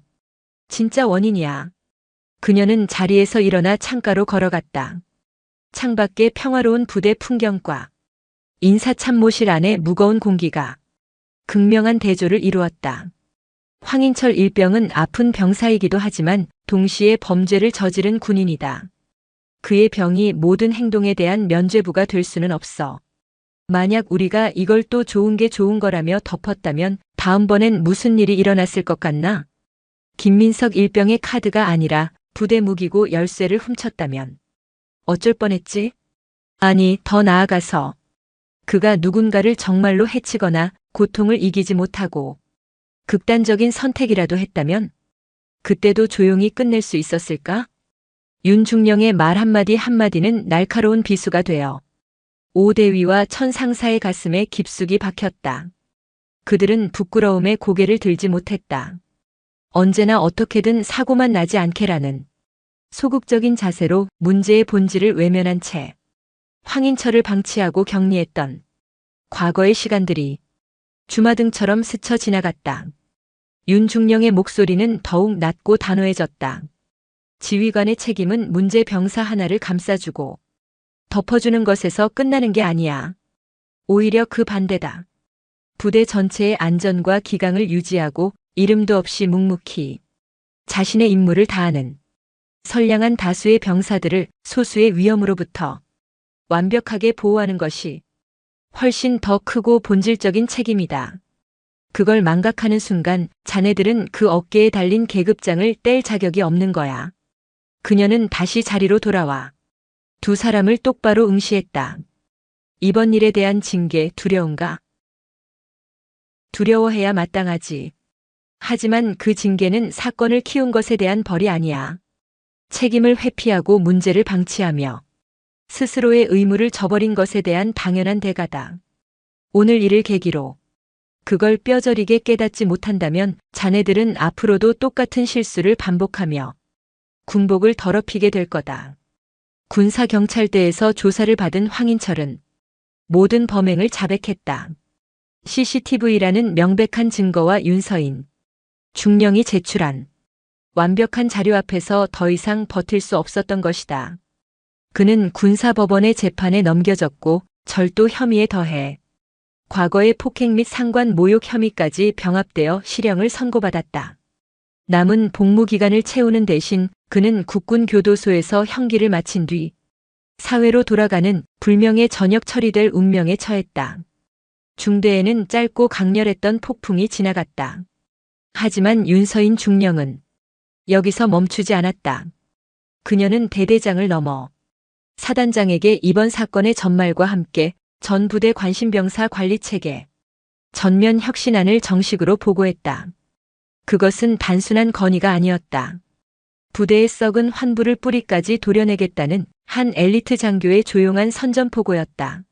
진짜 원인이야. 그녀는 자리에서 일어나 창가로 걸어갔다. 창밖의 평화로운 부대 풍경과 인사참모실 안의 무거운 공기가 극명한 대조를 이루었다. 황인철 일병은 아픈 병사이기도 하지만 동시에 범죄를 저지른 군인이다. 그의 병이 모든 행동에 대한 면죄부가 될 수는 없어. 만약 우리가 이걸 또 좋은 게 좋은 거라며 덮었다면 다음번엔 무슨 일이 일어났을 것 같나? 김민석 일병의 카드가 아니라 부대 무기고 열쇠를 훔쳤다면 어쩔 뻔했지? 아니, 더 나아가서 그가 누군가를 정말로 해치거나 고통을 이기지 못하고 극단적인 선택이라도 했다면 그때도 조용히 끝낼 수 있었을까? 윤중령의 말 한마디 한마디는 날카로운 비수가 되어 오대위와 천상사의 가슴에 깊숙이 박혔다. 그들은 부끄러움에 고개를 들지 못했다. 언제나 어떻게든 사고만 나지 않게라는 소극적인 자세로 문제의 본질을 외면한 채 황인철을 방치하고 격리했던 과거의 시간들이 주마등처럼 스쳐 지나갔다. 윤중령의 목소리는 더욱 낮고 단호해졌다. 지휘관의 책임은 문제 병사 하나를 감싸주고 덮어주는 것에서 끝나는 게 아니야. 오히려 그 반대다. 부대 전체의 안전과 기강을 유지하고 이름도 없이 묵묵히 자신의 임무를 다하는 선량한 다수의 병사들을 소수의 위험으로부터 완벽하게 보호하는 것이 훨씬 더 크고 본질적인 책임이다. 그걸 망각하는 순간 자네들은 그 어깨에 달린 계급장을 뗄 자격이 없는 거야. 그녀는 다시 자리로 돌아와 두 사람을 똑바로 응시했다. 이번 일에 대한 징계 두려운가? 두려워해야 마땅하지. 하지만 그 징계는 사건을 키운 것에 대한 벌이 아니야. 책임을 회피하고 문제를 방치하며 스스로의 의무를 저버린 것에 대한 당연한 대가다. 오늘 일을 계기로 그걸 뼈저리게 깨닫지 못한다면 자네들은 앞으로도 똑같은 실수를 반복하며 군복을 더럽히게 될 거다. 군사경찰대에서 조사를 받은 황인철은 모든 범행을 자백했다. CCTV라는 명백한 증거와 윤서인, 중령이 제출한 완벽한 자료 앞에서 더 이상 버틸 수 없었던 것이다. 그는 군사법원의 재판에 넘겨졌고 절도 혐의에 더해 과거의 폭행 및 상관 모욕 혐의까지 병합되어 실형을 선고받았다. 남은 복무 기간을 채우는 대신 그는 국군 교도소에서 형기를 마친 뒤 사회로 돌아가는 불명예 전역 처리될 운명에 처했다. 중대에는 짧고 강렬했던 폭풍이 지나갔다. 하지만 윤서인 중령은 여기서 멈추지 않았다. 그녀는 대대장을 넘어 사단장에게 이번 사건의 전말과 함께 전 부대 관심병사 관리 체계, 전면 혁신안을 정식으로 보고했다. 그것은 단순한 건의가 아니었다. 부대에 썩은 환부를 뿌리까지 도려내겠다는 한 엘리트 장교의 조용한 선전포고였다.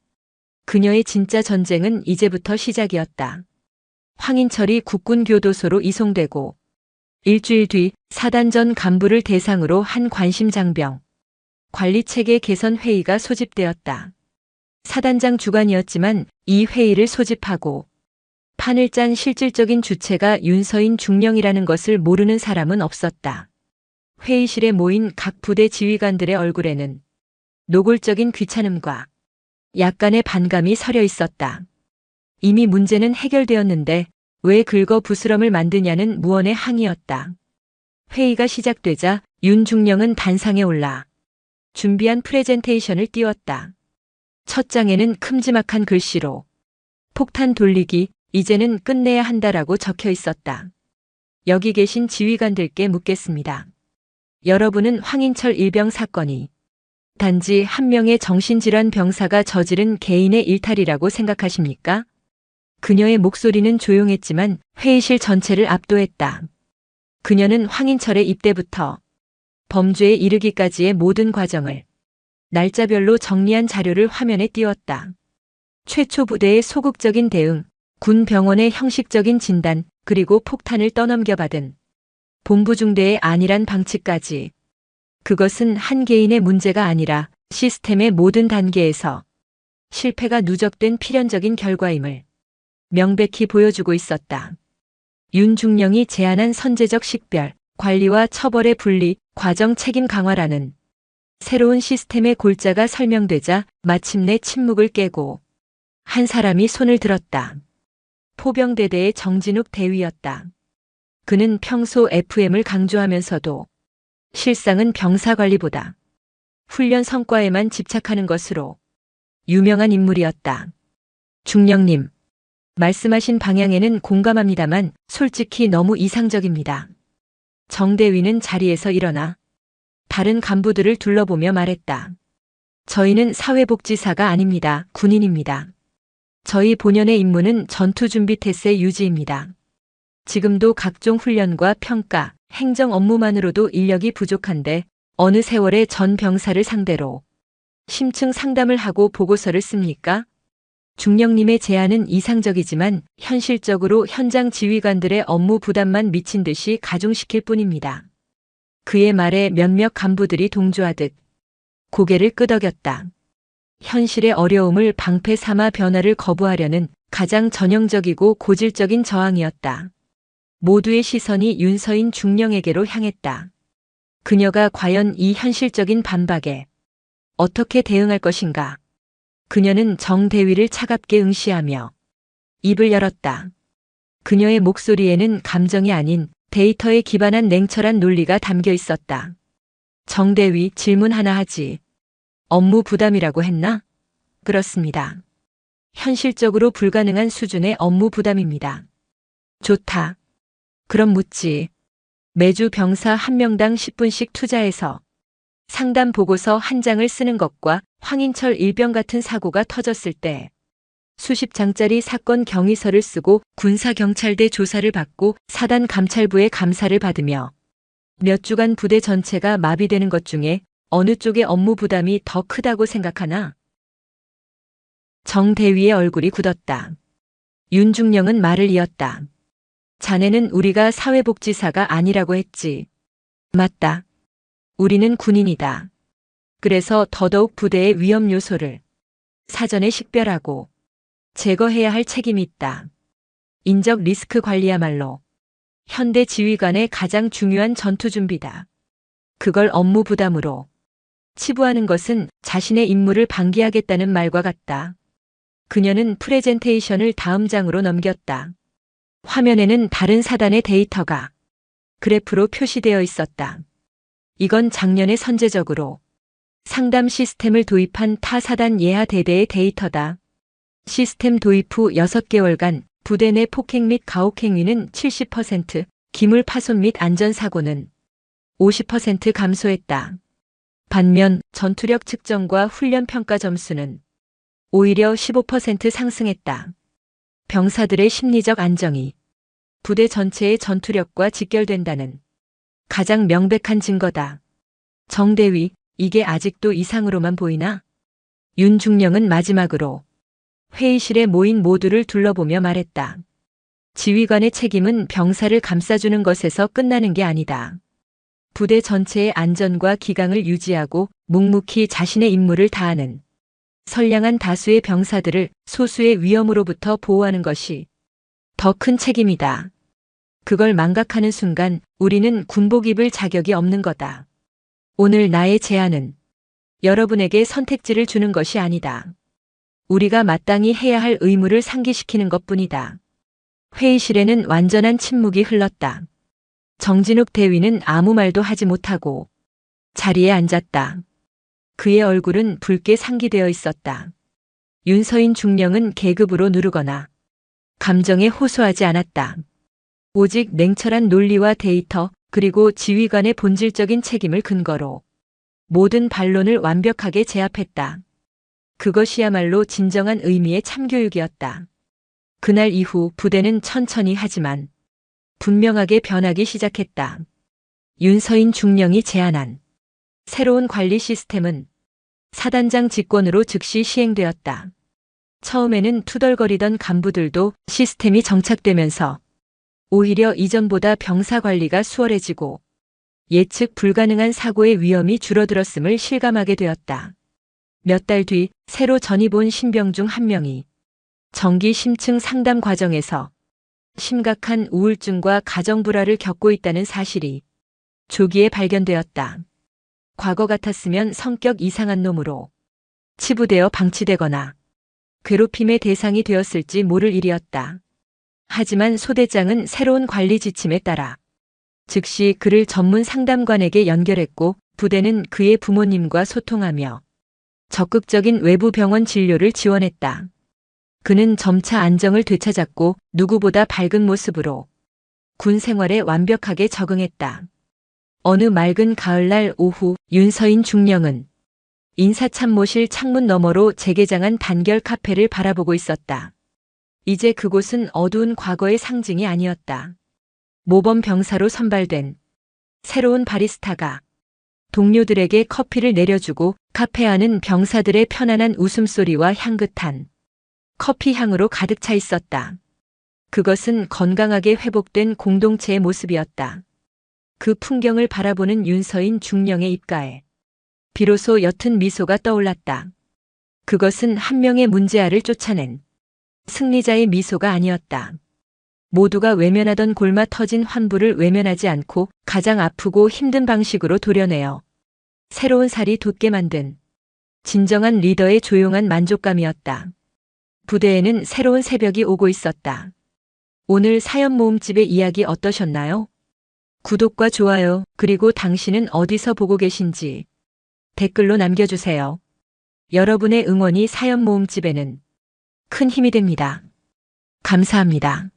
그녀의 진짜 전쟁은 이제부터 시작이었다. 황인철이 국군교도소로 이송되고 일주일 뒤 사단전 간부를 대상으로 한 관심장병 관리체계 개선 회의가 소집되었다. 사단장 주관이었지만 이 회의를 소집하고 판을 짠 실질적인 주체가 윤서인 중령이라는 것을 모르는 사람은 없었다. 회의실에 모인 각 부대 지휘관들의 얼굴에는 노골적인 귀찮음과 약간의 반감이 서려 있었다. 이미 문제는 해결되었는데 왜 긁어 부스럼을 만드냐는 무언의 항의였다. 회의가 시작되자 윤 중령은 단상에 올라 준비한 프레젠테이션을 띄웠다. 첫 장에는 큼지막한 글씨로 폭탄 돌리기, 이제는 끝내야 한다라고 적혀 있었다. 여기 계신 지휘관들께 묻겠습니다. 여러분은 황인철 일병 사건이 단지 한 명의 정신질환 병사가 저지른 개인의 일탈이라고 생각하십니까? 그녀의 목소리는 조용했지만 회의실 전체를 압도했다. 그녀는 황인철의 입대부터 범죄에 이르기까지의 모든 과정을 날짜별로 정리한 자료를 화면에 띄웠다. 최초 부대의 소극적인 대응, 군 병원의 형식적인 진단, 그리고 폭탄을 떠넘겨받은 본부 중대의 안일한 방치까지. 그것은 한 개인의 문제가 아니라 시스템의 모든 단계에서 실패가 누적된 필연적인 결과임을 명백히 보여주고 있었다. 윤 중령이 제안한 선제적 식별, 관리와 처벌의 분리, 과정 책임 강화라는 새로운 시스템의 골자가 설명되자 마침내 침묵을 깨고 한 사람이 손을 들었다. 포병대대의 정진욱 대위였다. 그는 평소 FM을 강조하면서도 실상은 병사관리보다 훈련 성과에만 집착하는 것으로 유명한 인물이었다. 중령님, 말씀하신 방향에는 공감합니다만 솔직히 너무 이상적입니다. 정대위는 자리에서 일어나 다른 간부들을 둘러보며 말했다. 저희는 사회복지사가 아닙니다. 군인입니다. 저희 본연의 임무는 전투준비 태세 유지입니다. 지금도 각종 훈련과 평가, 행정 업무만으로도 인력이 부족한데 어느 세월에 전 병사를 상대로 심층 상담을 하고 보고서를 씁니까? 중령님의 제안은 이상적이지만 현실적으로 현장 지휘관들의 업무 부담만 미친 듯이 가중시킬 뿐입니다. 그의 말에 몇몇 간부들이 동조하듯 고개를 끄덕였다. 현실의 어려움을 방패 삼아 변화를 거부하려는 가장 전형적이고 고질적인 저항이었다. 모두의 시선이 윤서인 중령에게로 향했다. 그녀가 과연 이 현실적인 반박에 어떻게 대응할 것인가? 그녀는 정대위를 차갑게 응시하며 입을 열었다. 그녀의 목소리에는 감정이 아닌 데이터에 기반한 냉철한 논리가 담겨 있었다. 정대위, 질문 하나 하지. 업무 부담이라고 했나? 그렇습니다. 현실적으로 불가능한 수준의 업무 부담입니다. 좋다. 그럼 묻지. 매주 병사 한 명당 10분씩 투자해서 상담 보고서 한 장을 쓰는 것과 황인철 일병 같은 사고가 터졌을 때 수십 장짜리 사건 경위서를 쓰고 군사경찰대 조사를 받고 사단 감찰부의 감사를 받으며 몇 주간 부대 전체가 마비되는 것 중에 어느 쪽의 업무 부담이 더 크다고 생각하나? 정 대위의 얼굴이 굳었다. 윤중령은 말을 이었다. 자네는 우리가 사회복지사가 아니라고 했지. 맞다. 우리는 군인이다. 그래서 더더욱 부대의 위험 요소를 사전에 식별하고 제거해야 할 책임이 있다. 인적 리스크 관리야말로 현대 지휘관의 가장 중요한 전투 준비다. 그걸 업무 부담으로 치부하는 것은 자신의 임무를 방기하겠다는 말과 같다. 그녀는 프레젠테이션을 다음 장으로 넘겼다. 화면에는 다른 사단의 데이터가 그래프로 표시되어 있었다. 이건 작년에 선제적으로 상담 시스템을 도입한 타 사단 예하 대대의 데이터다. 시스템 도입 후 6개월간 부대 내 폭행 및 가혹 행위는 70%, 기물 파손 및 안전사고는 50% 감소했다. 반면 전투력 측정과 훈련 평가 점수는 오히려 15% 상승했다. 병사들의 심리적 안정이 부대 전체의 전투력과 직결된다는 가장 명백한 증거다. 정대위, 이게 아직도 이상으로만 보이나? 윤중령은 마지막으로 회의실에 모인 모두를 둘러보며 말했다. 지휘관의 책임은 병사를 감싸주는 것에서 끝나는 게 아니다. 부대 전체의 안전과 기강을 유지하고 묵묵히 자신의 임무를 다하는 선량한 다수의 병사들을 소수의 위험으로부터 보호하는 것이 더 큰 책임이다. 그걸 망각하는 순간 우리는 군복 입을 자격이 없는 거다. 오늘 나의 제안은 여러분에게 선택지를 주는 것이 아니다. 우리가 마땅히 해야 할 의무를 상기시키는 것뿐이다. 회의실에는 완전한 침묵이 흘렀다. 정진욱 대위는 아무 말도 하지 못하고 자리에 앉았다. 그의 얼굴은 붉게 상기되어 있었다. 윤서인 중령은 계급으로 누르거나 감정에 호소하지 않았다. 오직 냉철한 논리와 데이터 그리고 지휘관의 본질적인 책임을 근거로 모든 반론을 완벽하게 제압했다. 그것이야말로 진정한 의미의 참교육이었다. 그날 이후 부대는 천천히 하지만 분명하게 변하기 시작했다. 윤서인 중령이 제안한 새로운 관리 시스템은 사단장 직권으로 즉시 시행되었다. 처음에는 투덜거리던 간부들도 시스템이 정착되면서 오히려 이전보다 병사 관리가 수월해지고 예측 불가능한 사고의 위험이 줄어들었음을 실감하게 되었다. 몇 달 뒤 새로 전입 온 신병 중 한 명이 정기 심층 상담 과정에서 심각한 우울증과 가정불화를 겪고 있다는 사실이 조기에 발견되었다. 과거 같았으면 성격 이상한 놈으로 치부되어 방치되거나 괴롭힘의 대상이 되었을지 모를 일이었다. 하지만 소대장은 새로운 관리 지침에 따라 즉시 그를 전문 상담관에게 연결했고 부대는 그의 부모님과 소통하며 적극적인 외부 병원 진료를 지원했다. 그는 점차 안정을 되찾았고 누구보다 밝은 모습으로 군 생활에 완벽하게 적응했다. 어느 맑은 가을날 오후 윤서인 중령은 인사참모실 창문 너머로 재개장한 단결 카페를 바라보고 있었다. 이제 그곳은 어두운 과거의 상징이 아니었다. 모범 병사로 선발된 새로운 바리스타가 동료들에게 커피를 내려주고 카페 안은 병사들의 편안한 웃음소리와 향긋한 커피 향으로 가득 차 있었다. 그것은 건강하게 회복된 공동체의 모습이었다. 그 풍경을 바라보는 윤서인 중령의 입가에 비로소 옅은 미소가 떠올랐다. 그것은 한 명의 문제아를 쫓아낸 승리자의 미소가 아니었다. 모두가 외면하던 골마 터진 환부를 외면하지 않고 가장 아프고 힘든 방식으로 도려내어 새로운 살이 돋게 만든 진정한 리더의 조용한 만족감이었다. 부대에는 새로운 새벽이 오고 있었다. 오늘 사연 모음집의 이야기 어떠셨나요? 구독과 좋아요, 그리고 당신은 어디서 보고 계신지 댓글로 남겨주세요. 여러분의 응원이 사연 모음집에는 큰 힘이 됩니다. 감사합니다.